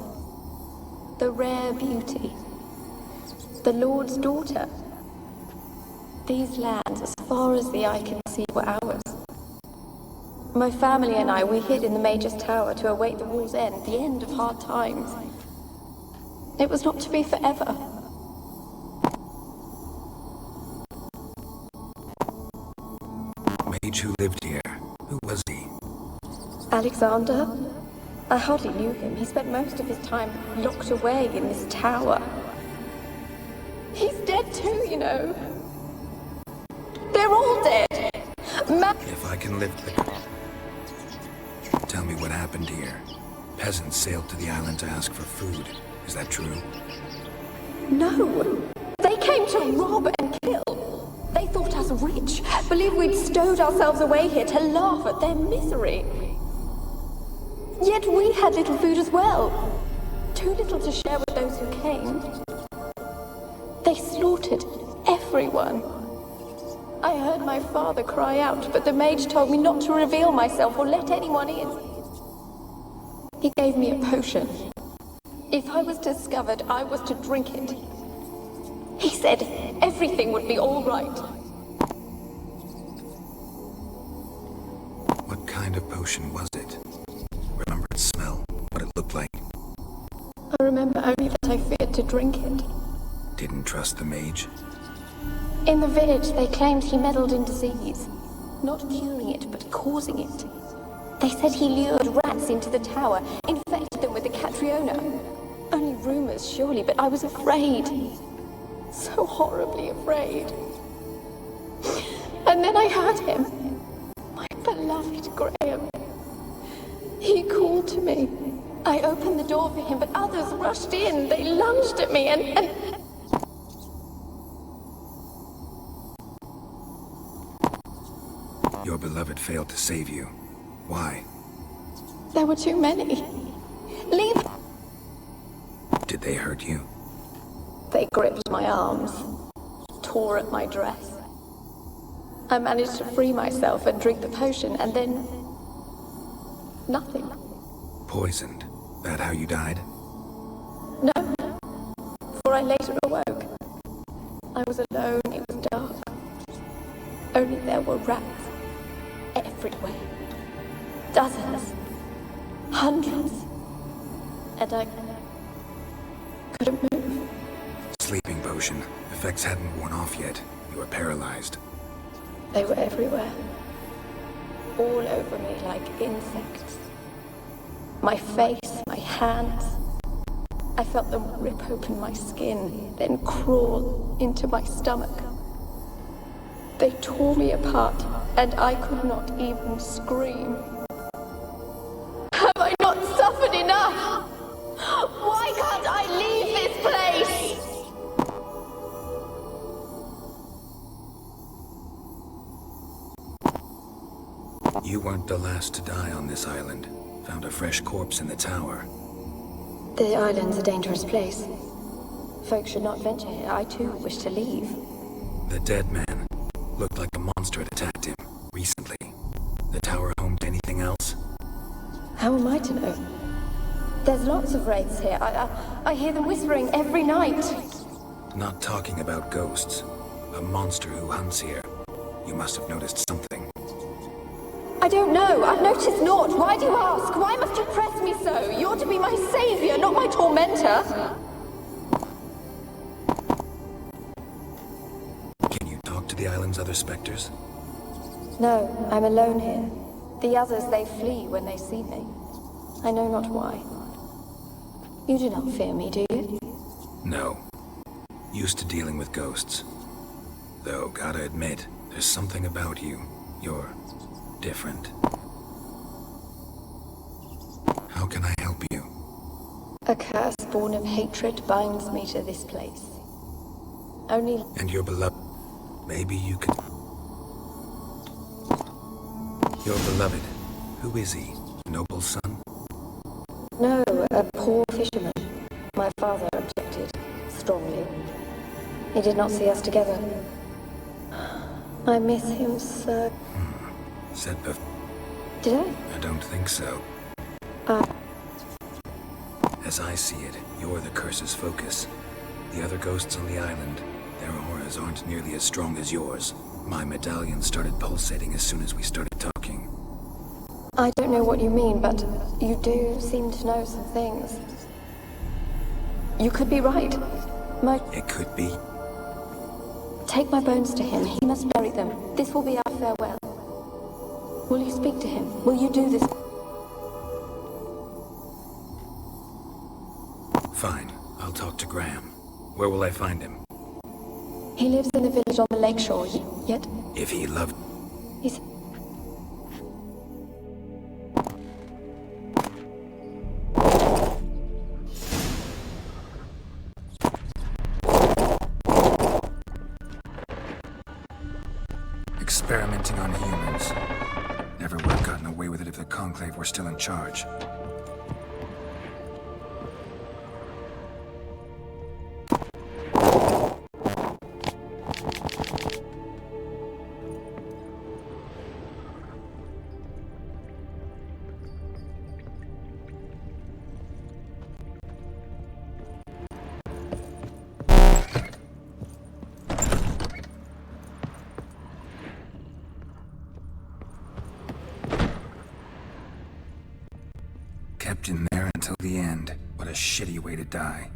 The rare beauty. The Lord's daughter. These lands, as far as the eye can see, were ours. My family and I, we hid in the Mage's Tower to await the war's end, the end of hard times. It was not to be forever. Mage who lived here. Who was he? Alexander? I hardly knew him. He spent most of his time locked away in this tower. He's dead too, you know. They're all dead. If I can lift the... Tell me what happened here. Peasants sailed to the island to ask for food. Is that true? No. They came to rob and kill. They thought us rich, believed we'd stowed ourselves away here to laugh at their misery. Yet we had little food as well. Too little to share with those who came. They slaughtered everyone. I heard my father cry out, but the mage told me not to reveal myself or let anyone in. He gave me a potion. If I was discovered, I was to drink it. He said everything would be all right. What kind of potion was it? Remember its smell? What it looked like? I remember only that I feared to drink it. Didn't trust the mage? In the village, they claimed he meddled in disease. Not curing it, but causing it. They said he lured rats into the tower, infected them with the Catriona. Only rumors, surely, but I was afraid. so horribly afraid. And then I heard him, my beloved Graham. He called to me. I opened the door for him, but others rushed in. They lunged at me and... Your beloved failed to save you. Why? There were too many. Leave! Did they hurt you? They gripped my arms, tore at my dress. I managed to free myself and drink the potion, and then... nothing. Poisoned. That how you died? No, for I later awoke. I was alone, it was dark. Only there were rats everywhere. Dozens. Hundreds. And I couldn't move. Sleeping potion. Effects hadn't worn off yet. You were paralyzed. They were everywhere. All over me like insects. My face, my hands. I felt them rip open my skin, then crawl into my stomach. They tore me apart, and I could not even scream. Have I not suffered enough? Why can't I leave this place? You weren't the last to die on this island. Found a fresh corpse in the tower. The island's a dangerous place. Folks should not venture here. I too wish to leave. The dead man looked like a monster had attacked him recently. The tower home to anything else? How am I to know? There's lots of wraiths here. I hear them whispering every night. Not talking about ghosts. A monster who hunts here. You must have noticed something. I don't know. I've noticed naught. Why do you ask? Why must you press me so? You're to be my savior, not my tormentor. Can you talk to the island's other specters? No, I'm alone here. The others, they flee when they see me. I know not why. You do not fear me, do you? No. Used to dealing with ghosts. Though, gotta admit, there's something about you. You're different. How can I help you? A curse born of hatred binds me to this place. Only... And your beloved... Maybe you could... Your beloved. Who is he? Noble son? No, a poor fisherman. My father objected strongly. He did not see us together. I miss him so... Said before. Did I? I don't think so. As I see it, you're the curse's focus. The other ghosts on the island, their auras aren't nearly as strong as yours. My medallion started pulsating as soon as we started talking. I don't know what you mean, but you do seem to know some things. You could be right. It could be. Take my bones to him. He must bury them. This will be our farewell. Will you speak to him? Will you do this? Fine. I'll talk to Graham. Where will I find him? He lives in a village on the lakeshore, yet... If he loved... He's... Experimenting on humans. Never would have gotten away with it if the Conclave were still in charge. Kept in there until the end. What a shitty way to die.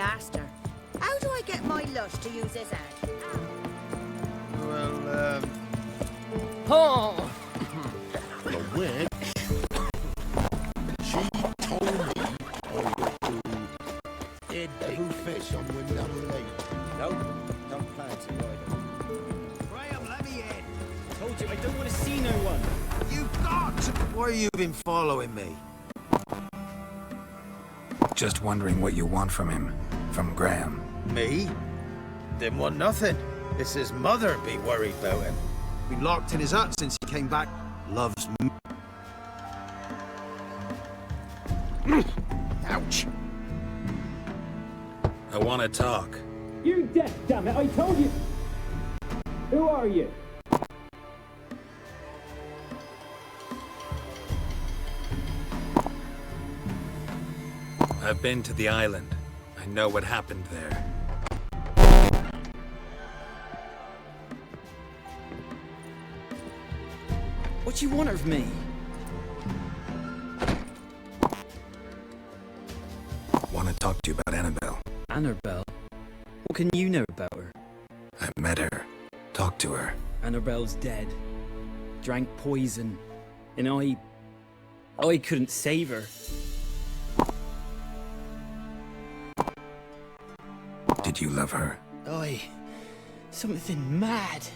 asked her. How do I get my lush to use this ad? Well, Oh! The witch, she told me I was to head every fish on Windham Lake. No, don't plan to either. Graham, let me in. Told you I don't want to see no one. You've got. Why you been following me? Just wondering what you want from him. From Graham. Me? Didn't want nothing. It's his mother be worried about him. Been locked in his hut since he came back. Loves me. Ouch. I want to talk. You deaf, damn it! I told you. Who are you? I've been to the island. I know what happened there. What do you want of me? Want to talk to you about Annabelle. Annabelle? What can you know about her? I met her. Talked to her. Annabelle's dead. Drank poison. And I couldn't save her. Did you love her? Something mad.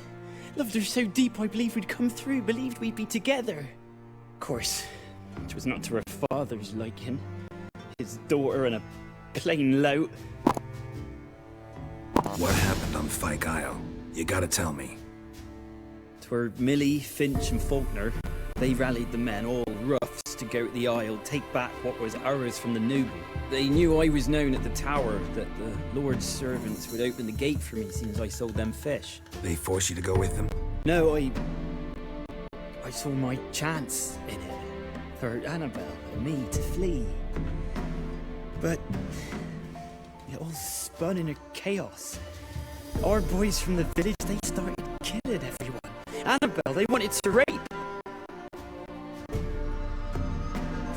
Loved her so deep I believed we'd come through, believed we'd be together. Of course, it was not to her father's liking. His daughter and a plain lout. What happened on Fyke Isle? You gotta tell me. 'Twere Millie, Finch and Faulkner. They rallied the men, all roughs, to go to the Isle, take back what was ours from the noble. They knew I was known at the tower, that the Lord's servants would open the gate for me since I sold them fish. They forced you to go with them? No, I saw my chance in it. For Annabelle and me to flee. But it all spun in a chaos. Our boys from the village, they started killing everyone. Annabelle, they wanted to rape.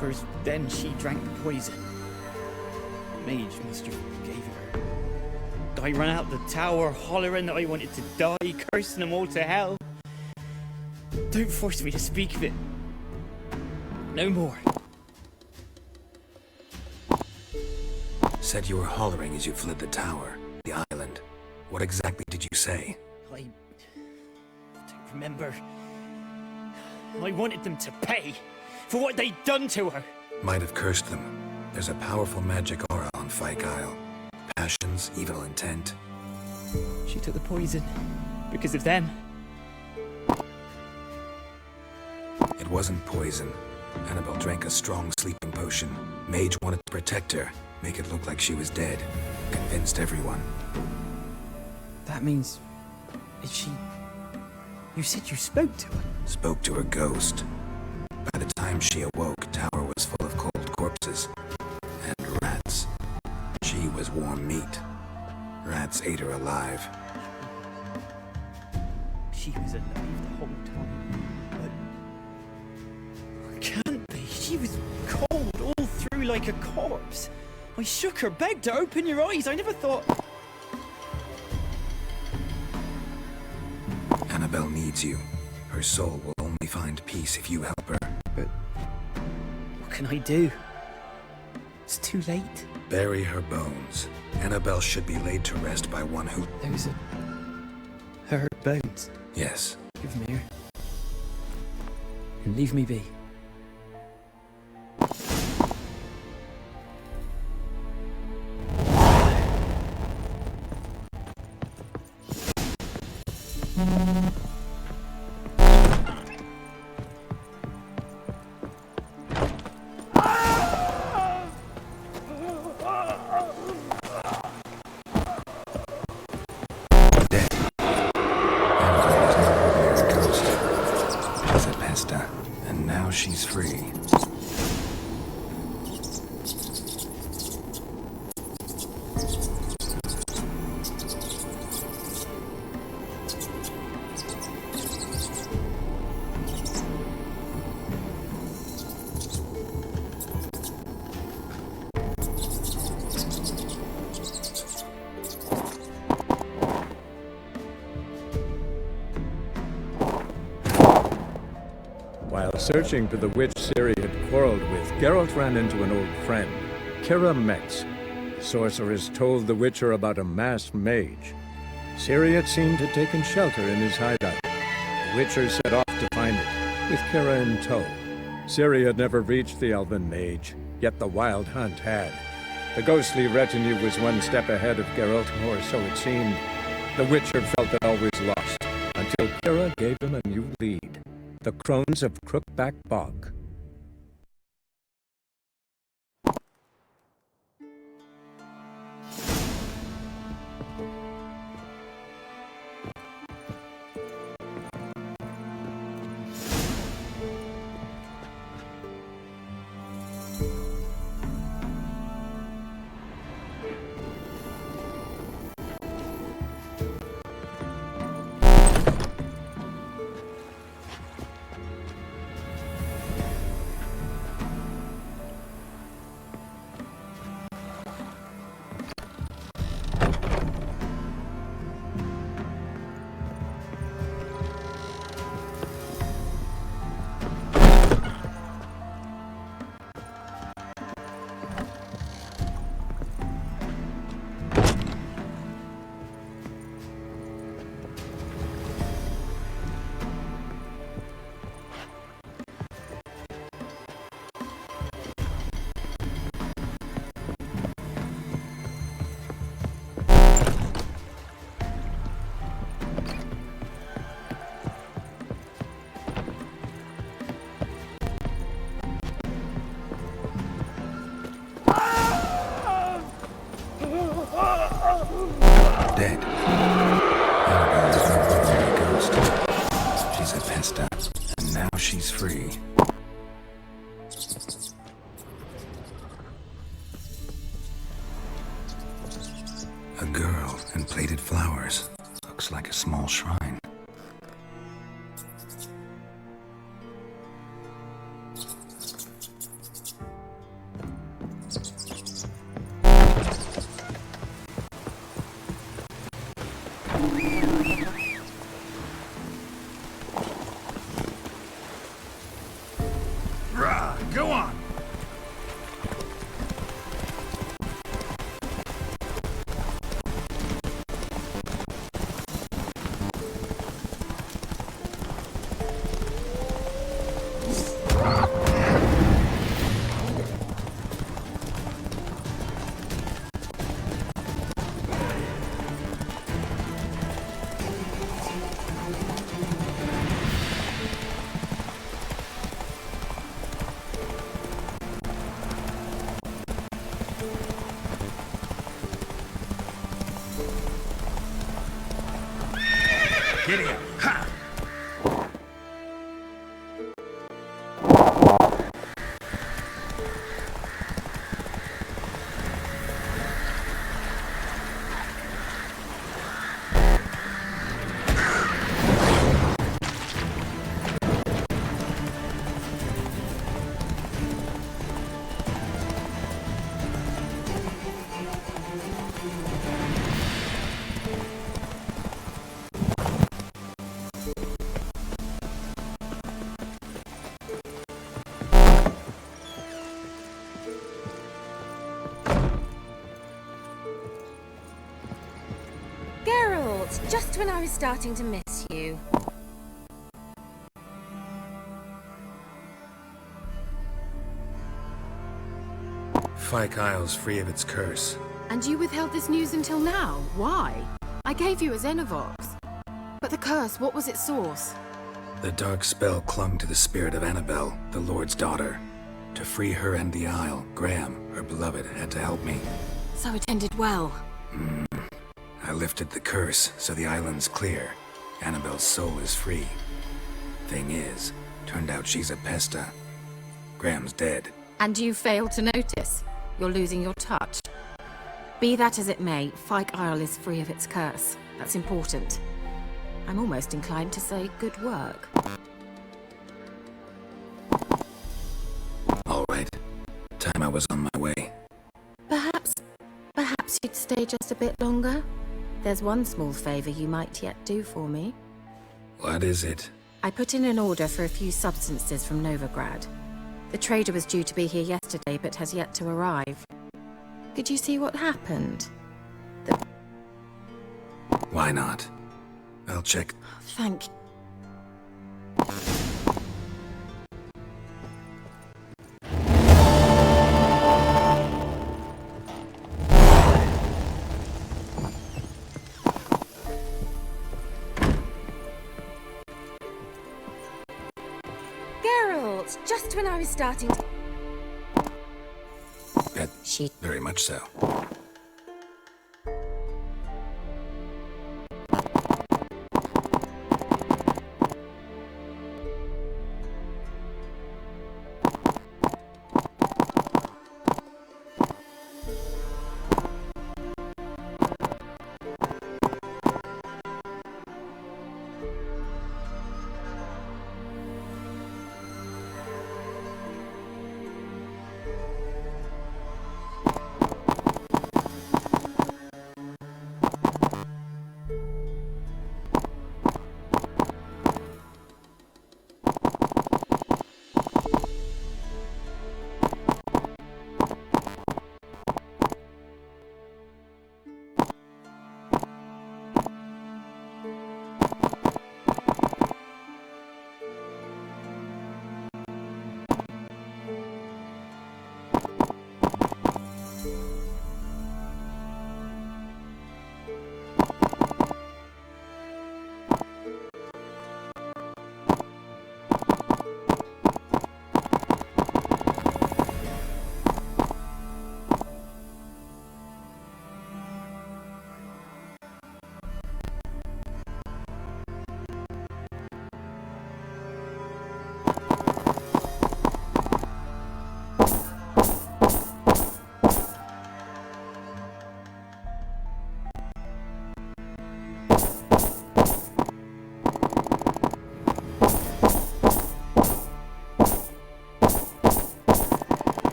First, then she drank the poison. Mage must have gave her. I ran out the tower, hollering that I wanted to die, cursing them all to hell. Don't force me to speak of it. No more. Said you were hollering as you fled the tower, the island. What exactly did you say? I don't remember. I wanted them to pay for what they'd done to her. Might have cursed them. There's a powerful magic aura on Fyke Isle. Passions, evil intent. She took the poison because of them. It wasn't poison. Annabelle drank a strong sleeping potion. Mage wanted to protect her, make it look like she was dead. Convinced everyone. That means... Is she... You said you spoke to her? Spoke to her ghost. By the time she awoke, tower was full of cold corpses. And rats. She was warm meat. Rats ate her alive. She was alive the whole time. But... Can't be. She was cold all through like a corpse. I shook her, begged her, open your eyes. I never thought... Annabelle needs you. Her soul will only find peace if you help her. But... What can I do? It's too late. Bury her bones. Annabelle should be laid to rest by one who... Those are... her bones. Yes. Give them here. And leave me be. And now she's free. While searching for the witch Ciri had quarreled with, Geralt ran into an old friend, Kira Metz. The sorceress told the Witcher about a masked mage. Ciri had seemed to have taken shelter in his hideout. The Witcher set off to find it, with Kira in tow. Ciri had never reached the elven mage, yet the wild hunt had. The ghostly retinue was one step ahead of Geralt, or so it seemed. The Witcher felt it always lost, until Kira gave him a new lead. The Crones of Crookback Bog. Dead. Annabelle is no longer a ghost. She's a pesta, and now she's free. A girl and plated flowers. Looks like a small shrine. Go on! Get here! Ha! Geralt, just when I was starting to miss you. Fyke Isle's free of its curse. And you withheld this news until now? Why? I gave you a Xenovox. But the curse, what was its source? The dark spell clung to the spirit of Annabelle, the Lord's daughter. To free her and the Isle, Graham, her beloved, had to help me. So it ended well. I lifted the curse, so the island's clear. Annabelle's soul is free. Thing is, turned out she's a pesta. Graham's dead. And you failed to notice. You're losing your touch. Be that as it may, Fyke Isle is free of its curse. That's important. I'm almost inclined to say good work. All right. Time I was on my way. Perhaps you'd stay just a bit longer? There's one small favor you might yet do for me. What is it? I put in an order for a few substances from Novigrad. The trader was due to be here yesterday, but has yet to arrive. Could you see what happened? Why not? I'll check. Thank you. Geralt, just when I was starting to... Very much so.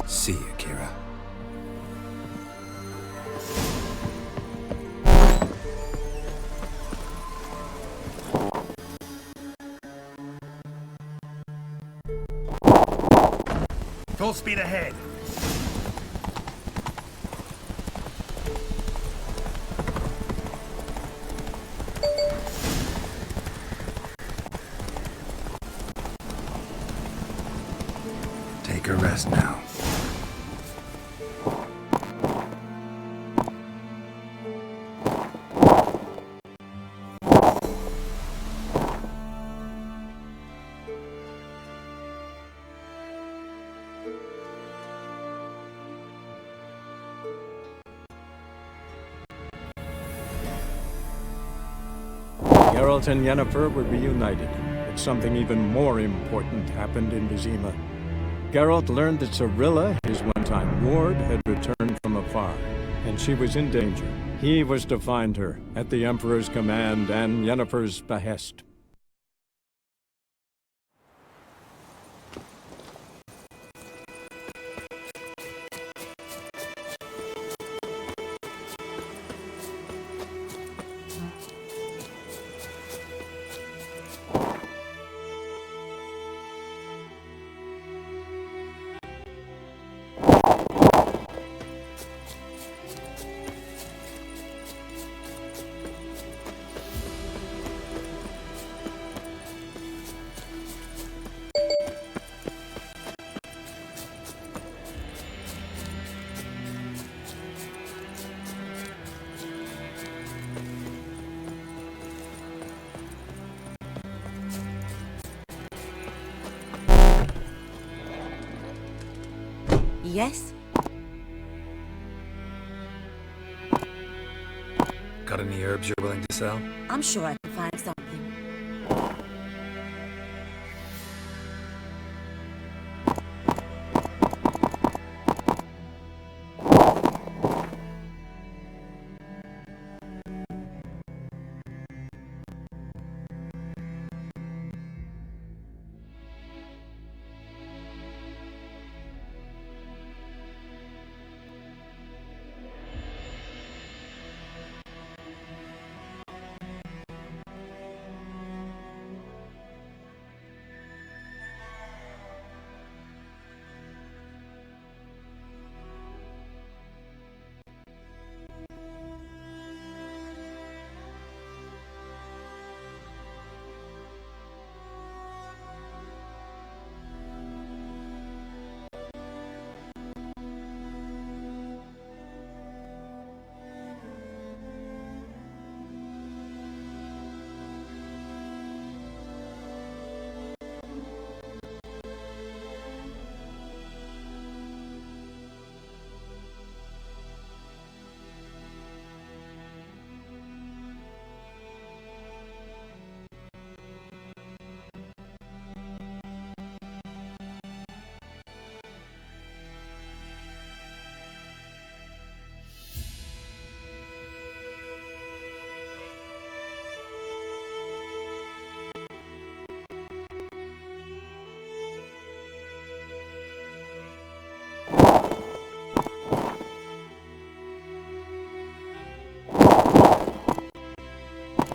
See you, Kira. Full speed ahead. Take a rest now. Geralt and Yennefer were reunited, but something even more important happened in Vizima. Geralt learned that Cirilla, his one-time ward, had returned from afar, and she was in danger. He was to find her at the Emperor's command and Yennefer's behest. Yes? Got any herbs you're willing to sell? I'm sure I can find something.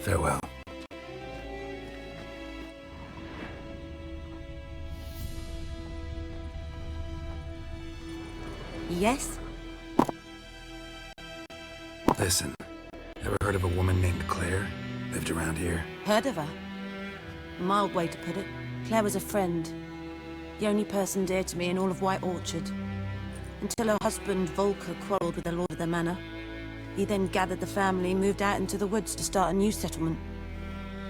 Farewell. Yes? Listen, ever heard of a woman named Claire? Lived around here? Heard of her? A mild way to put it. Claire was a friend. The only person dear to me in all of White Orchard. Until her husband, Volker, quarreled with the lord of the manor. He then gathered the family, moved out into the woods to start a new settlement.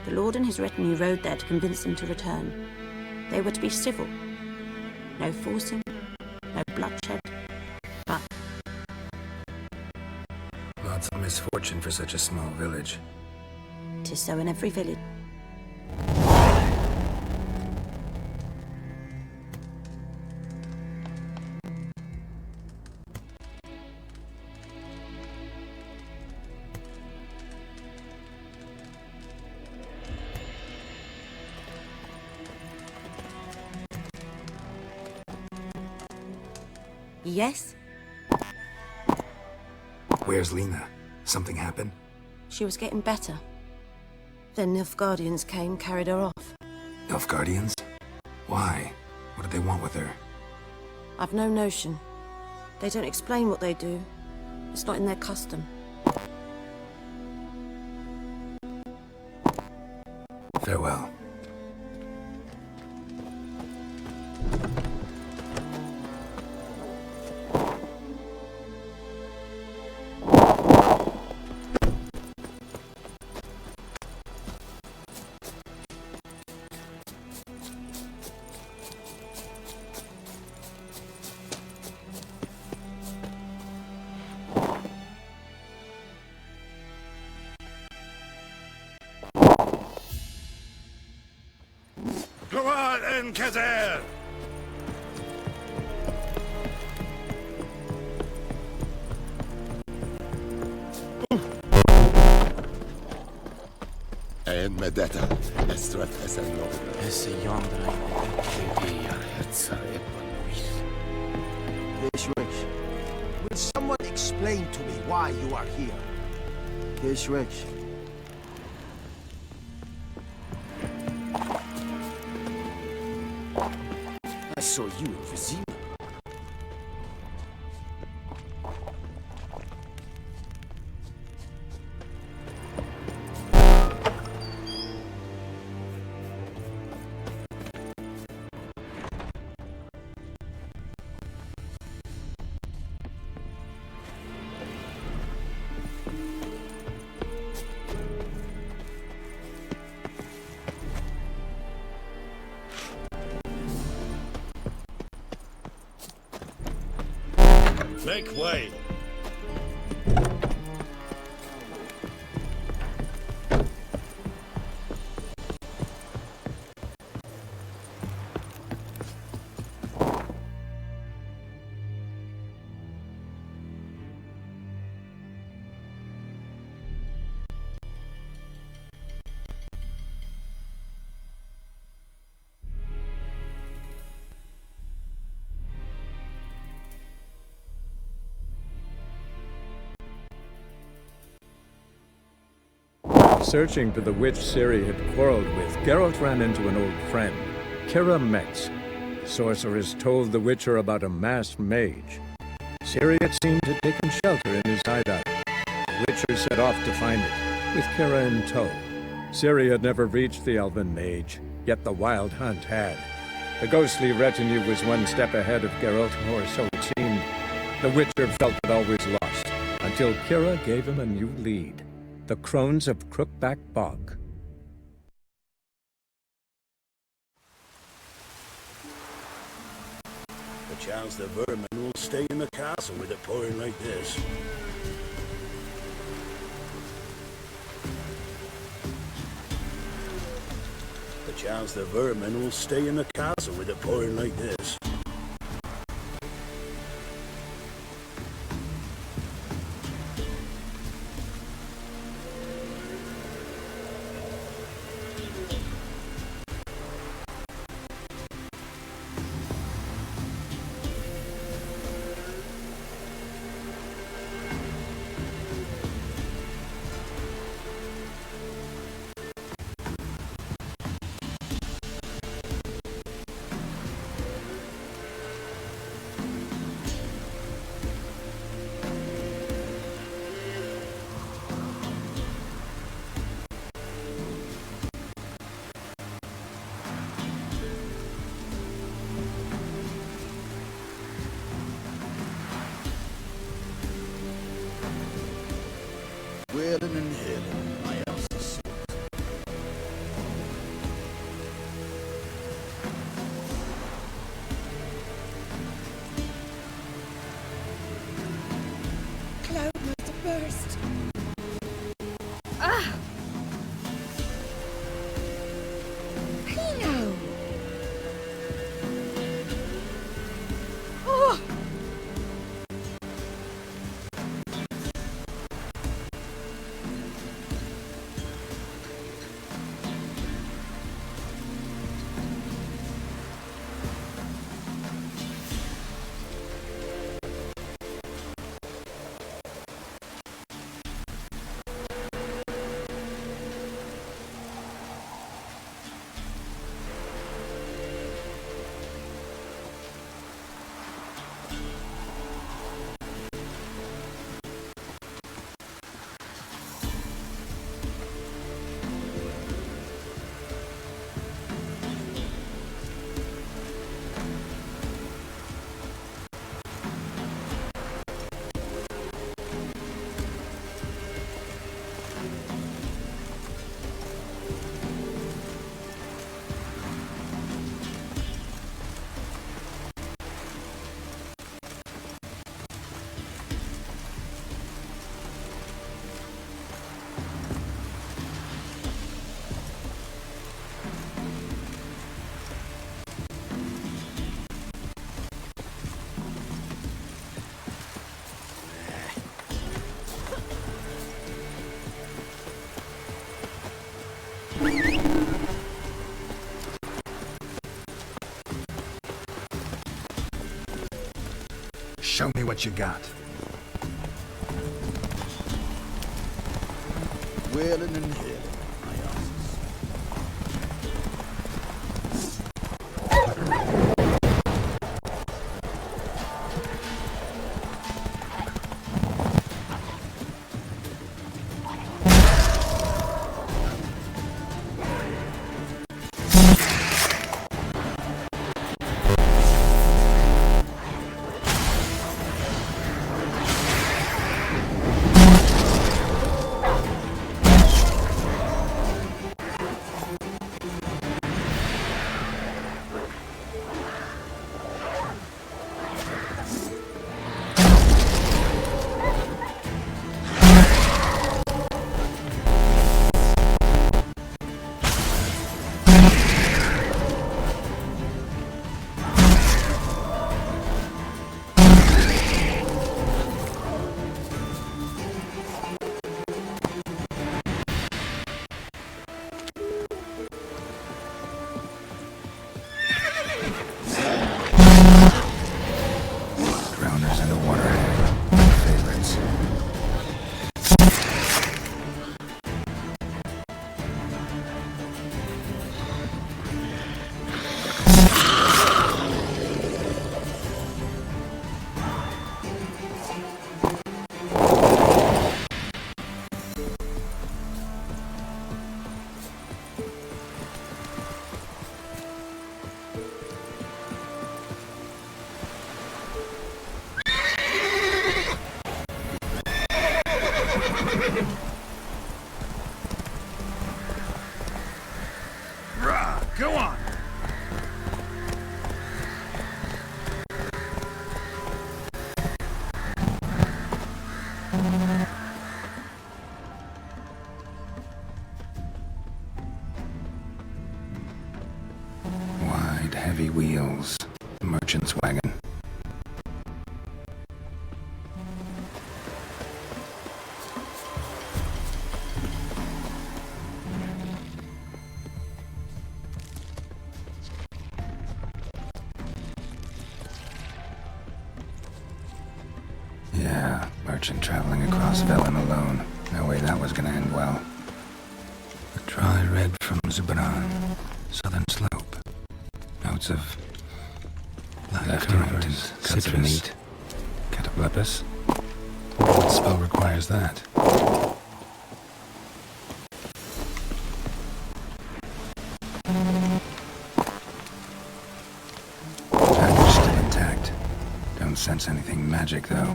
The lord and his retinue rode there to convince them to return. They were to be civil. No forcing, no bloodshed. But Lots of misfortune for such a small village. 'tis so in every village. Yes? Where's Lena? Something happened? She was getting better. Then Nilfgaardians came, carried her off. Nilfgaardians? Why? What did they want with her? I've no notion. They don't explain what they do. It's not in their custom. Farewell. Kazer! En med detta, estret es en logra. Esse yandra i hetsa epanuis. Keshresh, will someone explain to me why you are here? Keshresh. I saw you in Vizima. Make way! Searching for the witch Ciri had quarreled with, Geralt ran into an old friend, Kira Metz. The sorceress told the Witcher about a masked mage. Ciri had seemed to have taken shelter in his hideout. The Witcher set off to find it, with Kira in tow. Ciri had never reached the elven mage, yet the wild hunt had. The ghostly retinue was one step ahead of Geralt, or so it seemed. The Witcher felt it always lost, until Kira gave him a new lead. The Crones of Crookback Bog. Perchance the vermin will stay in the castle with it pouring like this. Perchance the vermin will stay in the castle with it pouring like this. Wheeling and hailing, my house is sold. Cloud must have burst. Ah! Pino! Oh! Show me what you got. Wailing and hailing, my asses. Go on! Wide, heavy wheels. Merchant's wagon. Yeah, merchant traveling across Velen alone. No way that was gonna end well. A dry red from Zubaran. Southern slope. Notes of leftovers, cuts of meat. Cataplepis. What spell requires that? Package still intact. Don't sense anything magic, though.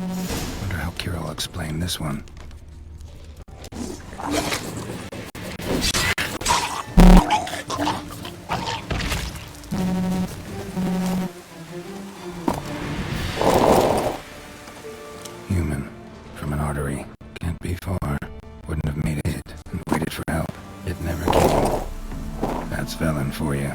Wonder how Kira will explain this one. Human. From an artery. Can't be far. Wouldn't have made it and waited for help. It never came. That's Velen for you.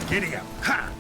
Giddy up. Ha!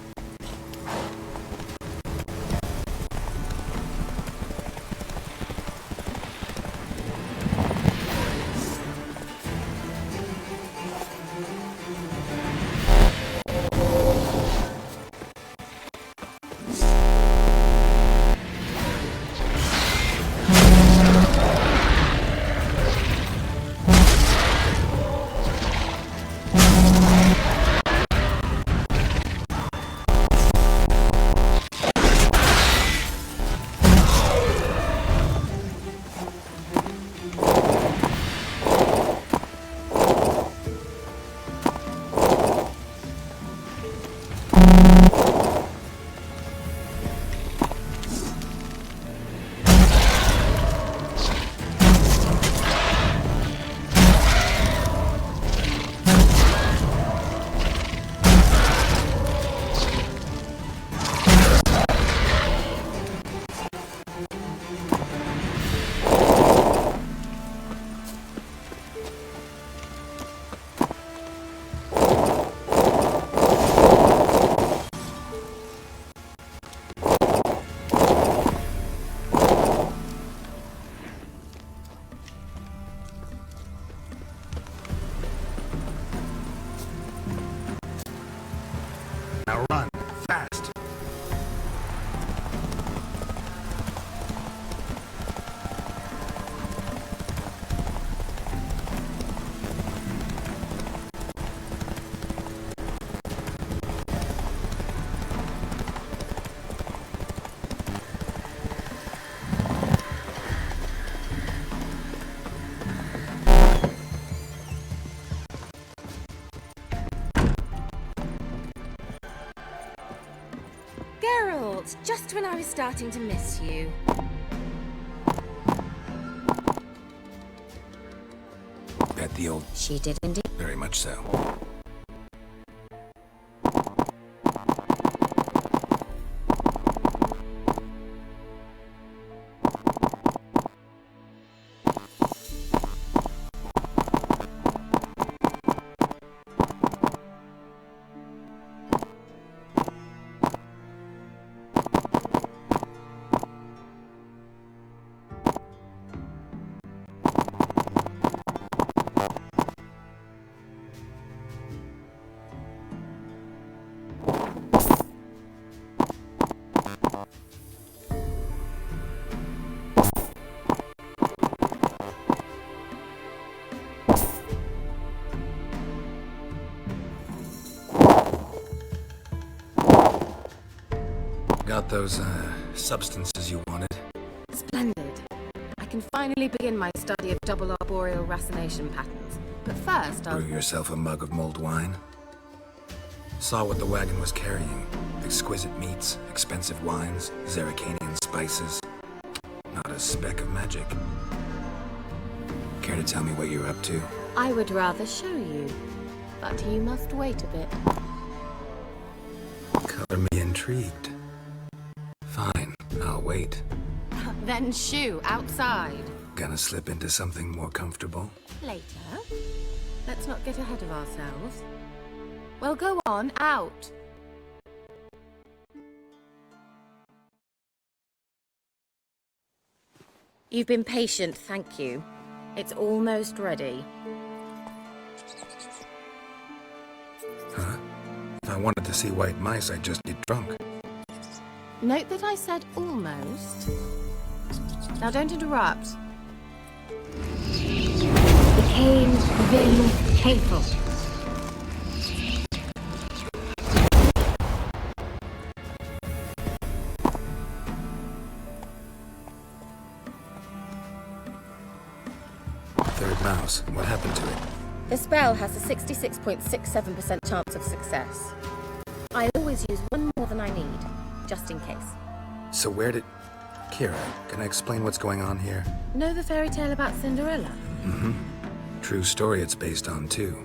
Geralt, just when I was starting to miss you. Bet the old... She did indeed. Very much so. Got those, substances you wanted? Splendid. I can finally begin my study of double arboreal racination patterns. But first, I'll... Brew yourself a mug of mulled wine? Saw what the wagon was carrying. Exquisite meats, expensive wines, Zerrikanian spices. Not a speck of magic. Care to tell me what you're up to? I would rather show you, but you must wait a bit. Color me intrigued. Fine, I'll wait. Then shoo, outside. Gonna slip into something more comfortable? Later. Let's not get ahead of ourselves. Well, go on, out. You've been patient, thank you. It's almost ready. Huh? If I wanted to see white mice, I'd just get drunk. Note that I said almost. Now don't interrupt. Became Vin Hateful. Third mouse. What happened to it? The spell has a 66.67% chance of success. I always use one more than I need, just in case. So where did... Kira, can I explain what's going on here? Know the fairy tale about Cinderella? Mm-hmm. True story it's based on, too.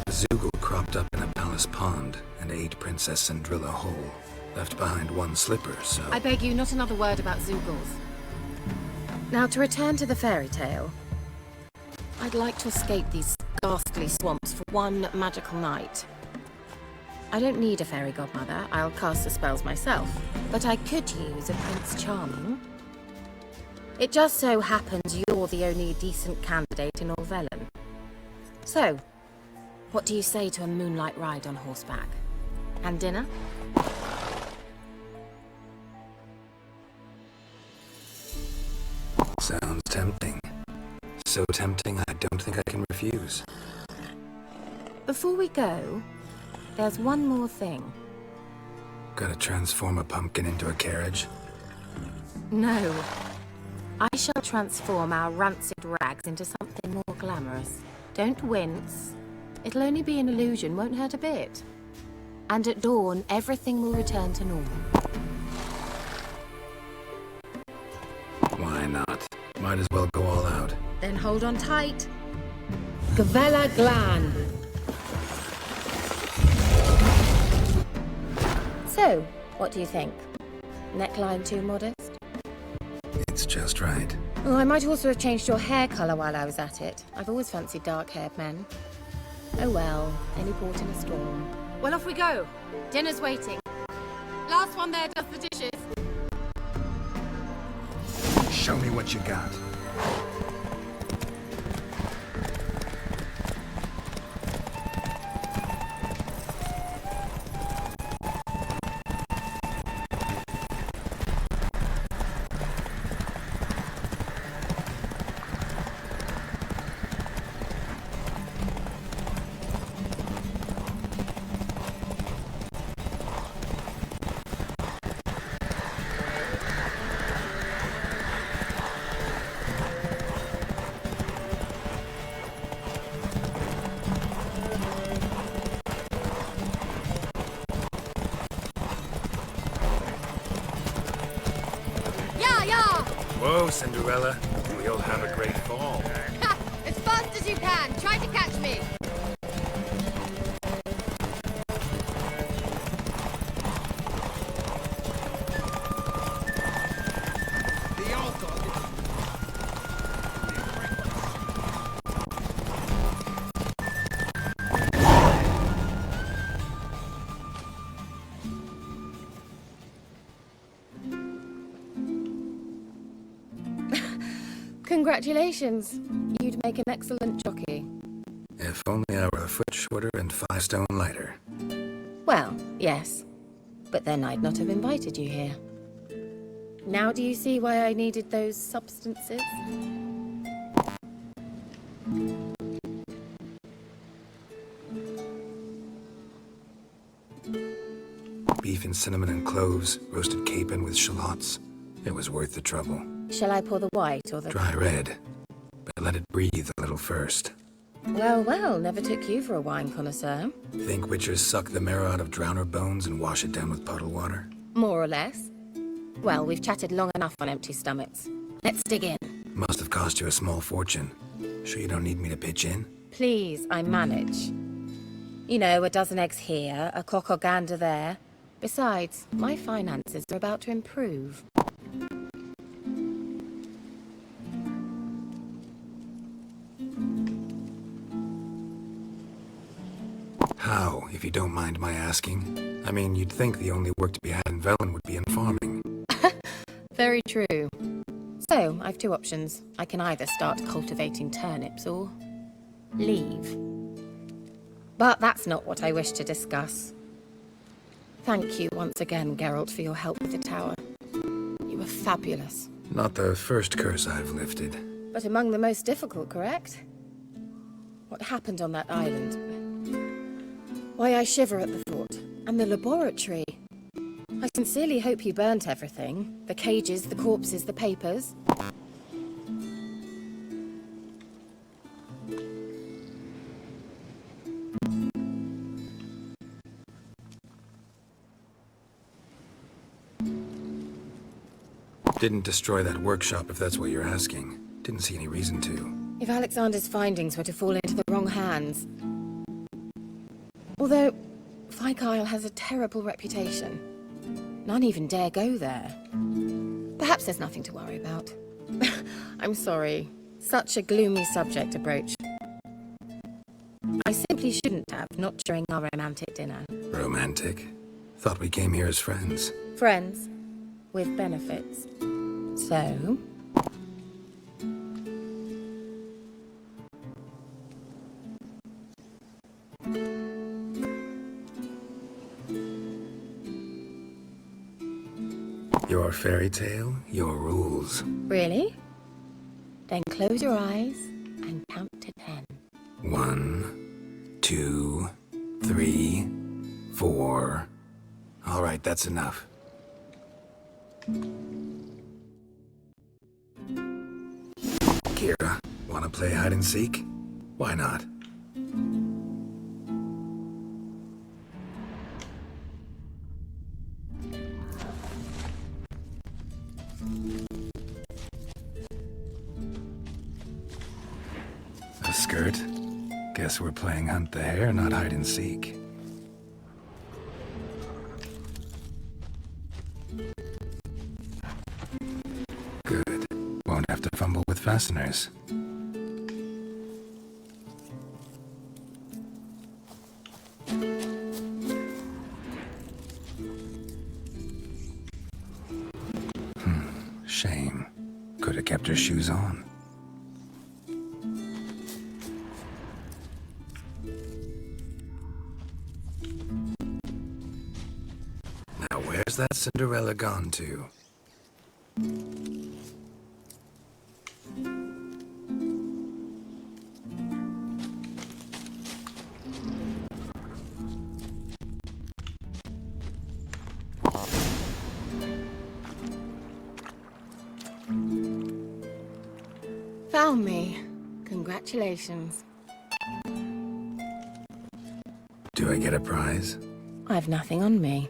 A Zoogle cropped up in a palace pond and ate Princess Cinderella whole. Left behind one slipper, so... I beg you, not another word about Zoogles. Now, to return to the fairy tale. I'd like to escape these ghastly swamps for one magical night. I don't need a fairy godmother, I'll cast the spells myself. But I could use a Prince Charming. It just so happens you're the only decent candidate in all Velen. So, what do you say to a moonlight ride on horseback? And dinner? Sounds tempting. So tempting, I don't think I can refuse. Before we go, there's one more thing. Gotta transform a pumpkin into a carriage? No. I shall transform our rancid rags into something more glamorous. Don't wince. It'll only be an illusion, won't hurt a bit. And at dawn, everything will return to normal. Why not? Might as well go all out. Then hold on tight. Gavella Glan. So, what do you think? Neckline too modest? It's just right. Oh, I might also have changed your hair colour while I was at it. I've always fancied dark-haired men. Oh well, any port in a storm. Well, off we go. Dinner's waiting. Last one there does the dishes. Show me what you got. Whoa, Cinderella. We'll have a great fall. As fast as you can. Try to catch me. Congratulations. You'd make an excellent jockey. If only I were a foot shorter and 5 stone lighter. Well, yes. But then I'd not have invited you here. Now do you see why I needed those substances? Beef and cinnamon and cloves, roasted capon with shallots. It was worth the trouble. Shall I pour the white or the... Dry red, but let it breathe a little first. Well, well, never took you for a wine connoisseur. Think witchers suck the marrow out of drowner bones and wash it down with puddle water? More or less. Well, we've chatted long enough on empty stomachs. Let's dig in. Must have cost you a small fortune. Sure you don't need me to pitch in? Please, I manage. You know, a dozen eggs here, a cock or gander there. Besides, my finances are about to improve. How, if you don't mind my asking? I mean, you'd think the only work to be had in Velen would be in farming. Very true. So, I've 2 options. I can either start cultivating turnips or leave. But that's not what I wish to discuss. Thank you once again, Geralt, for your help with the tower. You were fabulous. Not the first curse I've lifted. But among the most difficult, correct? What happened on that island? Why, I shiver at the thought. And the laboratory. I sincerely hope you burnt everything. The cages, the corpses, the papers. Didn't destroy that workshop, if that's what you're asking. Didn't see any reason to. If Alexander's findings were to fall into the wrong hands... Although, Fikyle has a terrible reputation. None even dare go there. Perhaps there's nothing to worry about. I'm sorry. Such a gloomy subject to broach. I simply shouldn't have, not during our romantic dinner. Romantic? Thought we came here as friends. Friends. With benefits. So... Your fairy tale, your rules. Really? Then close your eyes and count to 10. 1, 2, 3, 4. All right, that's enough. Kira, wanna play hide and seek? Why not? A skirt? Guess we're playing hunt the hare, not hide and seek. Good. Won't have to fumble with fasteners. Shame. Could have kept her shoes on. Now where's that Cinderella gone to? Found me. Congratulations. Do I get a prize? I've nothing on me.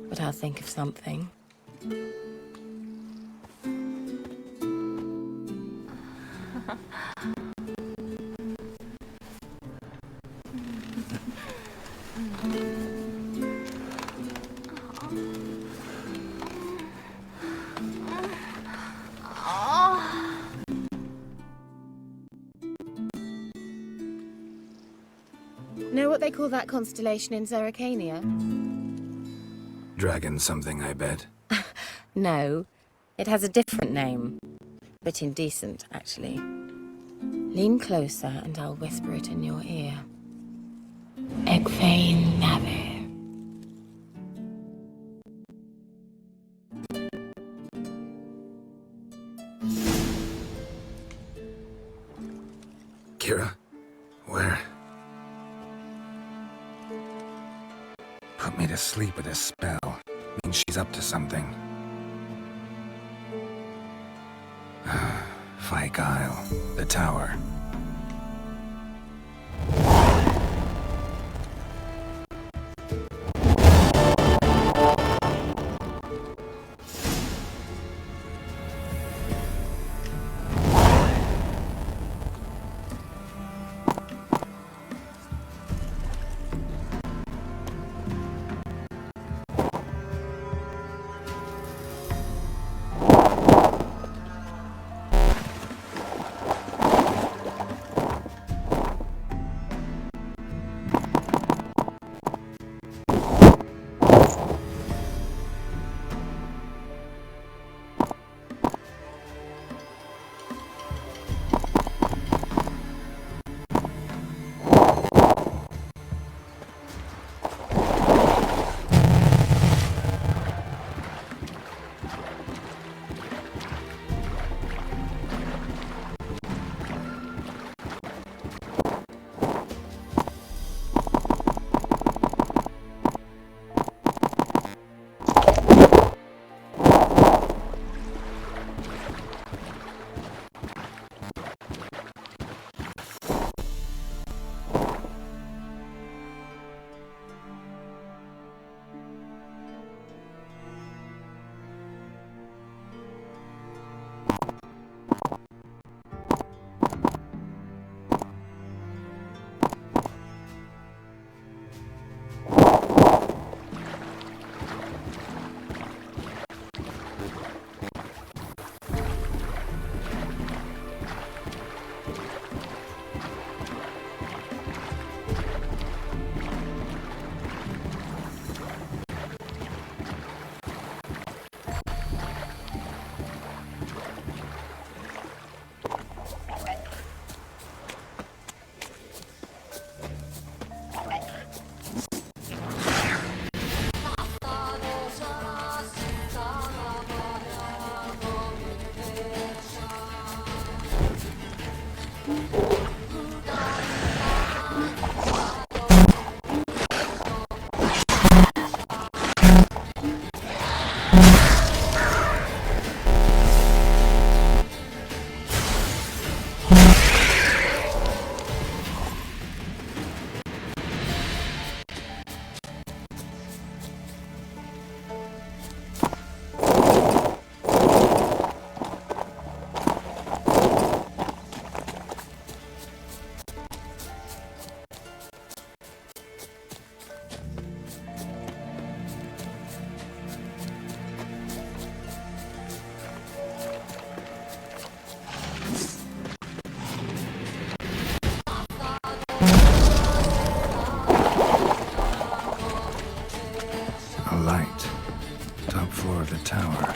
But I'll think of something. Know what they call that constellation in Zerrikania? Dragon something, I bet. No, it has a different name. Bit indecent, actually. Lean closer and I'll whisper it in your ear. Egfain Nave. Kira? Where? Put me to sleep with a spell. Means she's up to something. Fyke Isle. The tower. tower.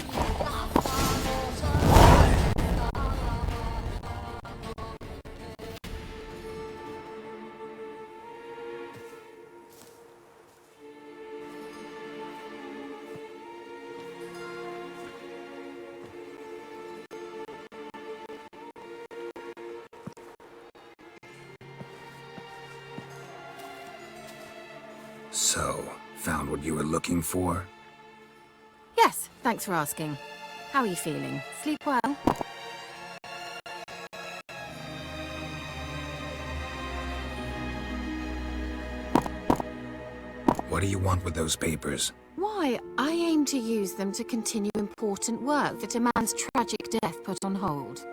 So, found what you were looking for? Yes, thanks for asking. How are you feeling? Sleep well? What do you want with those papers? Why, I aim to use them to continue important work that a man's tragic death put on hold.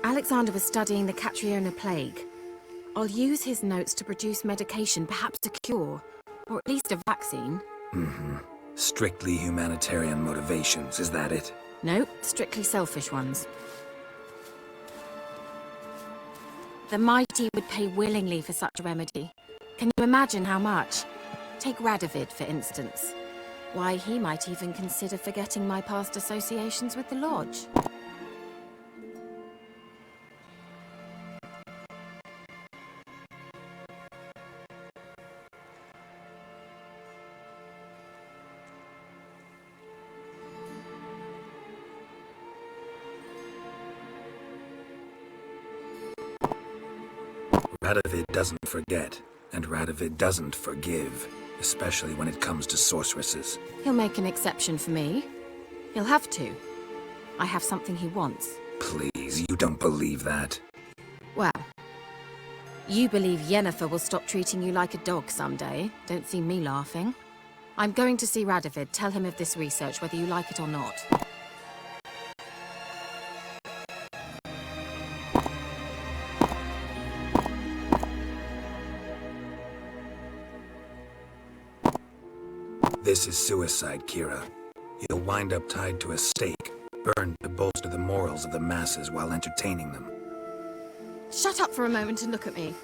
Alexander was studying the Catriona plague. I'll use his notes to produce medication, perhaps a cure, or at least a vaccine. Mm-hmm. Strictly humanitarian motivations, is that it? No, strictly selfish ones. The mighty would pay willingly for such a remedy. Can you imagine how much? Take Radovid, for instance. Why, he might even consider forgetting my past associations with the Lodge. Radovid doesn't forget, and Radovid doesn't forgive, especially when it comes to sorceresses. He'll make an exception for me. He'll have to. I have something he wants. Please, you don't believe that. Well, you believe Yennefer will stop treating you like a dog someday. Don't see me laughing. I'm going to see Radovid, tell him of this research, whether you like it or not. This is suicide, Kira. You'll wind up tied to a stake, burned to bolster the morals of the masses while entertaining them. Shut up for a moment and look at me.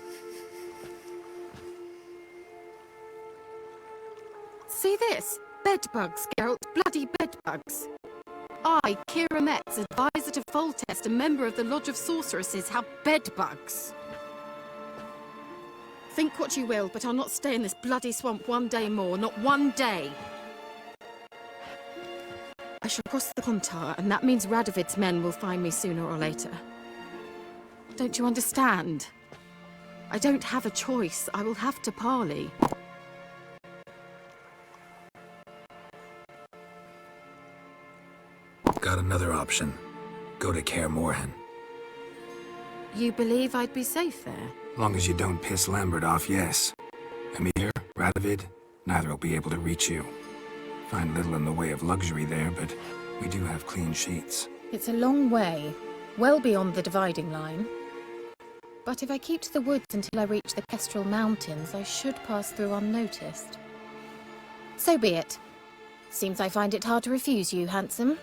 See this? Bedbugs, Geralt. Bloody bedbugs. I, Kira Metz, advisor to Foltest, a member of the Lodge of Sorceresses, have bedbugs. Think what you will, but I'll not stay in this bloody swamp one day more. Not one day. I shall cross the Pontar, and that means Radovid's men will find me sooner or later. Don't you understand? I don't have a choice. I will have to parley. Got another option. Go to Kaer Morhen. You believe I'd be safe there? Long as you don't piss Lambert off, yes. Emir, Radovid, neither will be able to reach you. Find little in the way of luxury there, but we do have clean sheets. It's a long way, well beyond the dividing line. But if I keep to the woods until I reach the Kestrel Mountains, I should pass through unnoticed. So be it. Seems I find it hard to refuse you, handsome.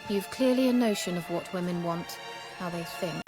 You've clearly a notion of what women want, how they think.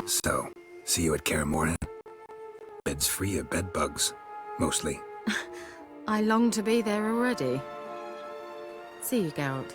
So, see you at Karamora? Bed's free of bed bugs, mostly. I long to be there already. See you, Geralt.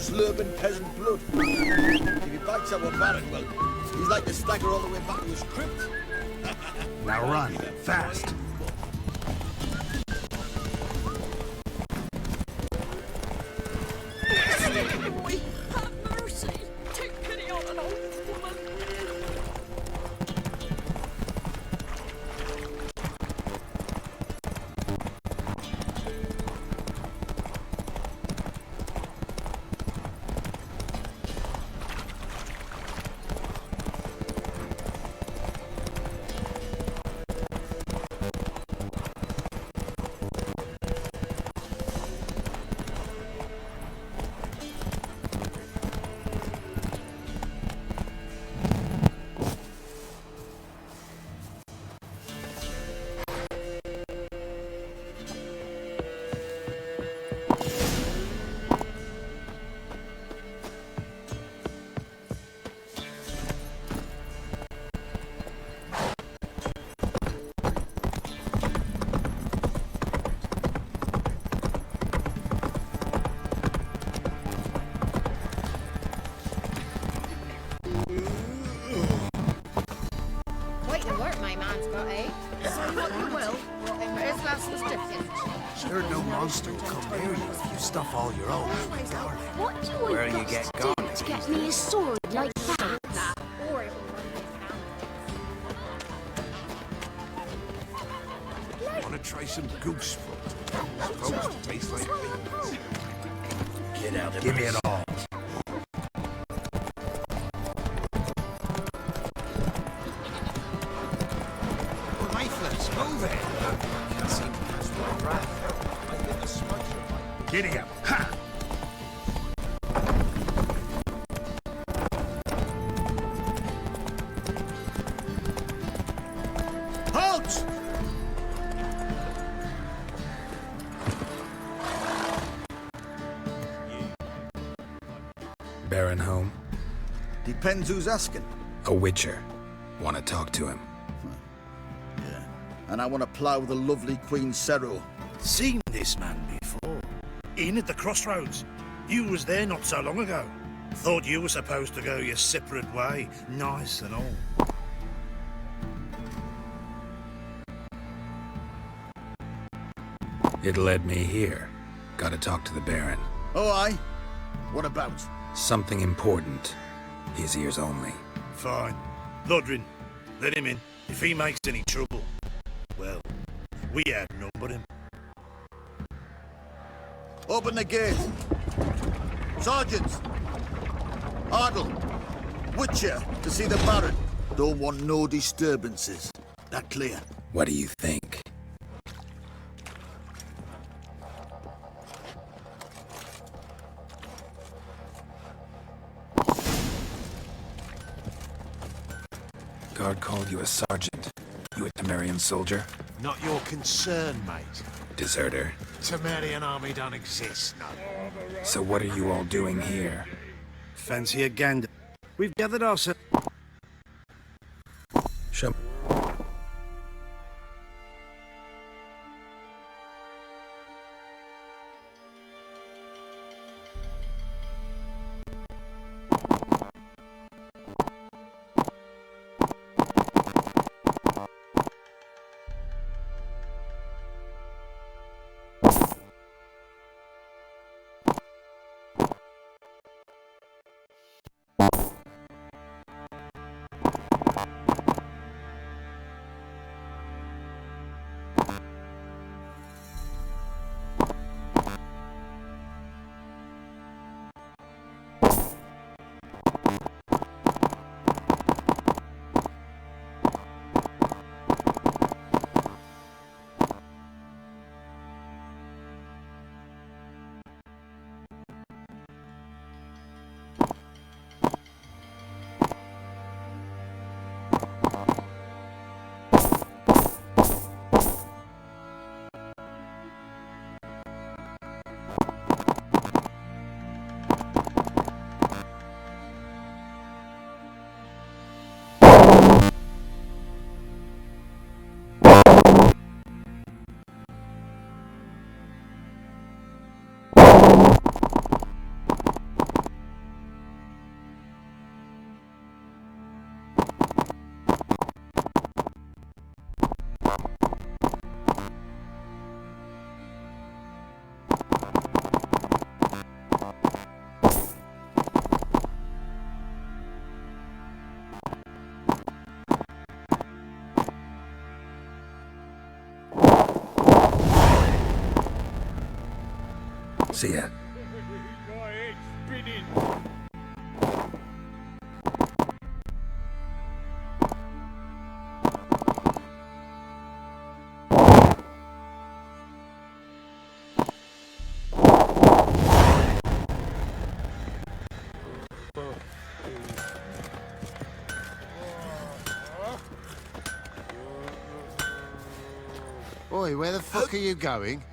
slurping peasant blood. If he bites our Baron, well, he's like to stagger all the way back to his crypt. Now run, fast. Boy, have mercy. Take pity on an old woman. Quite the work my man's got, eh? Say what you will, but his last was different. Sure, no monster will come near you if you stuff all your own. What do I Where you got get to gone, do to get me a sword like that? Want to try some goose foot? Supposed to taste like beans. Get out of Give me it all. Lifeless, move it! Can't seem to catch my breath. I get the smudge of my... Giddy up. Ha! Halt! Baron home? Depends who's asking. A witcher. Want to talk to him? Yeah. And I want to plough the lovely Queen Cero. Seen this man before. In at the crossroads. You was there not so long ago. Thought you were supposed to go your separate way. Nice and all. It led me here. Gotta talk to the Baron. Oh, aye? What about? Something important. His ears only. Fine. Lodrin, let him in. If he makes any trouble, well, we outnumber him. Open the gate. Sergeants! Ardle! Witcher, to see the Baron. Don't want no disturbances. That clear? What do you think? Guard called you a sergeant. You a Temerian soldier? Not your concern, mate. Deserter. Temerian army don't exist, no. So what are you all doing here? Fancy a gander. We've gathered ourselves. Show See ya. My head's spinning. Oi, where the fuck are you going?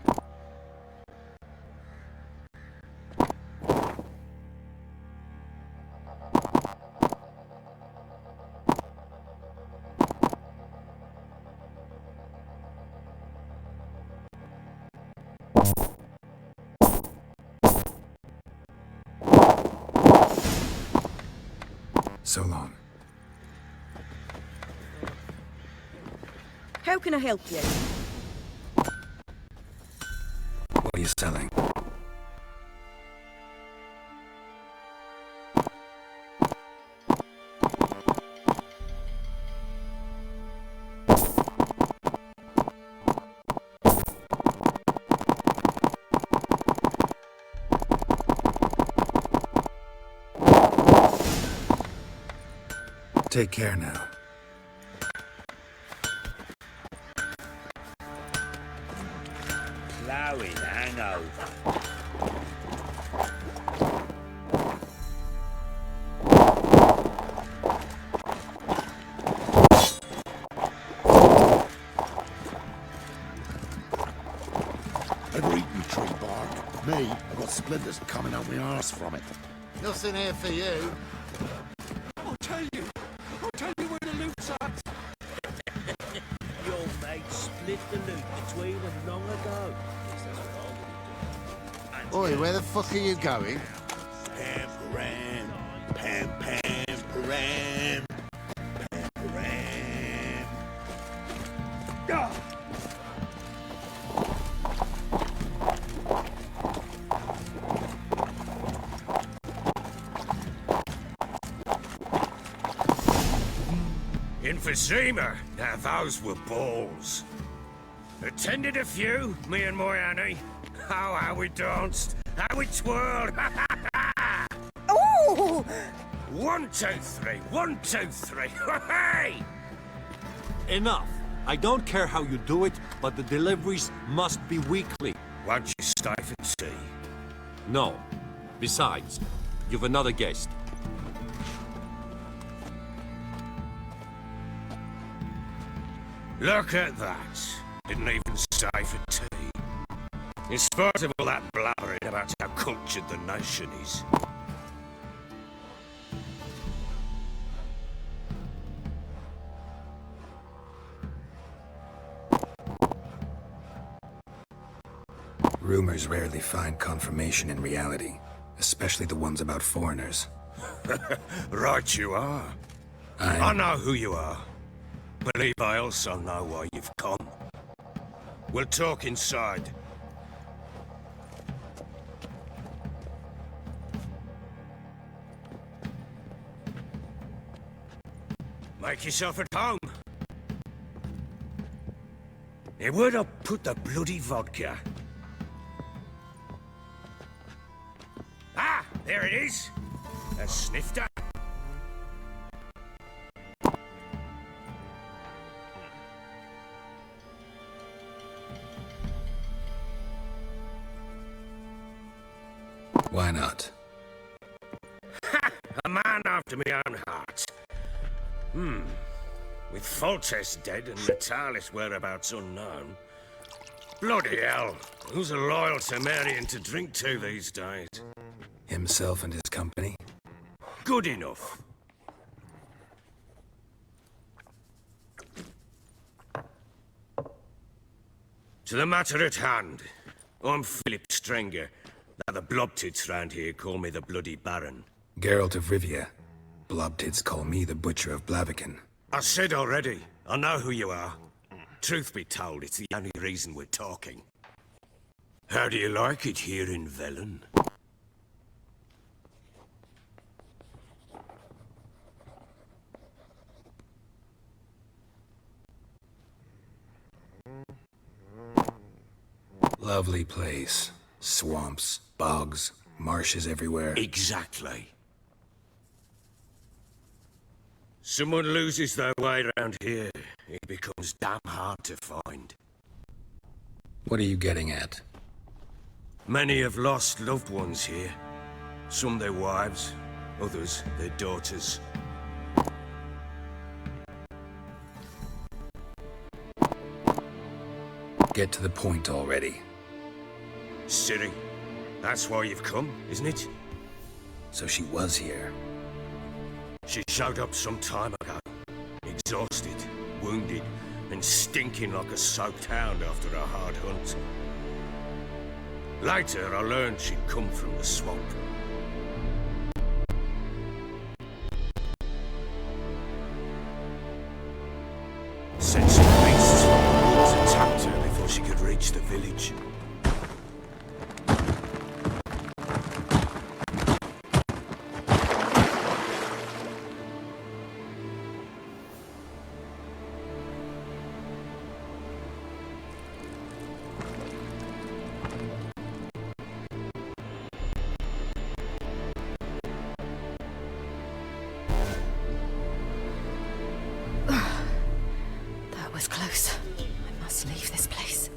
So long. How can I help you? What are you selling? Take care now. Plowing hangover. Ever eaten tree bark? Me, I've got splinters coming out my arse from it. Nothing here for you. I'll tell you where the loot's at. Your mate split the loot between them long ago. Oi, where the fuck are you going? Pam, param, pam, pam, param, pam, param. Ah! Emphysema. Now those were balls. Attended a few, me and my Annie. Oh, how we danced, how we twirled. Oh! 1, 2, 3, 1, 2, 3. Hey! Enough. I don't care how you do it, but the deliveries must be weekly. Won't you stay for tea? No. Besides, you've another guest. Look at that. Didn't even stay for tea. In spite of all that blabbering about how cultured the nation is. Rumors rarely find confirmation in reality, especially the ones about foreigners. Right you are. I know who you are. Believe I also know why you've come. We'll talk inside. Make yourself at home. Hey, where'd I put the bloody vodka? Ah, there it is. A snifter. Why not? Ha! A man after my own heart. With Foltest dead and Natalis whereabouts unknown. Bloody hell, who's a loyal Temerian to drink to these days? Himself and his company? Good enough. To the matter at hand. I'm Philip Strenger. Now the Blobtits round here call me the Bloody Baron. Geralt of Rivia. Blobtits call me the Butcher of Blaviken. I said already, I know who you are. Truth be told, it's the only reason we're talking. How do you like it here in Velen? Lovely place. Swamps, bogs, marshes everywhere. Exactly. Someone loses their way around here, it becomes damn hard to find. What are you getting at? Many have lost loved ones here. Some their wives, others their daughters. Get to the point already. Ciri, that's why you've come, isn't it? So she was here. She showed up some time ago. Exhausted, wounded, and stinking like a soaked hound after a hard hunt. Later, I learned she'd come from the swamp. Said some beasts from the woods attacked her before she could reach the village. Was close. I must leave this place.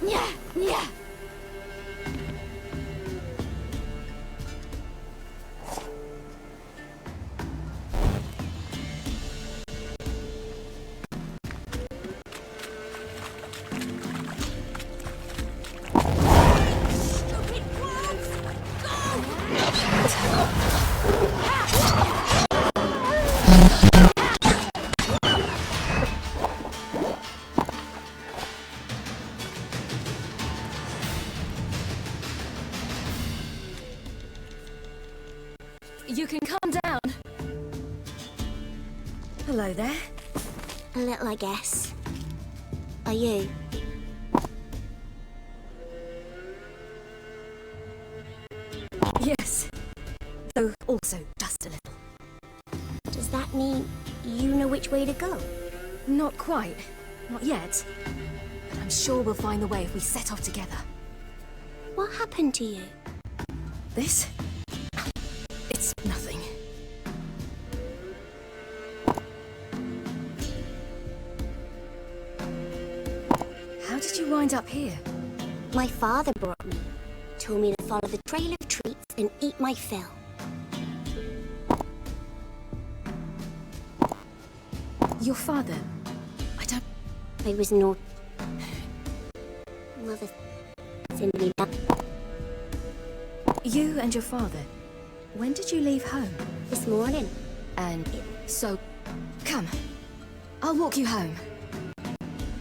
Yeah, yeah. You can calm down. Hello there. A little, I guess. Are you? Yes. Though also just a little. Does that mean you know which way to go? Not quite. Not yet. But I'm sure we'll find the way if we set off together. What happened to you? This? It's nothing. How did you wind up here? My father brought me. Told me to follow the trail of treats and eat my fill. Your father? I was no... Mother sent me back. You and your father? When did you leave home? This morning. And so... Come. I'll walk you home.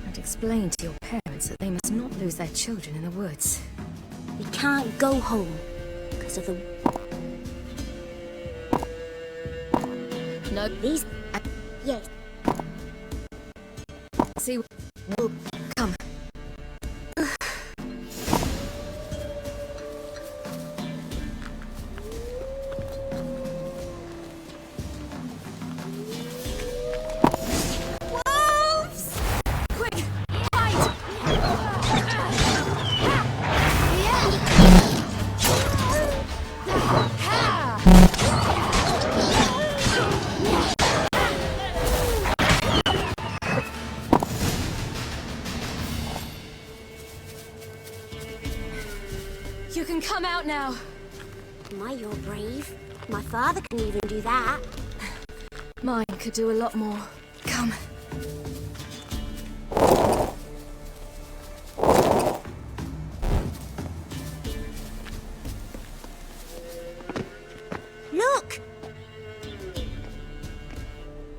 And explain to your parents that they must not lose their children in the woods. We can't go home because of the... No. These... Yes. See, we'll come. Wolves! Quick, fight! You can come out now. My, you're brave. My father can even do that. Mine could do a lot more. Come. Look!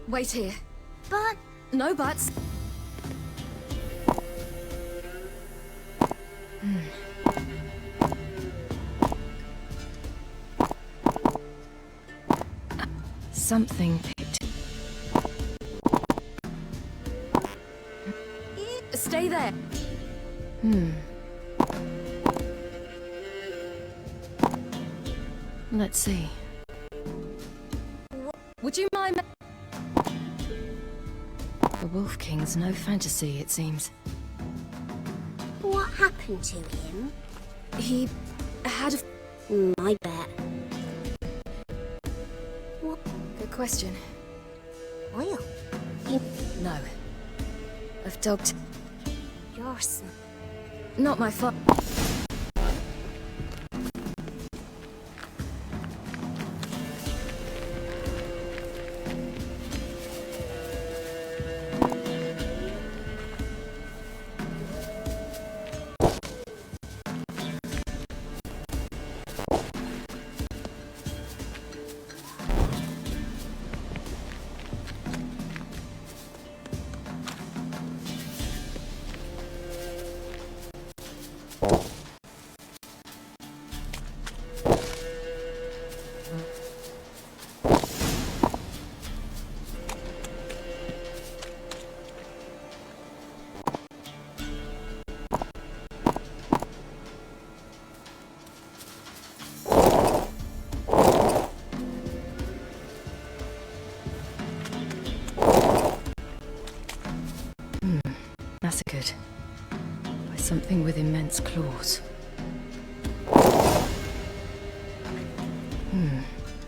Wait here. But... No buts. Something picked. Stay there. Let's see. Would you mind? The Wolf King's no fantasy, it seems. What happened to him? He had a... I bet. What? Good question. Oil? No. I've dogged... You're smart. Not my fault. Massacred by something with immense claws.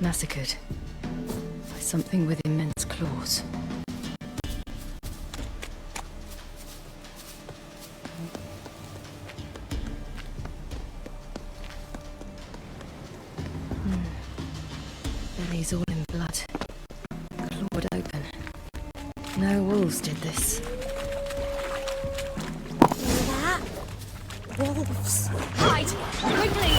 Massacred by something with immense claws. Belly's all in blood, clawed open. No wolves did this. Wolves. Hide! Quickly!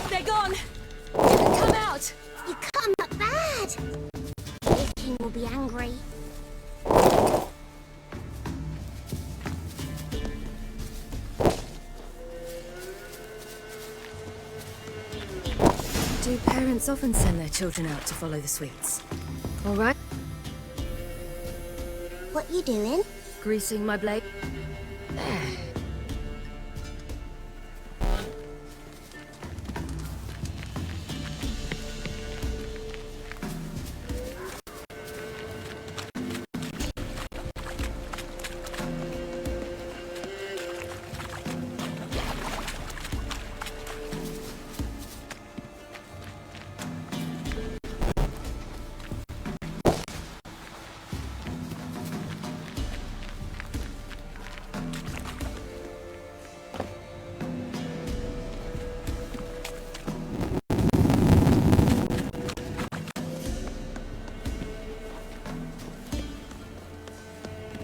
They're gone! You can come out! You come up bad! The king will be angry. Do parents often send their children out to follow the sweets? All right? What you doing? Greasing my blade. There.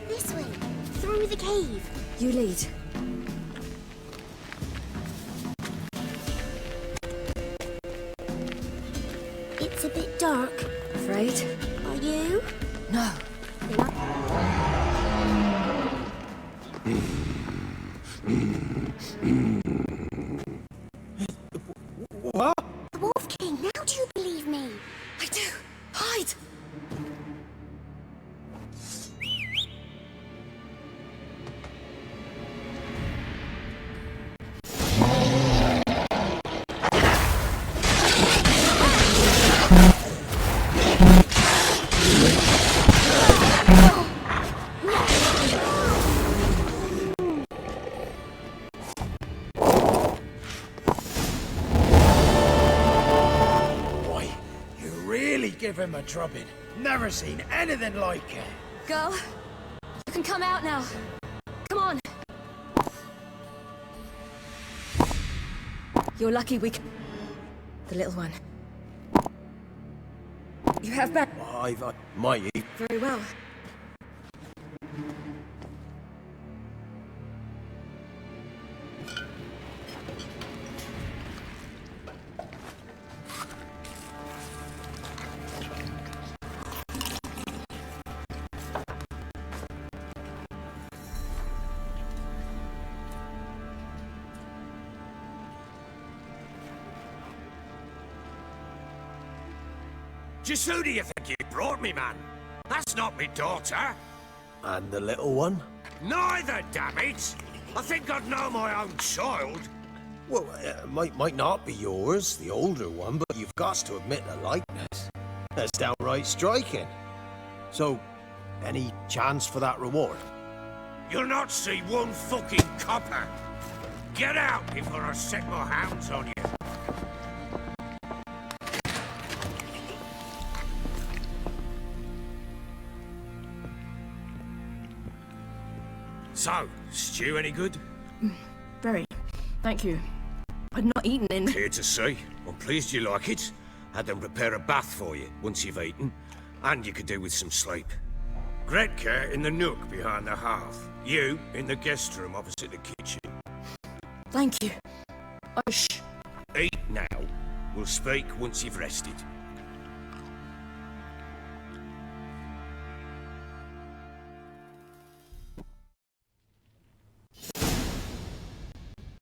This way, through the cave. You lead. It's a bit dark. Afraid? Are you? No. What? The Wolf King, now do you believe me? I do. Hide! Give him a drubbing. Never seen anything like it. Girl, you can come out now. Come on. You're lucky we can... The little one. You have back... I've... might eat. Very well. Just who do you think you brought me, man? That's not me daughter. And the little one? Neither, damn it! I think I'd know my own child. Well, might not be yours, the older one, but you've got to admit the likeness. That's downright striking. So, any chance for that reward? You'll not see one fucking copper. Get out before I set my hounds on you. So, stew any good? Very. Thank you. I'd not eaten in... Clear to see. I'm pleased you like it. Had them prepare a bath for you once you've eaten. And you could do with some sleep. Gretka in the nook behind the hearth. You in the guest room opposite the kitchen. Thank you. Eat now. We'll speak once you've rested.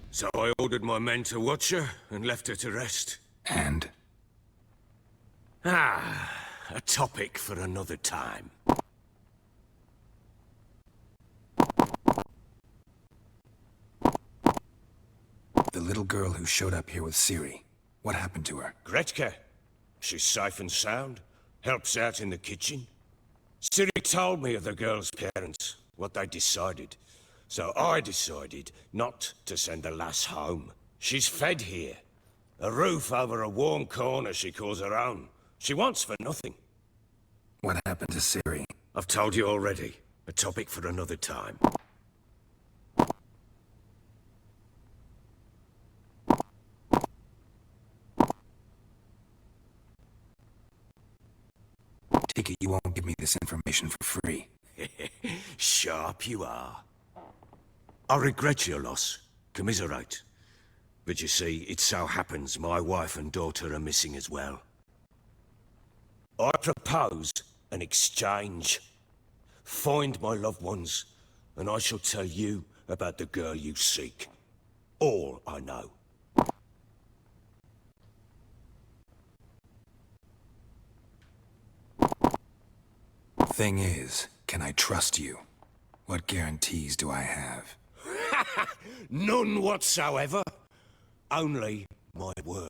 So I ordered my men to watch her and left her to rest. And? A topic for another time. The little girl who showed up here with Ciri. What happened to her? Gretka. She's safe and sound. Helps out in the kitchen. Ciri told me of the girl's parents, what they decided. So I decided not to send the lass home. She's fed here. A roof over a warm corner she calls her own. She wants for nothing. What happened to Ciri? I've told you already. A topic for another time. Take it you won't give me this information for free. Sharp you are. I regret your loss. Commiserate. But you see, it so happens my wife and daughter are missing as well. I propose an exchange. Find my loved ones, and I shall tell you about the girl you seek. All I know. Thing is, can I trust you? What guarantees do I have? None whatsoever. Only my word.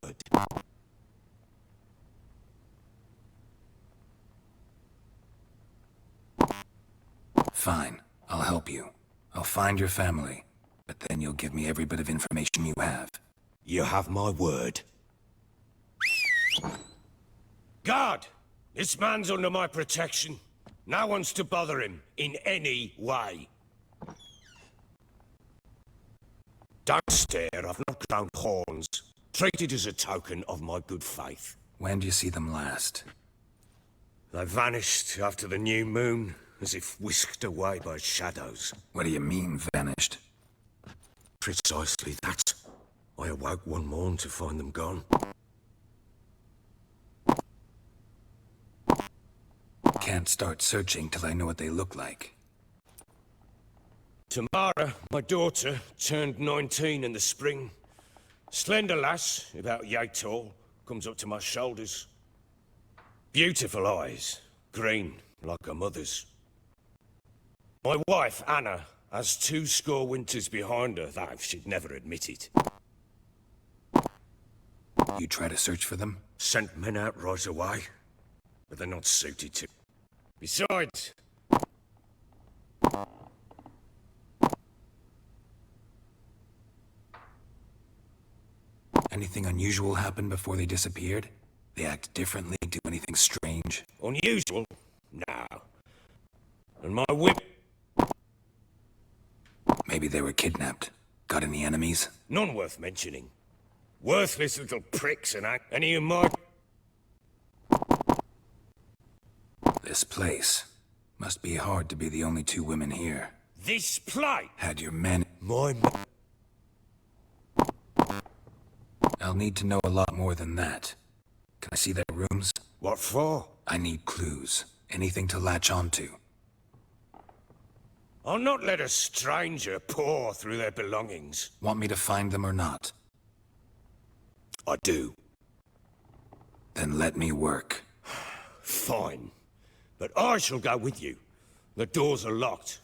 Fine. I'll help you. I'll find your family. But then you'll give me every bit of information you have. You have my word. Guard! This man's under my protection. No one's to bother him in any way. Don't stare, I've not grown horns. Treat it as a token of my good faith. When do you see them last? They vanished after the new moon, as if whisked away by shadows. What do you mean, vanished? Precisely that. I awoke one morn to find them gone. Can't start searching till I know what they look like. Tamara, my daughter, turned 19 in the spring. Slender lass, about yay tall, comes up to my shoulders. Beautiful eyes, green, like her mother's. My wife, Anna, has 20 winters behind her, though she'd never admit it. You try to search for them? Sent men out right away, but they're not suited to. Besides... Anything unusual happen before they disappeared? They act differently, do anything strange? Unusual? No. And my whip... Maybe they were kidnapped. Got any enemies? None worth mentioning. Worthless little pricks and any of my... This place. Must be hard to be the only two women here. This place? Had your men... My men... I'll need to know a lot more than that. Can I see their rooms? What for? I need clues. Anything to latch onto. I'll not let a stranger pore through their belongings. Want me to find them or not? I do. Then let me work. Fine. But I shall go with you. The doors are locked.